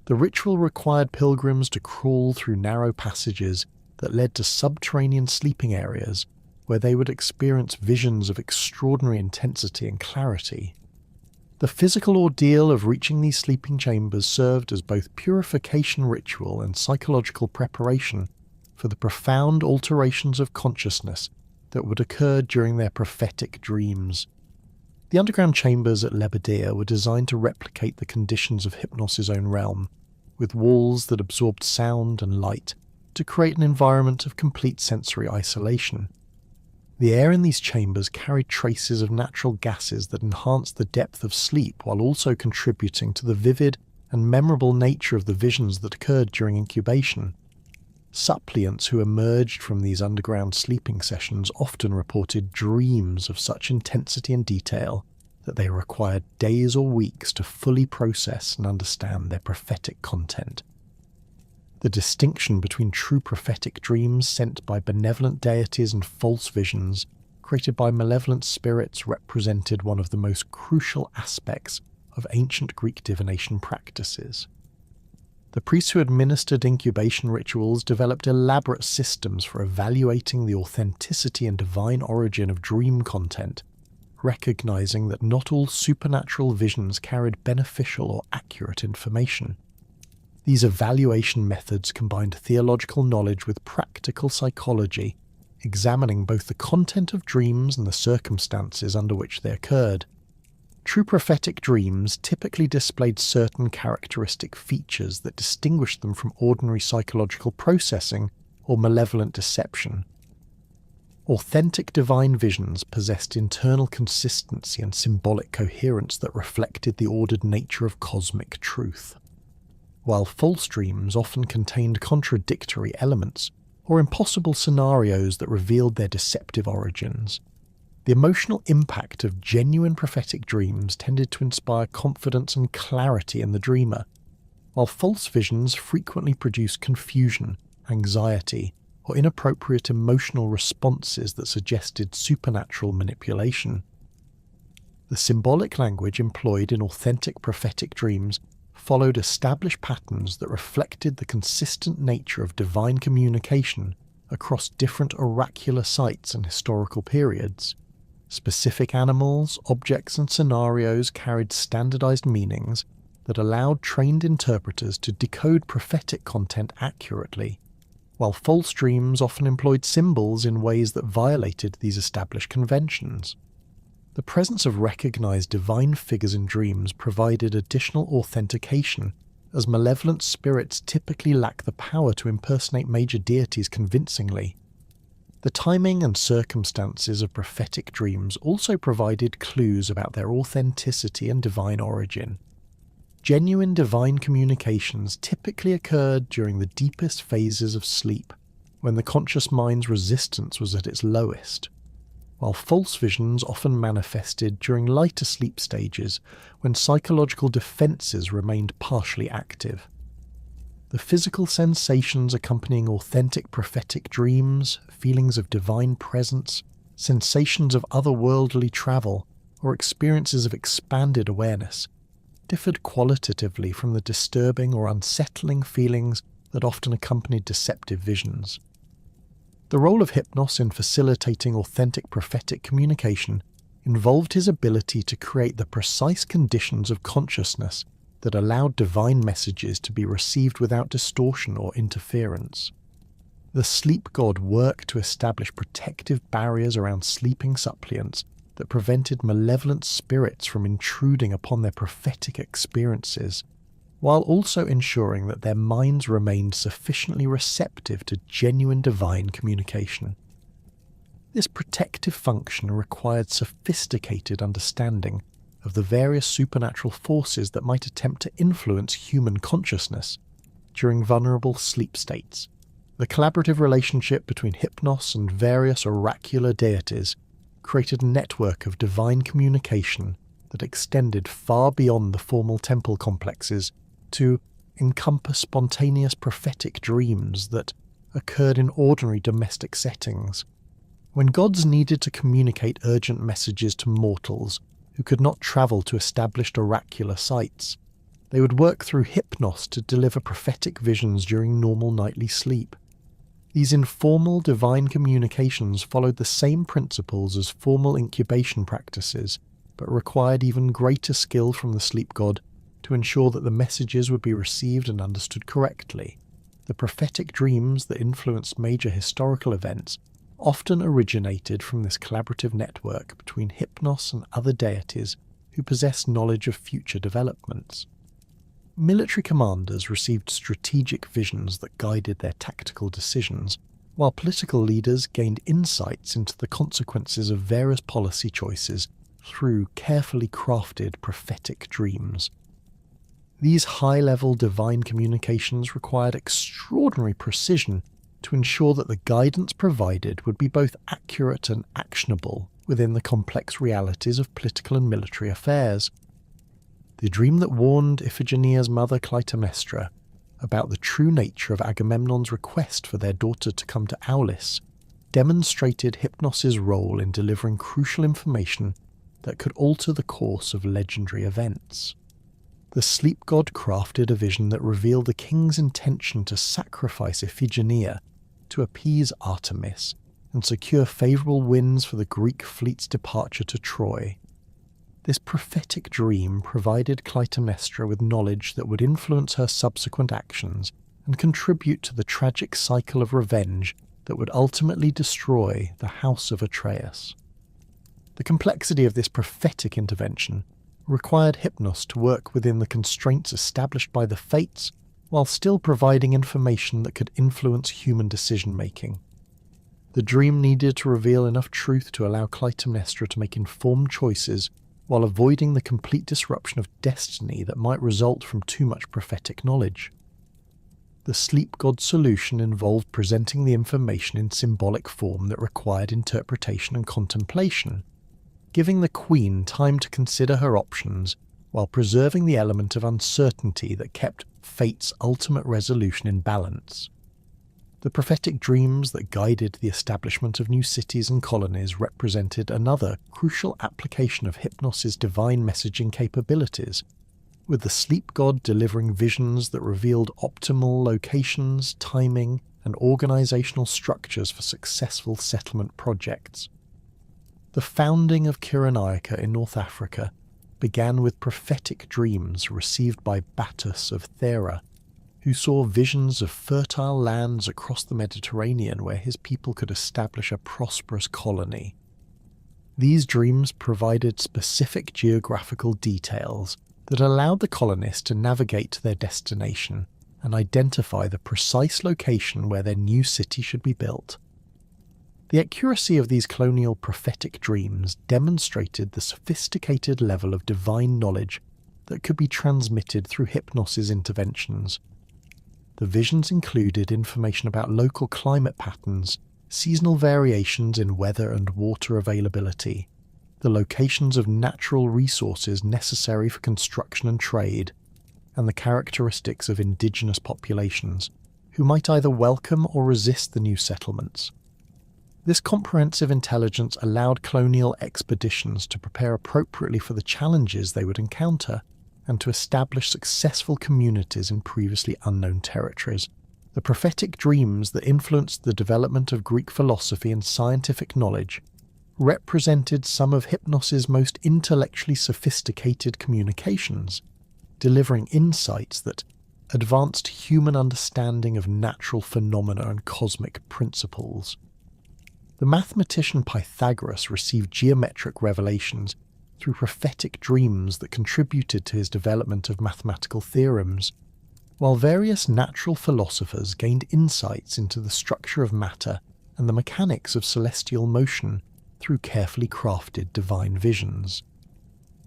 Speaker 1: The ritual required pilgrims to crawl through narrow passages that led to subterranean sleeping areas where they would experience visions of extraordinary intensity and clarity. The physical ordeal of reaching these sleeping chambers served as both purification ritual and psychological preparation for the profound alterations of consciousness that would occur during their prophetic dreams. The underground chambers at Lebedea were designed to replicate the conditions of Hypnos' own realm, with walls that absorbed sound and light to create an environment of complete sensory isolation. The air in these chambers carried traces of natural gases that enhanced the depth of sleep while also contributing to the vivid and memorable nature of the visions that occurred during incubation. Suppliants who emerged from these underground sleeping sessions often reported dreams of such intensity and detail that they required days or weeks to fully process and understand their prophetic content. The distinction between true prophetic dreams sent by benevolent deities and false visions created by malevolent spirits represented one of the most crucial aspects of ancient Greek divination practices. The priests who administered incubation rituals developed elaborate systems for evaluating the authenticity and divine origin of dream content, recognizing that not all supernatural visions carried beneficial or accurate information. These evaluation methods combined theological knowledge with practical psychology, examining both the content of dreams and the circumstances under which they occurred. True prophetic dreams typically displayed certain characteristic features that distinguished them from ordinary psychological processing or malevolent deception. Authentic divine visions possessed internal consistency and symbolic coherence that reflected the ordered nature of cosmic truth, while false dreams often contained contradictory elements or impossible scenarios that revealed their deceptive origins. The emotional impact of genuine prophetic dreams tended to inspire confidence and clarity in the dreamer, while false visions frequently produced confusion, anxiety, or inappropriate emotional responses that suggested supernatural manipulation. The symbolic language employed in authentic prophetic dreams followed established patterns that reflected the consistent nature of divine communication across different oracular sites and historical periods. Specific animals, objects, and scenarios carried standardized meanings that allowed trained interpreters to decode prophetic content accurately, while false dreams often employed symbols in ways that violated these established conventions. The presence of recognized divine figures in dreams provided additional authentication, as malevolent spirits typically lack the power to impersonate major deities convincingly. The timing and circumstances of prophetic dreams also provided clues about their authenticity and divine origin. Genuine divine communications typically occurred during the deepest phases of sleep, when the conscious mind's resistance was at its lowest, while false visions often manifested during lighter sleep stages when psychological defenses remained partially active. The physical sensations accompanying authentic prophetic dreams, feelings of divine presence, sensations of otherworldly travel, or experiences of expanded awareness, differed qualitatively from the disturbing or unsettling feelings that often accompanied deceptive visions. The role of Hypnos in facilitating authentic prophetic communication involved his ability to create the precise conditions of consciousness that allowed divine messages to be received without distortion or interference. The sleep god worked to establish protective barriers around sleeping suppliants that prevented malevolent spirits from intruding upon their prophetic experiences, while also ensuring that their minds remained sufficiently receptive to genuine divine communication. This protective function required sophisticated understanding of the various supernatural forces that might attempt to influence human consciousness during vulnerable sleep states. The collaborative relationship between Hypnos and various oracular deities created a network of divine communication that extended far beyond the formal temple complexes to encompass spontaneous prophetic dreams that occurred in ordinary domestic settings. When gods needed to communicate urgent messages to mortals who could not travel to established oracular sites, they would work through Hypnos to deliver prophetic visions during normal nightly sleep. These informal divine communications followed the same principles as formal incubation practices, but required even greater skill from the sleep god to ensure that the messages would be received and understood correctly. The prophetic dreams that influenced major historical events often originated from this collaborative network between Hypnos and other deities who possessed knowledge of future developments. Military commanders received strategic visions that guided their tactical decisions, while political leaders gained insights into the consequences of various policy choices through carefully crafted prophetic dreams. These high-level divine communications required extraordinary precision to ensure that the guidance provided would be both accurate and actionable within the complex realities of political and military affairs. The dream that warned Iphigenia's mother Clytemnestra about the true nature of Agamemnon's request for their daughter to come to Aulis demonstrated Hypnos' role in delivering crucial information that could alter the course of legendary events. The sleep god crafted a vision that revealed the king's intention to sacrifice Iphigenia to appease Artemis and secure favourable winds for the Greek fleet's departure to Troy. This prophetic dream provided Clytemnestra with knowledge that would influence her subsequent actions and contribute to the tragic cycle of revenge that would ultimately destroy the house of Atreus. The complexity of this prophetic intervention required Hypnos to work within the constraints established by the fates while still providing information that could influence human decision-making. The dream needed to reveal enough truth to allow Clytemnestra to make informed choices while avoiding the complete disruption of destiny that might result from too much prophetic knowledge. The sleep god's solution involved presenting the information in symbolic form that required interpretation and contemplation, giving the queen time to consider her options while preserving the element of uncertainty that kept fate's ultimate resolution in balance. The prophetic dreams that guided the establishment of new cities and colonies represented another crucial application of Hypnos' divine messaging capabilities, with the sleep god delivering visions that revealed optimal locations, timing, and organizational structures for successful settlement projects. The founding of Cyrenaica in North Africa began with prophetic dreams received by Battus of Thera, who saw visions of fertile lands across the Mediterranean where his people could establish a prosperous colony. These dreams provided specific geographical details that allowed the colonists to navigate to their destination and identify the precise location where their new city should be built. The accuracy of these colonial prophetic dreams demonstrated the sophisticated level of divine knowledge that could be transmitted through Hypnos' interventions. The visions included information about local climate patterns, seasonal variations in weather and water availability, the locations of natural resources necessary for construction and trade, and the characteristics of indigenous populations, who might either welcome or resist the new settlements. This comprehensive intelligence allowed colonial expeditions to prepare appropriately for the challenges they would encounter, and to establish successful communities in previously unknown territories. The prophetic dreams that influenced the development of Greek philosophy and scientific knowledge represented some of Hypnos's most intellectually sophisticated communications, delivering insights that advanced human understanding of natural phenomena and cosmic principles. The mathematician Pythagoras received geometric revelations through prophetic dreams that contributed to his development of mathematical theorems, while various natural philosophers gained insights into the structure of matter and the mechanics of celestial motion through carefully crafted divine visions.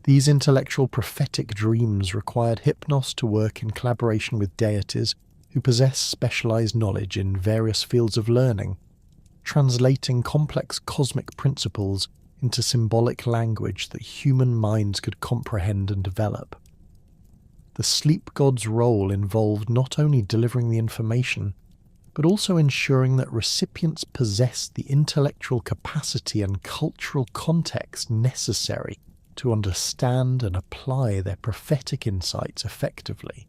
Speaker 1: These intellectual prophetic dreams required Hypnos to work in collaboration with deities who possess specialized knowledge in various fields of learning, translating complex cosmic principles into symbolic language that human minds could comprehend and develop. The sleep god's role involved not only delivering the information, but also ensuring that recipients possessed the intellectual capacity and cultural context necessary to understand and apply their prophetic insights effectively.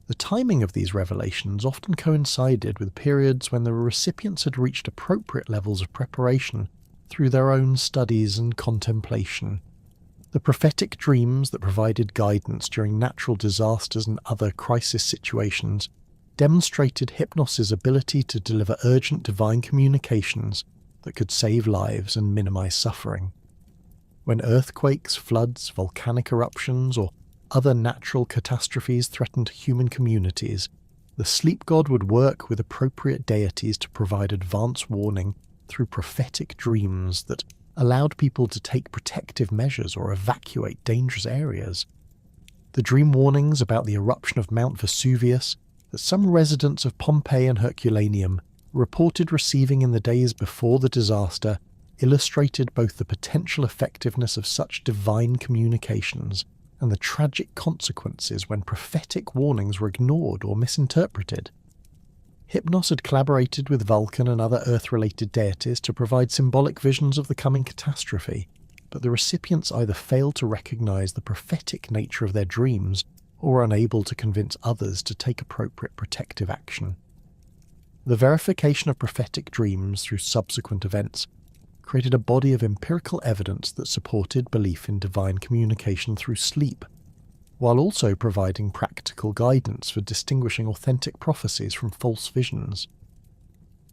Speaker 1: The timing of these revelations often coincided with periods when the recipients had reached appropriate levels of preparation through their own studies and contemplation. The prophetic dreams that provided guidance during natural disasters and other crisis situations demonstrated Hypnos's ability to deliver urgent divine communications that could save lives and minimize suffering. When earthquakes, floods, volcanic eruptions, or other natural catastrophes threatened human communities, the sleep god would work with appropriate deities to provide advance warning through prophetic dreams that allowed people to take protective measures or evacuate dangerous areas. The dream warnings about the eruption of Mount Vesuvius that some residents of Pompeii and Herculaneum reported receiving in the days before the disaster illustrated both the potential effectiveness of such divine communications and the tragic consequences when prophetic warnings were ignored or misinterpreted. Hypnos had collaborated with Vulcan and other Earth-related deities to provide symbolic visions of the coming catastrophe, but the recipients either failed to recognize the prophetic nature of their dreams or were unable to convince others to take appropriate protective action. The verification of prophetic dreams through subsequent events created a body of empirical evidence that supported belief in divine communication through sleep, while also providing practical guidance for distinguishing authentic prophecies from false visions.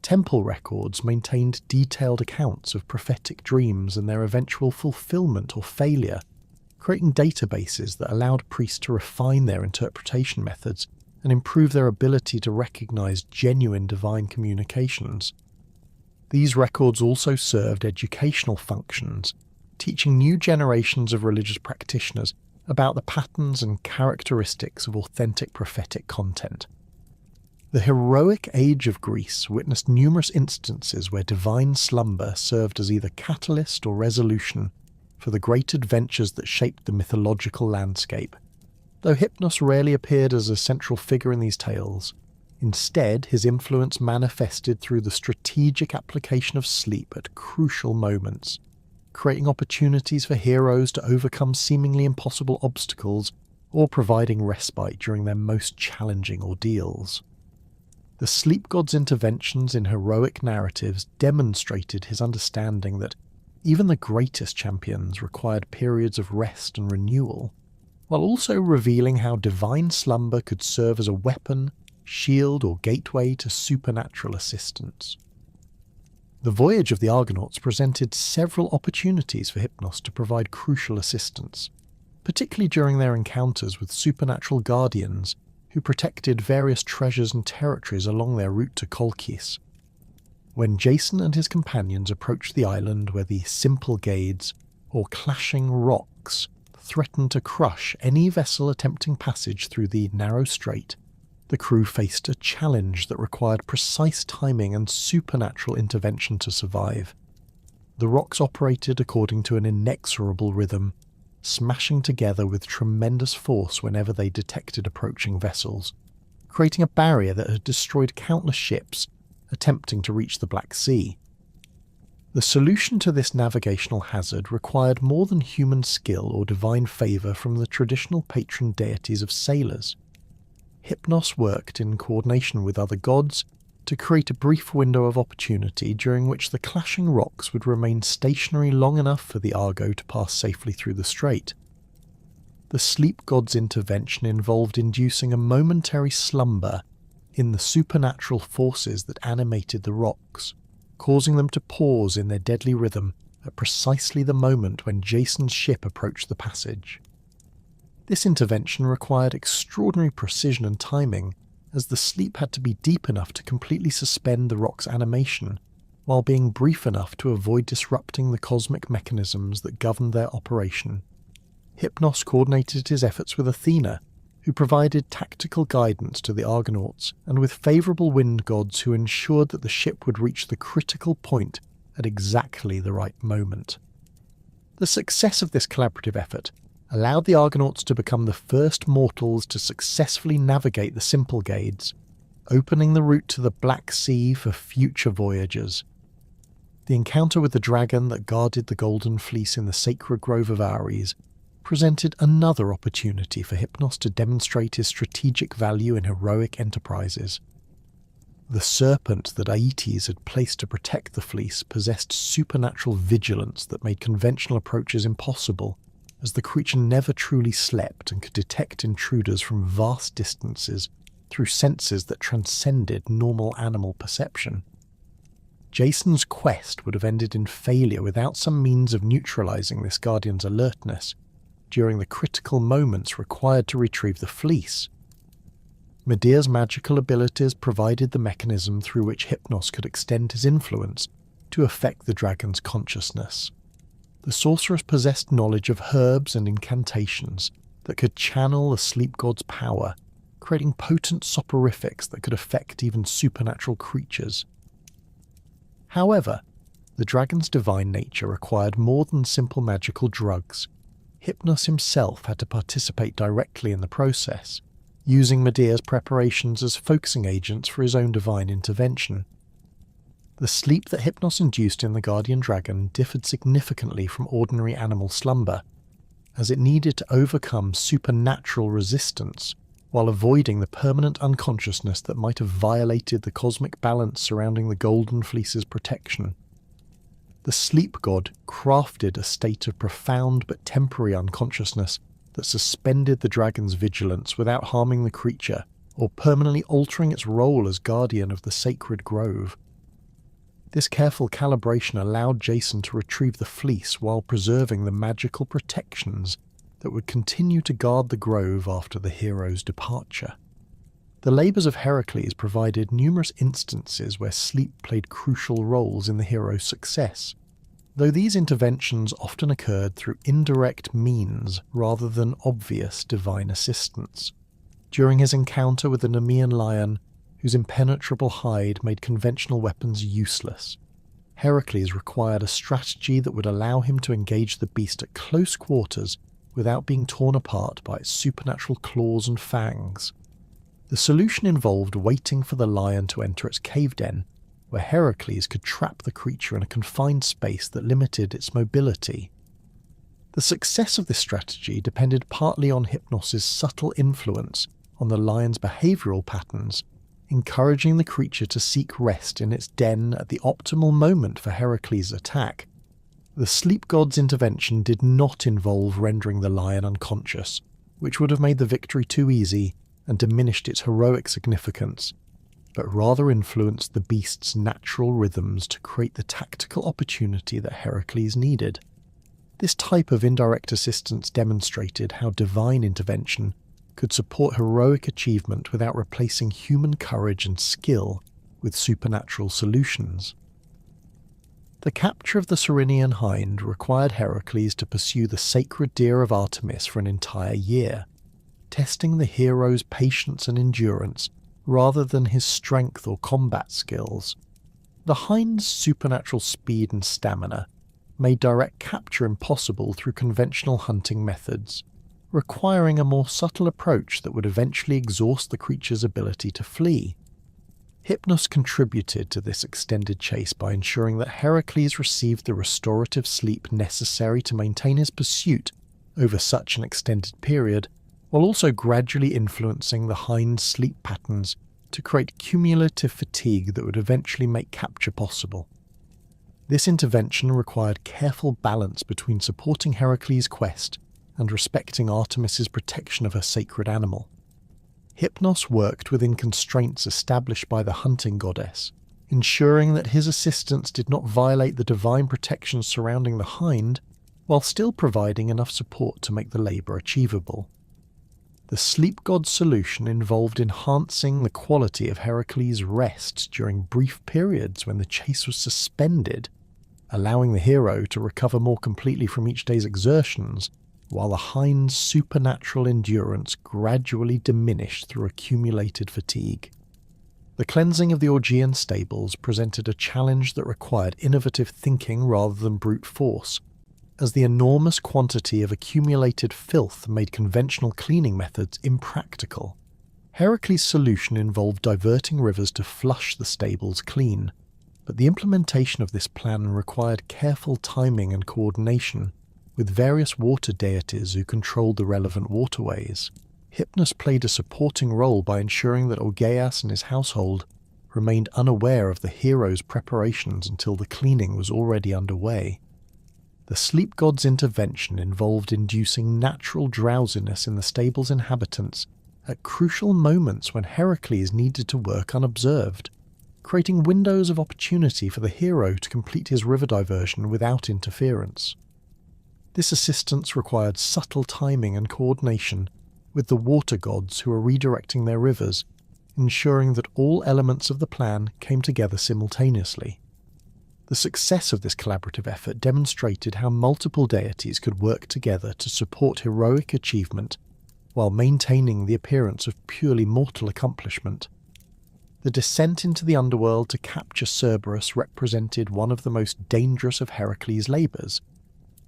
Speaker 1: Temple records maintained detailed accounts of prophetic dreams and their eventual fulfillment or failure, creating databases that allowed priests to refine their interpretation methods and improve their ability to recognize genuine divine communications. These records also served educational functions, teaching new generations of religious practitioners about the patterns and characteristics of authentic prophetic content. The heroic age of Greece witnessed numerous instances where divine slumber served as either catalyst or resolution for the great adventures that shaped the mythological landscape. Though Hypnos rarely appeared as a central figure in these tales, instead his influence manifested through the strategic application of sleep at crucial moments, creating opportunities for heroes to overcome seemingly impossible obstacles or providing respite during their most challenging ordeals. The sleep god's interventions in heroic narratives demonstrated his understanding that even the greatest champions required periods of rest and renewal, while also revealing how divine slumber could serve as a weapon, shield, or gateway to supernatural assistance. The voyage of the Argonauts presented several opportunities for Hypnos to provide crucial assistance, particularly during their encounters with supernatural guardians who protected various treasures and territories along their route to Colchis. When Jason and his companions approached the island where the simple gades, or clashing rocks, threatened to crush any vessel attempting passage through the narrow strait, the crew faced a challenge that required precise timing and supernatural intervention to survive. The rocks operated according to an inexorable rhythm, smashing together with tremendous force whenever they detected approaching vessels, creating a barrier that had destroyed countless ships attempting to reach the Black Sea. The solution to this navigational hazard required more than human skill or divine favour from the traditional patron deities of sailors. Hypnos worked in coordination with other gods to create a brief window of opportunity during which the clashing rocks would remain stationary long enough for the Argo to pass safely through the strait. The sleep god's intervention involved inducing a momentary slumber in the supernatural forces that animated the rocks, causing them to pause in their deadly rhythm at precisely the moment when Jason's ship approached the passage. This intervention required extraordinary precision and timing, as the sleep had to be deep enough to completely suspend the rock's animation, while being brief enough to avoid disrupting the cosmic mechanisms that governed their operation. Hypnos coordinated his efforts with Athena, who provided tactical guidance to the Argonauts, and with favourable wind gods who ensured that the ship would reach the critical point at exactly the right moment. The success of this collaborative effort allowed the Argonauts to become the first mortals to successfully navigate the Symplegades, opening the route to the Black Sea for future voyagers. The encounter with the dragon that guarded the Golden Fleece in the sacred grove of Ares presented another opportunity for Hypnos to demonstrate his strategic value in heroic enterprises. The serpent that Aeetes had placed to protect the fleece possessed supernatural vigilance that made conventional approaches impossible, as the creature never truly slept and could detect intruders from vast distances through senses that transcended normal animal perception. Jason's quest would have ended in failure without some means of neutralizing this guardian's alertness during the critical moments required to retrieve the fleece. Medea's magical abilities provided the mechanism through which Hypnos could extend his influence to affect the dragon's consciousness. The sorceress possessed knowledge of herbs and incantations that could channel the sleep god's power, creating potent soporifics that could affect even supernatural creatures. However, the dragon's divine nature required more than simple magical drugs. Hypnos himself had to participate directly in the process, using Medea's preparations as focusing agents for his own divine intervention. The sleep that Hypnos induced in the guardian dragon differed significantly from ordinary animal slumber, as it needed to overcome supernatural resistance while avoiding the permanent unconsciousness that might have violated the cosmic balance surrounding the Golden Fleece's protection. The sleep god crafted a state of profound but temporary unconsciousness that suspended the dragon's vigilance without harming the creature or permanently altering its role as guardian of the sacred grove. This careful calibration allowed Jason to retrieve the fleece while preserving the magical protections that would continue to guard the grove after the hero's departure. The labours of Heracles provided numerous instances where sleep played crucial roles in the hero's success, though these interventions often occurred through indirect means rather than obvious divine assistance. During his encounter with the Nemean lion, whose impenetrable hide made conventional weapons useless, Heracles required a strategy that would allow him to engage the beast at close quarters without being torn apart by its supernatural claws and fangs. The solution involved waiting for the lion to enter its cave den, where Heracles could trap the creature in a confined space that limited its mobility. The success of this strategy depended partly on Hypnos' subtle influence on the lion's behavioural patterns, encouraging the creature to seek rest in its den at the optimal moment for Heracles' attack. The sleep god's intervention did not involve rendering the lion unconscious, which would have made the victory too easy and diminished its heroic significance, but rather influenced the beast's natural rhythms to create the tactical opportunity that Heracles needed. This type of indirect assistance demonstrated how divine intervention could support heroic achievement without replacing human courage and skill with supernatural solutions. The capture of the Cyrenian hind required Heracles to pursue the sacred deer of Artemis for an entire year, testing the hero's patience and endurance rather than his strength or combat skills. The hind's supernatural speed and stamina made direct capture impossible through conventional hunting methods, requiring a more subtle approach that would eventually exhaust the creature's ability to flee. Hypnos contributed to this extended chase by ensuring that Heracles received the restorative sleep necessary to maintain his pursuit over such an extended period, while also gradually influencing the hind's sleep patterns to create cumulative fatigue that would eventually make capture possible. This intervention required careful balance between supporting Heracles' quest and respecting Artemis's protection of her sacred animal. Hypnos worked within constraints established by the hunting goddess, ensuring that his assistance did not violate the divine protections surrounding the hind, while still providing enough support to make the labour achievable. The sleep god's solution involved enhancing the quality of Heracles' rest during brief periods when the chase was suspended, allowing the hero to recover more completely from each day's exertions, while the hind's supernatural endurance gradually diminished through accumulated fatigue. The cleansing of the Augean stables presented a challenge that required innovative thinking rather than brute force, as the enormous quantity of accumulated filth made conventional cleaning methods impractical. Heracles' solution involved diverting rivers to flush the stables clean, but the implementation of this plan required careful timing and coordination with various water deities who controlled the relevant waterways. Hypnos played a supporting role by ensuring that Augeas and his household remained unaware of the hero's preparations until the cleaning was already underway. The sleep god's intervention involved inducing natural drowsiness in the stable's inhabitants at crucial moments when Heracles needed to work unobserved, creating windows of opportunity for the hero to complete his river diversion without interference. This assistance required subtle timing and coordination with the water gods who were redirecting their rivers, ensuring that all elements of the plan came together simultaneously. The success of this collaborative effort demonstrated how multiple deities could work together to support heroic achievement while maintaining the appearance of purely mortal accomplishment. The descent into the underworld to capture Cerberus represented one of the most dangerous of Heracles' labours,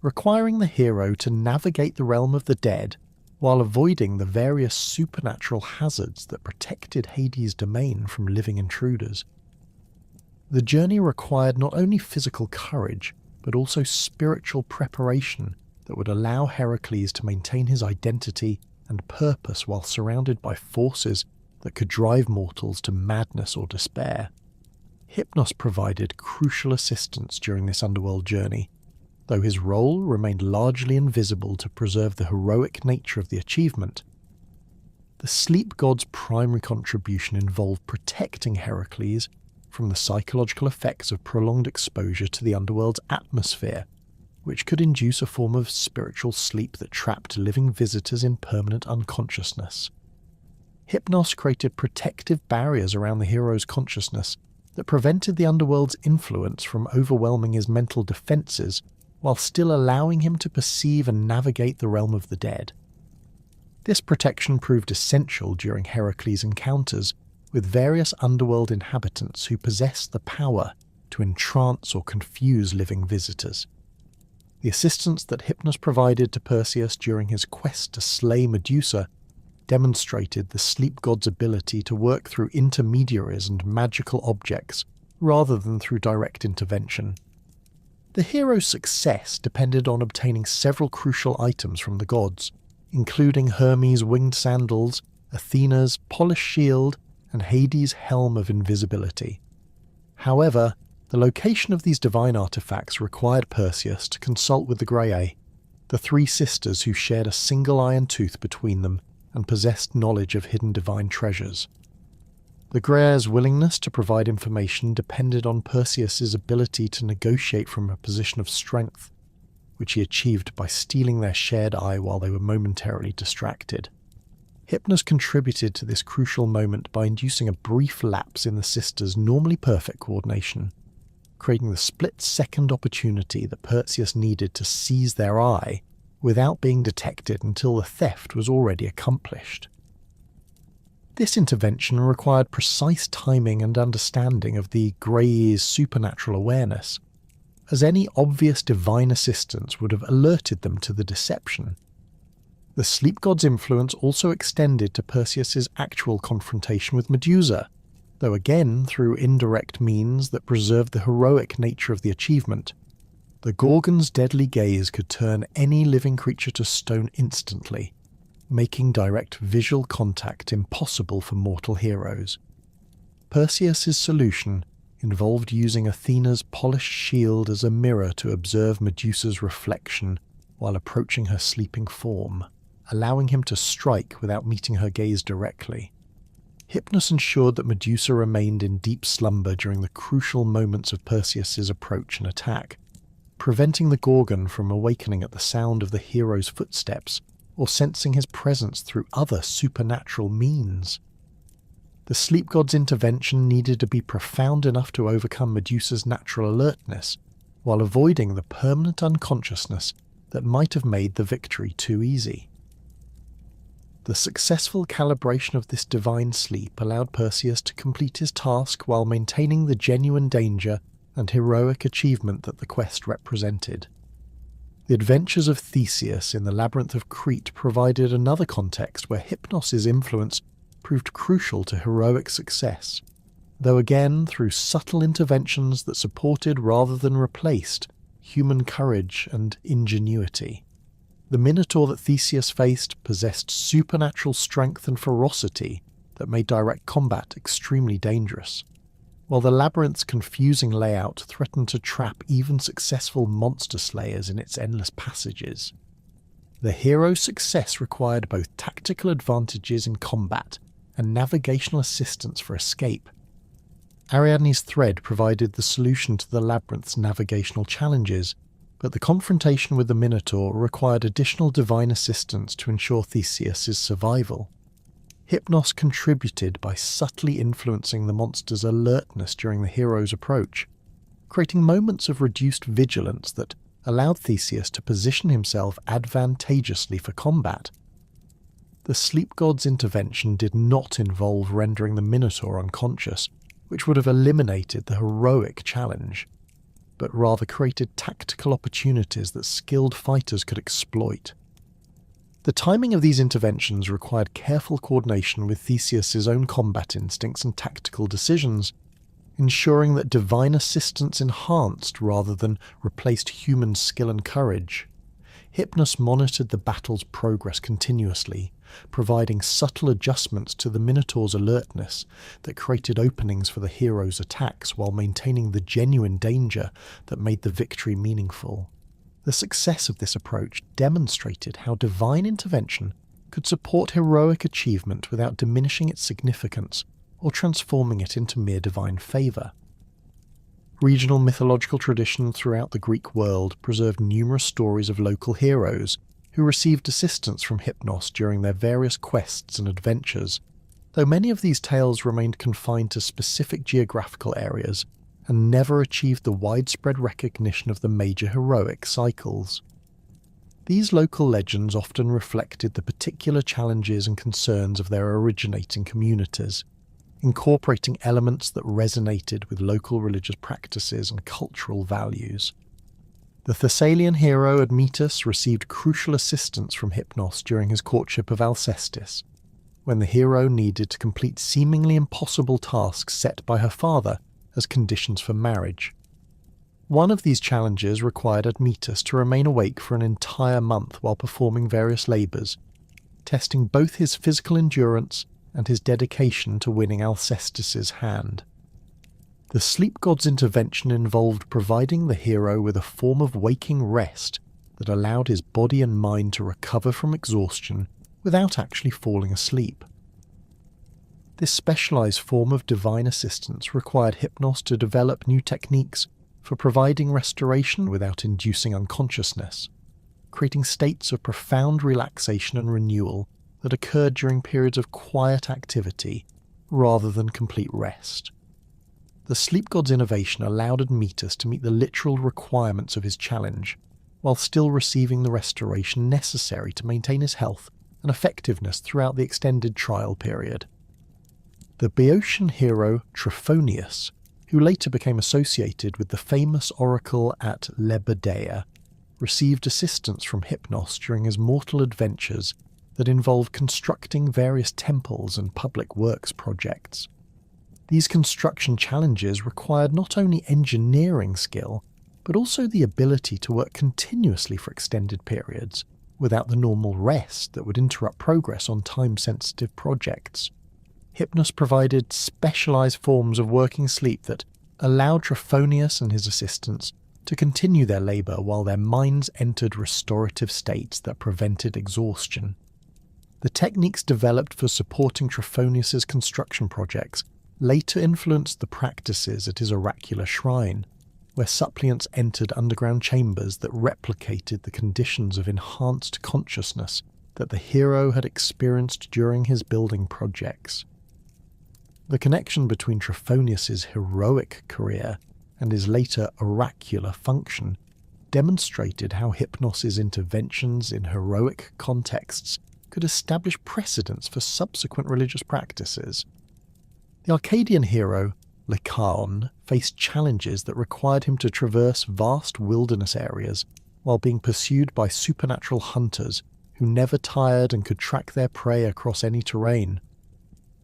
Speaker 1: requiring the hero to navigate the realm of the dead while avoiding the various supernatural hazards that protected Hades' domain from living intruders. The journey required not only physical courage, but also spiritual preparation that would allow Heracles to maintain his identity and purpose while surrounded by forces that could drive mortals to madness or despair. Hypnos provided crucial assistance during this underworld journey, though his role remained largely invisible to preserve the heroic nature of the achievement. The sleep god's primary contribution involved protecting Heracles from the psychological effects of prolonged exposure to the underworld's atmosphere, which could induce a form of spiritual sleep that trapped living visitors in permanent unconsciousness. Hypnos created protective barriers around the hero's consciousness that prevented the underworld's influence from overwhelming his mental defences while still allowing him to perceive and navigate the realm of the dead. This protection proved essential during Heracles' encounters with various underworld inhabitants who possessed the power to entrance or confuse living visitors. The assistance that Hypnos provided to Perseus during his quest to slay Medusa demonstrated the sleep god's ability to work through intermediaries and magical objects rather than through direct intervention. The hero's success depended on obtaining several crucial items from the gods, including Hermes' winged sandals, Athena's polished shield, and Hades' helm of invisibility. However, the location of these divine artifacts required Perseus to consult with the Graeae, the three sisters who shared a single iron tooth between them and possessed knowledge of hidden divine treasures. The Graeae's willingness to provide information depended on Perseus's ability to negotiate from a position of strength, which he achieved by stealing their shared eye while they were momentarily distracted. Hypnos contributed to this crucial moment by inducing a brief lapse in the sisters' normally perfect coordination, creating the split-second opportunity that Perseus needed to seize their eye without being detected until the theft was already accomplished. This intervention required precise timing and understanding of the Graeae's supernatural awareness, as any obvious divine assistance would have alerted them to the deception. The sleep god's influence also extended to Perseus's actual confrontation with Medusa, though again through indirect means that preserved the heroic nature of the achievement. The Gorgon's deadly gaze could turn any living creature to stone instantly, making direct visual contact impossible for mortal heroes. Perseus's solution involved using Athena's polished shield as a mirror to observe Medusa's reflection while approaching her sleeping form, allowing him to strike without meeting her gaze directly. Hypnos ensured that Medusa remained in deep slumber during the crucial moments of Perseus's approach and attack, preventing the Gorgon from awakening at the sound of the hero's footsteps or sensing his presence through other supernatural means. The sleep god's intervention needed to be profound enough to overcome Medusa's natural alertness, while avoiding the permanent unconsciousness that might have made the victory too easy. The successful calibration of this divine sleep allowed Perseus to complete his task while maintaining the genuine danger and heroic achievement that the quest represented. The adventures of Theseus in the Labyrinth of Crete provided another context where Hypnos' influence proved crucial to heroic success, though again through subtle interventions that supported rather than replaced human courage and ingenuity. The Minotaur that Theseus faced possessed supernatural strength and ferocity that made direct combat extremely dangerous, while the labyrinth's confusing layout threatened to trap even successful monster slayers in its endless passages. The hero's success required both tactical advantages in combat and navigational assistance for escape. Ariadne's thread provided the solution to the labyrinth's navigational challenges, but the confrontation with the Minotaur required additional divine assistance to ensure Theseus' survival. Hypnos contributed by subtly influencing the monster's alertness during the hero's approach, creating moments of reduced vigilance that allowed Theseus to position himself advantageously for combat. The sleep god's intervention did not involve rendering the Minotaur unconscious, which would have eliminated the heroic challenge, but rather created tactical opportunities that skilled fighters could exploit. The timing of these interventions required careful coordination with Theseus' own combat instincts and tactical decisions, ensuring that divine assistance enhanced rather than replaced human skill and courage. Hypnos monitored the battle's progress continuously, providing subtle adjustments to the Minotaur's alertness that created openings for the hero's attacks while maintaining the genuine danger that made the victory meaningful. The success of this approach demonstrated how divine intervention could support heroic achievement without diminishing its significance or transforming it into mere divine favour. Regional mythological tradition throughout the Greek world preserved numerous stories of local heroes who received assistance from Hypnos during their various quests and adventures, though many of these tales remained confined to specific geographical areas and never achieved the widespread recognition of the major heroic cycles. These local legends often reflected the particular challenges and concerns of their originating communities, incorporating elements that resonated with local religious practices and cultural values. The Thessalian hero Admetus received crucial assistance from Hypnos during his courtship of Alcestis, when the hero needed to complete seemingly impossible tasks set by her father as conditions for marriage. One of these challenges required Admetus to remain awake for an entire month while performing various labours, testing both his physical endurance and his dedication to winning Alcestis' hand. The sleep god's intervention involved providing the hero with a form of waking rest that allowed his body and mind to recover from exhaustion without actually falling asleep. This specialized form of divine assistance required Hypnos to develop new techniques for providing restoration without inducing unconsciousness, creating states of profound relaxation and renewal that occurred during periods of quiet activity rather than complete rest. The sleep god's innovation allowed Admetus to meet the literal requirements of his challenge, while still receiving the restoration necessary to maintain his health and effectiveness throughout the extended trial period. The Boeotian hero Trophonius, who later became associated with the famous oracle at Lebedeia, received assistance from Hypnos during his mortal adventures that involved constructing various temples and public works projects. These construction challenges required not only engineering skill, but also the ability to work continuously for extended periods, without the normal rest that would interrupt progress on time-sensitive projects. Hypnos provided specialized forms of working sleep that allowed Trophonius and his assistants to continue their labor while their minds entered restorative states that prevented exhaustion. The techniques developed for supporting Trophonius's construction projects later influenced the practices at his oracular shrine, where suppliants entered underground chambers that replicated the conditions of enhanced consciousness that the hero had experienced during his building projects. The connection between Trophonius's heroic career and his later oracular function demonstrated how Hypnos's interventions in heroic contexts could establish precedents for subsequent religious practices. The Arcadian hero, Lycaon, faced challenges that required him to traverse vast wilderness areas while being pursued by supernatural hunters who never tired and could track their prey across any terrain.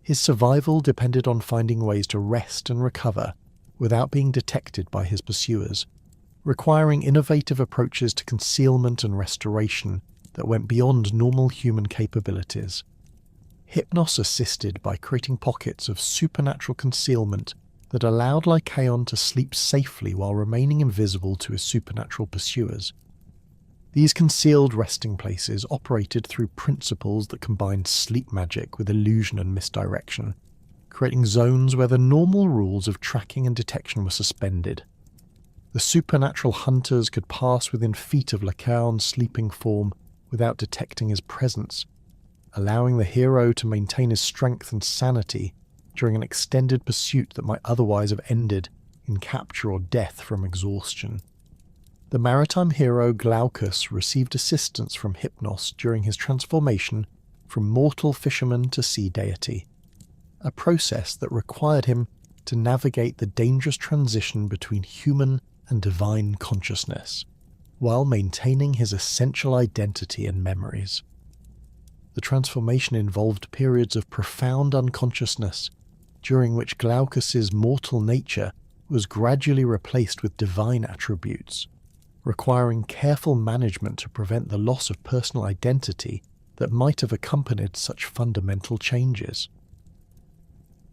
Speaker 1: His survival depended on finding ways to rest and recover without being detected by his pursuers, requiring innovative approaches to concealment and restoration that went beyond normal human capabilities. Hypnos assisted by creating pockets of supernatural concealment that allowed Lycaon to sleep safely while remaining invisible to his supernatural pursuers. These concealed resting places operated through principles that combined sleep magic with illusion and misdirection, creating zones where the normal rules of tracking and detection were suspended. The supernatural hunters could pass within feet of Lycaon's sleeping form without detecting his presence, allowing the hero to maintain his strength and sanity during an extended pursuit that might otherwise have ended in capture or death from exhaustion. The maritime hero Glaucus received assistance from Hypnos during his transformation from mortal fisherman to sea deity, a process that required him to navigate the dangerous transition between human and divine consciousness, while maintaining his essential identity and memories. The transformation involved periods of profound unconsciousness, during which Glaucus's mortal nature was gradually replaced with divine attributes, requiring careful management to prevent the loss of personal identity that might have accompanied such fundamental changes.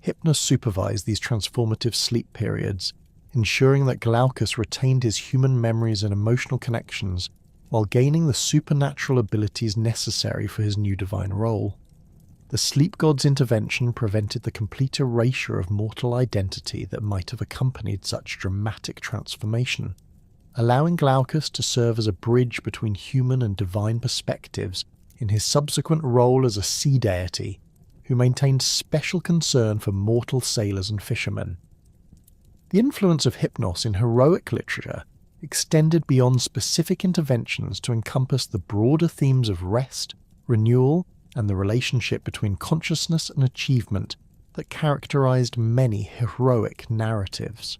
Speaker 1: Hypnos supervised these transformative sleep periods, ensuring that Glaucus retained his human memories and emotional connections while gaining the supernatural abilities necessary for his new divine role. The sleep god's intervention prevented the complete erasure of mortal identity that might have accompanied such dramatic transformation, allowing Glaucus to serve as a bridge between human and divine perspectives in his subsequent role as a sea deity who maintained special concern for mortal sailors and fishermen. The influence of Hypnos in heroic literature extended beyond specific interventions to encompass the broader themes of rest, renewal, and the relationship between consciousness and achievement that characterized many heroic narratives.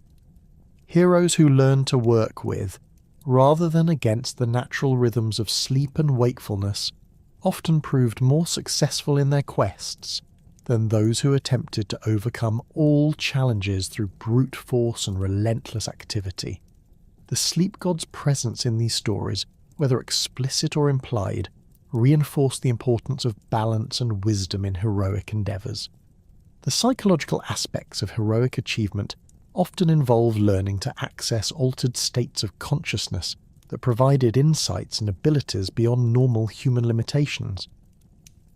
Speaker 1: Heroes who learned to work with, rather than against the natural rhythms of sleep and wakefulness, often proved more successful in their quests than those who attempted to overcome all challenges through brute force and relentless activity. The sleep god's presence in these stories, whether explicit or implied, reinforced the importance of balance and wisdom in heroic endeavours. The psychological aspects of heroic achievement often involve learning to access altered states of consciousness that provided insights and abilities beyond normal human limitations.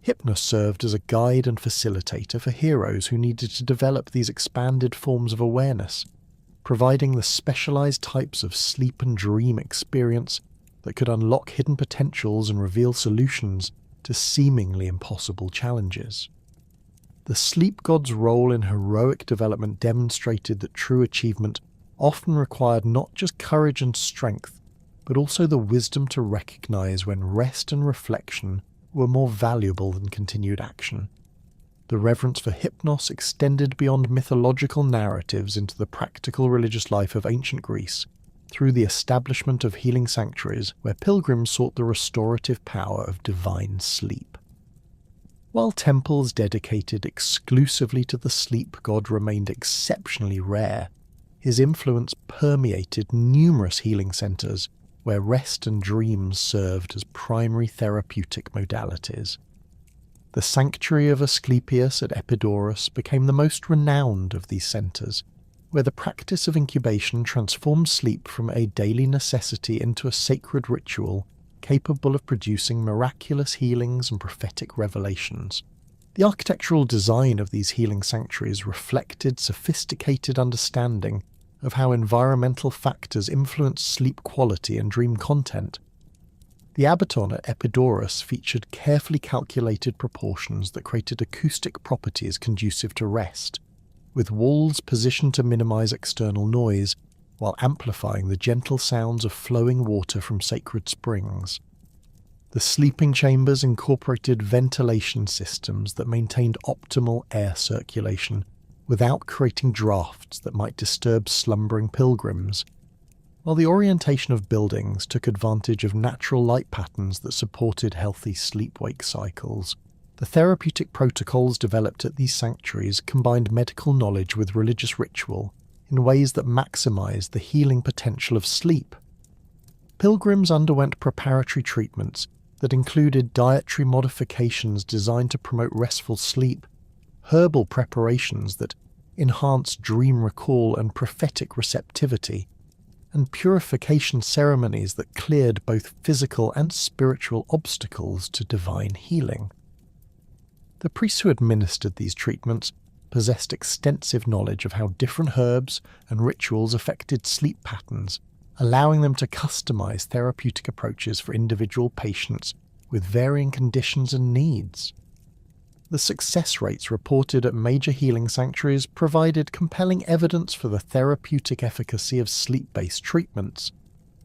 Speaker 1: Hypnos served as a guide and facilitator for heroes who needed to develop these expanded forms of awareness, providing the specialized types of sleep and dream experience that could unlock hidden potentials and reveal solutions to seemingly impossible challenges. The sleep god's role in heroic development demonstrated that true achievement often required not just courage and strength, but also the wisdom to recognize when rest and reflection were more valuable than continued action. The reverence for Hypnos extended beyond mythological narratives into the practical religious life of ancient Greece, through the establishment of healing sanctuaries where pilgrims sought the restorative power of divine sleep. While temples dedicated exclusively to the sleep god remained exceptionally rare, his influence permeated numerous healing centers where rest and dreams served as primary therapeutic modalities. The sanctuary of Asclepius at Epidaurus became the most renowned of these centres, where the practice of incubation transformed sleep from a daily necessity into a sacred ritual capable of producing miraculous healings and prophetic revelations. The architectural design of these healing sanctuaries reflected sophisticated understanding of how environmental factors influence sleep quality and dream content. The abaton at Epidaurus featured carefully calculated proportions that created acoustic properties conducive to rest, with walls positioned to minimize external noise while amplifying the gentle sounds of flowing water from sacred springs. The sleeping chambers incorporated ventilation systems that maintained optimal air circulation without creating drafts that might disturb slumbering pilgrims, while the orientation of buildings took advantage of natural light patterns that supported healthy sleep-wake cycles. The therapeutic protocols developed at these sanctuaries combined medical knowledge with religious ritual in ways that maximized the healing potential of sleep. Pilgrims underwent preparatory treatments that included dietary modifications designed to promote restful sleep, herbal preparations that enhanced dream recall and prophetic receptivity, and purification ceremonies that cleared both physical and spiritual obstacles to divine healing. The priests who administered these treatments possessed extensive knowledge of how different herbs and rituals affected sleep patterns, allowing them to customize therapeutic approaches for individual patients with varying conditions and needs. The success rates reported at major healing sanctuaries provided compelling evidence for the therapeutic efficacy of sleep-based treatments,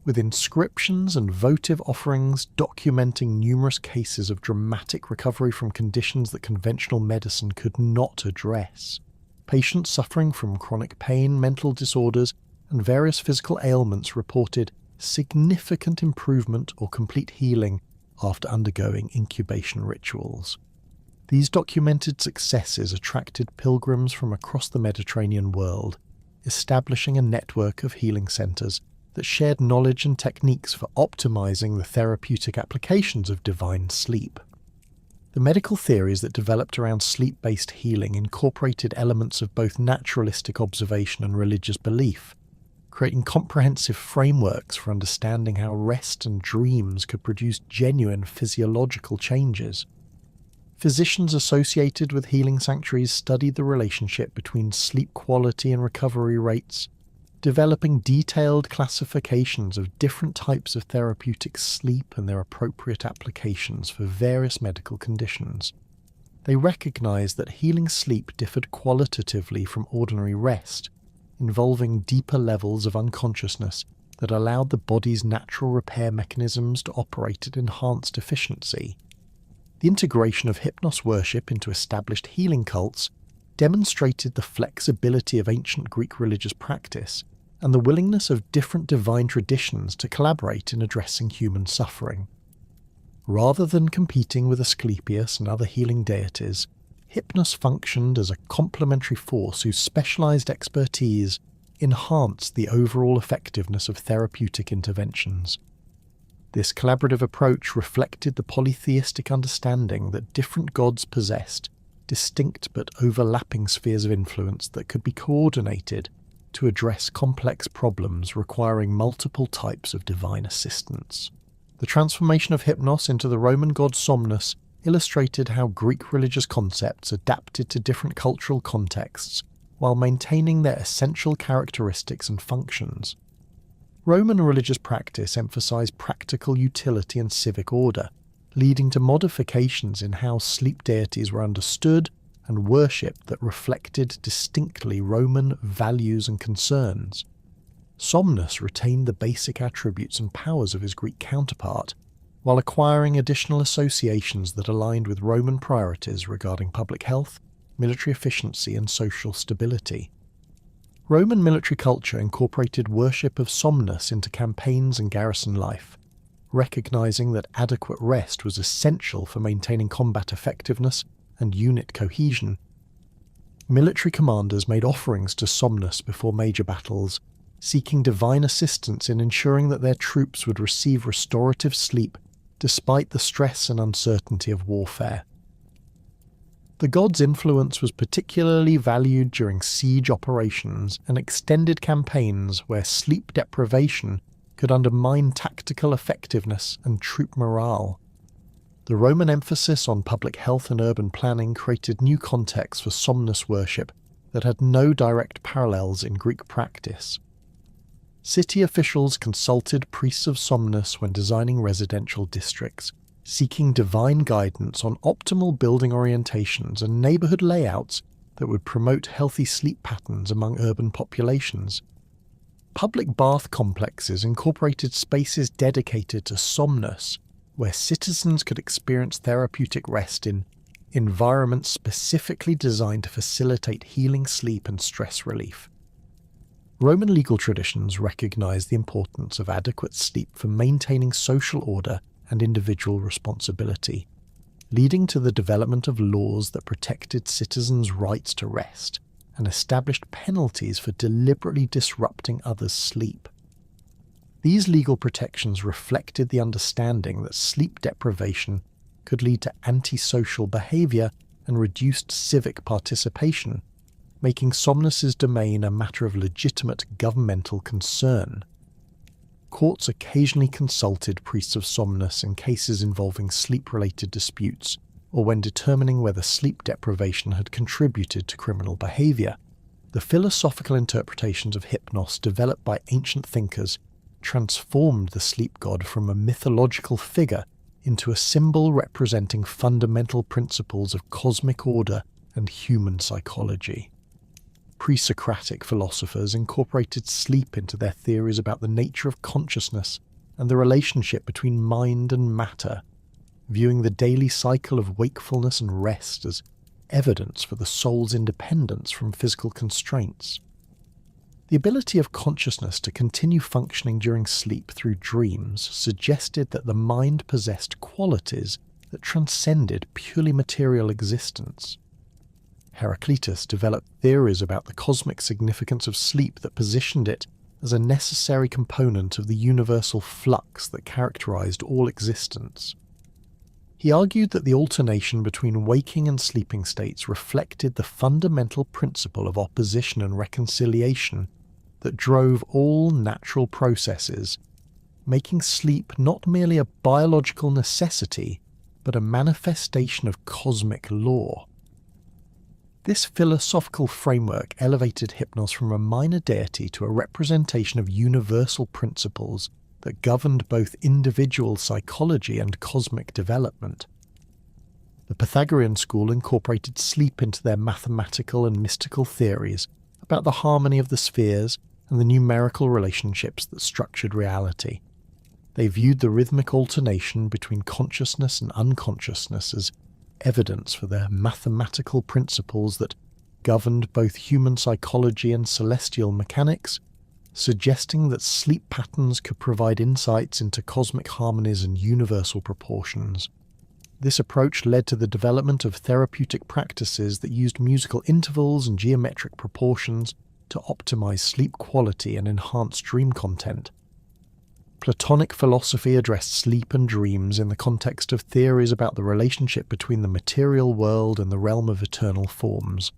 Speaker 1: with inscriptions and votive offerings documenting numerous cases of dramatic recovery from conditions that conventional medicine could not address. Patients suffering from chronic pain, mental disorders, and various physical ailments reported significant improvement or complete healing after undergoing incubation rituals. These documented successes attracted pilgrims from across the Mediterranean world, establishing a network of healing centres that shared knowledge and techniques for optimizing the therapeutic applications of divine sleep. The medical theories that developed around sleep-based healing incorporated elements of both naturalistic observation and religious belief, creating comprehensive frameworks for understanding how rest and dreams could produce genuine physiological changes. Physicians associated with healing sanctuaries studied the relationship between sleep quality and recovery rates, developing detailed classifications of different types of therapeutic sleep and their appropriate applications for various medical conditions. They recognized that healing sleep differed qualitatively from ordinary rest, involving deeper levels of unconsciousness that allowed the body's natural repair mechanisms to operate at enhanced efficiency. The integration of Hypnos worship into established healing cults demonstrated the flexibility of ancient Greek religious practice and the willingness of different divine traditions to collaborate in addressing human suffering. Rather than competing with Asclepius and other healing deities, Hypnos functioned as a complementary force whose specialized expertise enhanced the overall effectiveness of therapeutic interventions. This collaborative approach reflected the polytheistic understanding that different gods possessed distinct but overlapping spheres of influence that could be coordinated to address complex problems requiring multiple types of divine assistance. The transformation of Hypnos into the Roman god Somnus illustrated how Greek religious concepts adapted to different cultural contexts while maintaining their essential characteristics and functions. Roman religious practice emphasized practical utility and civic order, leading to modifications in how sleep deities were understood and worshipped that reflected distinctly Roman values and concerns. Somnus retained the basic attributes and powers of his Greek counterpart, while acquiring additional associations that aligned with Roman priorities regarding public health, military efficiency, and social stability. Roman military culture incorporated worship of Somnus into campaigns and garrison life, recognizing that adequate rest was essential for maintaining combat effectiveness and unit cohesion. Military commanders made offerings to Somnus before major battles, seeking divine assistance in ensuring that their troops would receive restorative sleep despite the stress and uncertainty of warfare. The god's influence was particularly valued during siege operations and extended campaigns where sleep deprivation could undermine tactical effectiveness and troop morale. The Roman emphasis on public health and urban planning created new contexts for somnus worship that had no direct parallels in Greek practice. City officials consulted priests of Somnus when designing residential districts, seeking divine guidance on optimal building orientations and neighbourhood layouts that would promote healthy sleep patterns among urban populations. Public bath complexes incorporated spaces dedicated to Somnus, where citizens could experience therapeutic rest in environments specifically designed to facilitate healing sleep and stress relief. Roman legal traditions recognized the importance of adequate sleep for maintaining social order and individual responsibility, leading to the development of laws that protected citizens' rights to rest and established penalties for deliberately disrupting others' sleep. These legal protections reflected the understanding that sleep deprivation could lead to antisocial behaviour and reduced civic participation, making Somnus's domain a matter of legitimate governmental concern. Courts occasionally consulted priests of Somnus in cases involving sleep-related disputes, or when determining whether sleep deprivation had contributed to criminal behaviour. The philosophical interpretations of Hypnos developed by ancient thinkers transformed the sleep god from a mythological figure into a symbol representing fundamental principles of cosmic order and human psychology. Pre-Socratic philosophers incorporated sleep into their theories about the nature of consciousness and the relationship between mind and matter, viewing the daily cycle of wakefulness and rest as evidence for the soul's independence from physical constraints. The ability of consciousness to continue functioning during sleep through dreams suggested that the mind possessed qualities that transcended purely material existence. Heraclitus developed theories about the cosmic significance of sleep that positioned it as a necessary component of the universal flux that characterized all existence. He argued that the alternation between waking and sleeping states reflected the fundamental principle of opposition and reconciliation that drove all natural processes, making sleep not merely a biological necessity, but a manifestation of cosmic law. This philosophical framework elevated Hypnos from a minor deity to a representation of universal principles that governed both individual psychology and cosmic development. The Pythagorean school incorporated sleep into their mathematical and mystical theories about the harmony of the spheres and the numerical relationships that structured reality. They viewed the rhythmic alternation between consciousness and unconsciousness as evidence for the mathematical principles that governed both human psychology and celestial mechanics, suggesting that sleep patterns could provide insights into cosmic harmonies and universal proportions. This approach led to the development of therapeutic practices that used musical intervals and geometric proportions to optimize sleep quality and enhance dream content. Platonic philosophy addressed sleep and dreams in the context of theories about the relationship between the material world and the realm of eternal forms.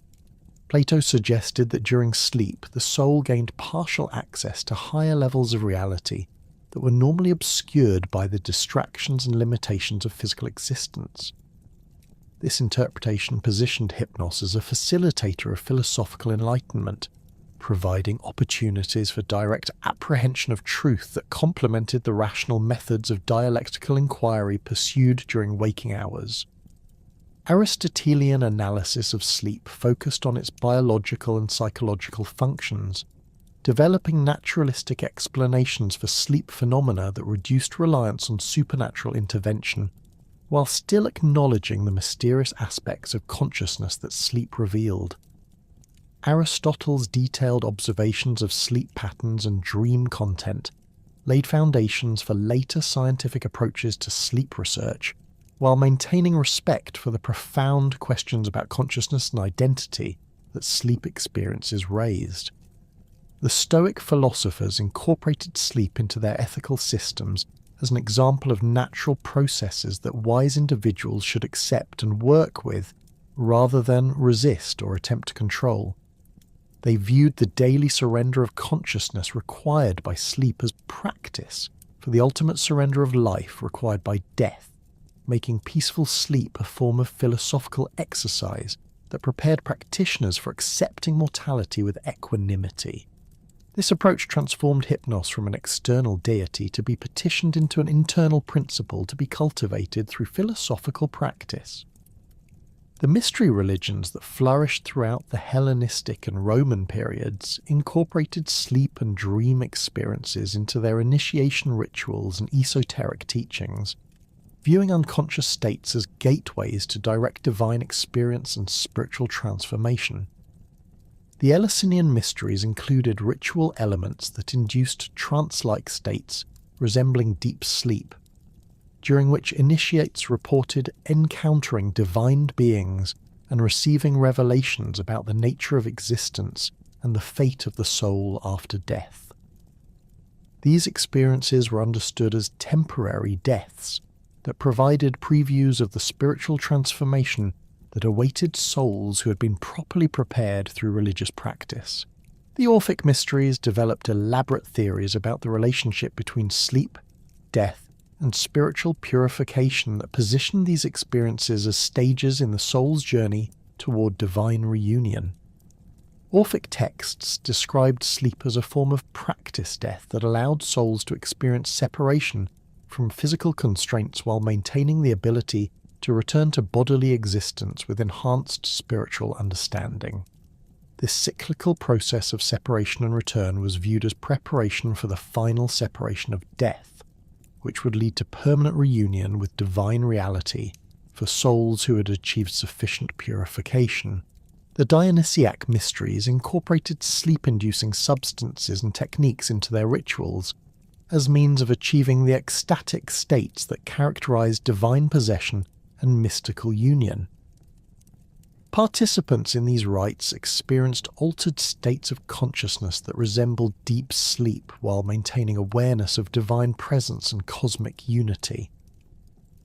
Speaker 1: Plato suggested that during sleep the soul gained partial access to higher levels of reality that were normally obscured by the distractions and limitations of physical existence. This interpretation positioned Hypnos as a facilitator of philosophical enlightenment, providing opportunities for direct apprehension of truth that complemented the rational methods of dialectical inquiry pursued during waking hours. Aristotelian analysis of sleep focused on its biological and psychological functions, developing naturalistic explanations for sleep phenomena that reduced reliance on supernatural intervention, while still acknowledging the mysterious aspects of consciousness that sleep revealed. Aristotle's detailed observations of sleep patterns and dream content laid foundations for later scientific approaches to sleep research, while maintaining respect for the profound questions about consciousness and identity that sleep experiences raised. The Stoic philosophers incorporated sleep into their ethical systems as an example of natural processes that wise individuals should accept and work with, rather than resist or attempt to control. They viewed the daily surrender of consciousness required by sleep as practice for the ultimate surrender of life required by death, making peaceful sleep a form of philosophical exercise that prepared practitioners for accepting mortality with equanimity. This approach transformed Hypnos from an external deity to be petitioned into an internal principle to be cultivated through philosophical practice. The mystery religions that flourished throughout the Hellenistic and Roman periods incorporated sleep and dream experiences into their initiation rituals and esoteric teachings, viewing unconscious states as gateways to direct divine experience and spiritual transformation. The Eleusinian mysteries included ritual elements that induced trance-like states resembling deep sleep, during which initiates reported encountering divine beings and receiving revelations about the nature of existence and the fate of the soul after death. These experiences were understood as temporary deaths that provided previews of the spiritual transformation that awaited souls who had been properly prepared through religious practice. The Orphic mysteries developed elaborate theories about the relationship between sleep, death, and spiritual purification that positioned these experiences as stages in the soul's journey toward divine reunion. Orphic texts described sleep as a form of practice death that allowed souls to experience separation from physical constraints while maintaining the ability to return to bodily existence with enhanced spiritual understanding. This cyclical process of separation and return was viewed as preparation for the final separation of death, which would lead to permanent reunion with divine reality for souls who had achieved sufficient purification. The Dionysiac mysteries incorporated sleep-inducing substances and techniques into their rituals as means of achieving the ecstatic states that characterized divine possession and mystical union. Participants in these rites experienced altered states of consciousness that resembled deep sleep while maintaining awareness of divine presence and cosmic unity.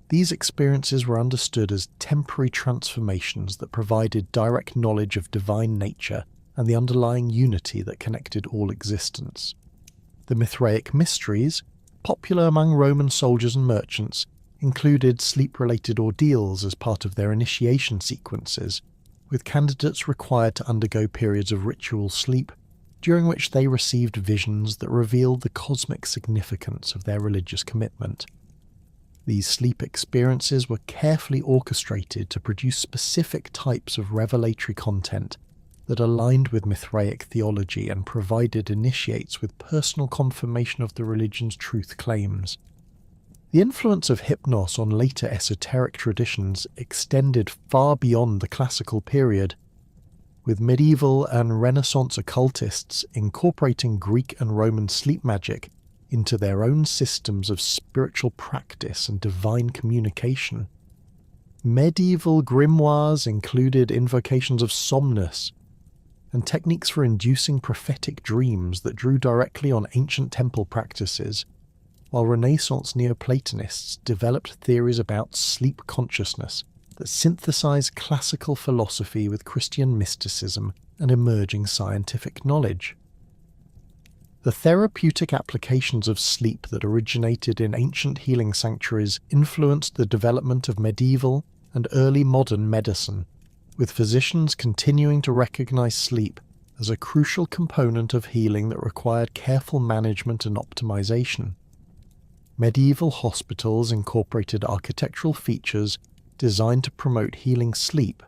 Speaker 1: These experiences were understood as temporary transformations that provided direct knowledge of divine nature and the underlying unity that connected all existence. The Mithraic mysteries, popular among Roman soldiers and merchants, included sleep-related ordeals as part of their initiation sequences, with candidates required to undergo periods of ritual sleep, during which they received visions that revealed the cosmic significance of their religious commitment. These sleep experiences were carefully orchestrated to produce specific types of revelatory content that aligned with Mithraic theology and provided initiates with personal confirmation of the religion's truth claims. The influence of Hypnos on later esoteric traditions extended far beyond the classical period, with medieval and Renaissance occultists incorporating Greek and Roman sleep magic into their own systems of spiritual practice and divine communication. Medieval grimoires included invocations of somnus and techniques for inducing prophetic dreams that drew directly on ancient temple practices, while Renaissance Neoplatonists developed theories about sleep consciousness that synthesized classical philosophy with Christian mysticism and emerging scientific knowledge. The therapeutic applications of sleep that originated in ancient healing sanctuaries influenced the development of medieval and early modern medicine, with physicians continuing to recognize sleep as a crucial component of healing that required careful management and optimization. Medieval hospitals incorporated architectural features designed to promote healing sleep,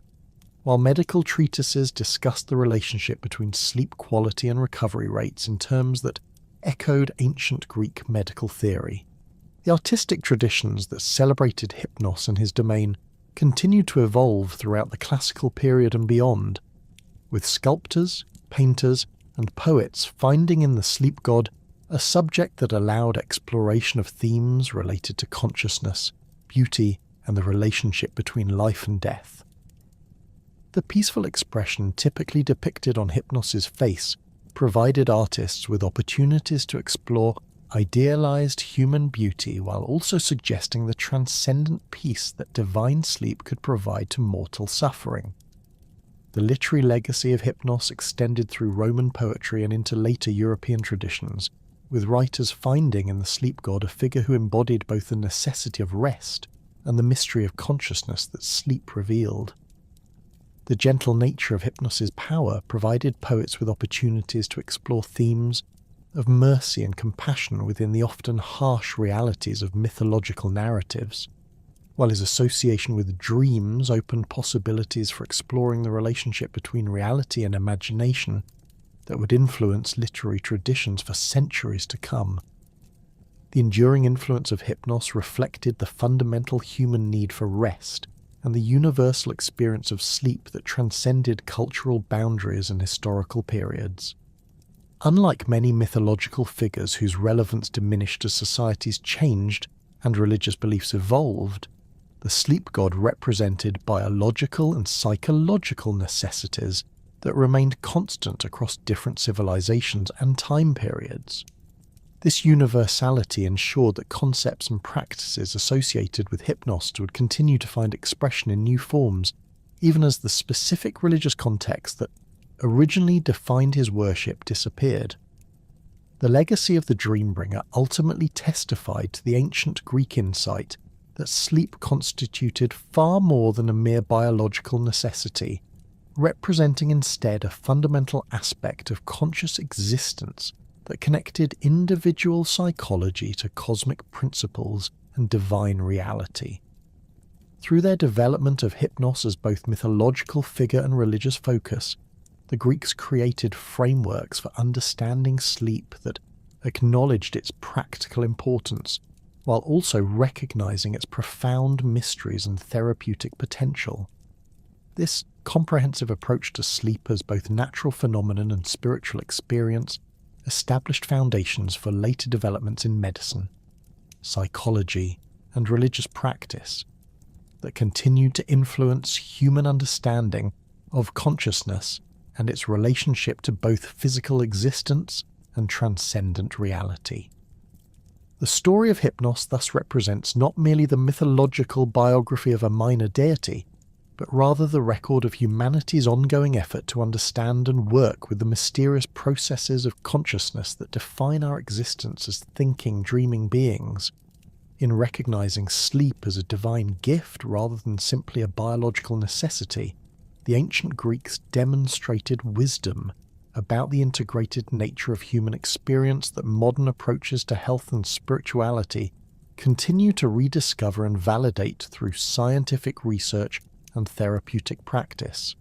Speaker 1: while medical treatises discussed the relationship between sleep quality and recovery rates in terms that echoed ancient Greek medical theory. The artistic traditions that celebrated Hypnos and his domain continued to evolve throughout the classical period and beyond, with sculptors, painters, and poets finding in the sleep god a subject that allowed exploration of themes related to consciousness, beauty, and the relationship between life and death. The peaceful expression typically depicted on Hypnos's face provided artists with opportunities to explore idealized human beauty while also suggesting the transcendent peace that divine sleep could provide to mortal suffering. The literary legacy of Hypnos extended through Roman poetry and into later European traditions, with writers finding in the sleep god a figure who embodied both the necessity of rest and the mystery of consciousness that sleep revealed. The gentle nature of Hypnos' power provided poets with opportunities to explore themes of mercy and compassion within the often harsh realities of mythological narratives, while his association with dreams opened possibilities for exploring the relationship between reality and imagination that would influence literary traditions for centuries to come. The enduring influence of Hypnos reflected the fundamental human need for rest and the universal experience of sleep that transcended cultural boundaries and historical periods. Unlike many mythological figures whose relevance diminished as societies changed and religious beliefs evolved, the sleep god represented biological and psychological necessities that remained constant across different civilizations and time periods. This universality ensured that concepts and practices associated with Hypnos would continue to find expression in new forms, even as the specific religious context that originally defined his worship disappeared. The legacy of the Dreambringer ultimately testified to the ancient Greek insight that sleep constituted far more than a mere biological necessity, representing instead a fundamental aspect of conscious existence that connected individual psychology to cosmic principles and divine reality. Through their development of Hypnos as both mythological figure and religious focus, the Greeks created frameworks for understanding sleep that acknowledged its practical importance, while also recognizing its profound mysteries and therapeutic potential. This comprehensive approach to sleep as both natural phenomenon and spiritual experience established foundations for later developments in medicine, psychology, and religious practice that continued to influence human understanding of consciousness and its relationship to both physical existence and transcendent reality. The story of Hypnos thus represents not merely the mythological biography of a minor deity, but rather the record of humanity's ongoing effort to understand and work with the mysterious processes of consciousness that define our existence as thinking, dreaming beings. In recognizing sleep as a divine gift rather than simply a biological necessity, the ancient Greeks demonstrated wisdom about the integrated nature of human experience that modern approaches to health and spirituality continue to rediscover and validate through scientific research and therapeutic practice.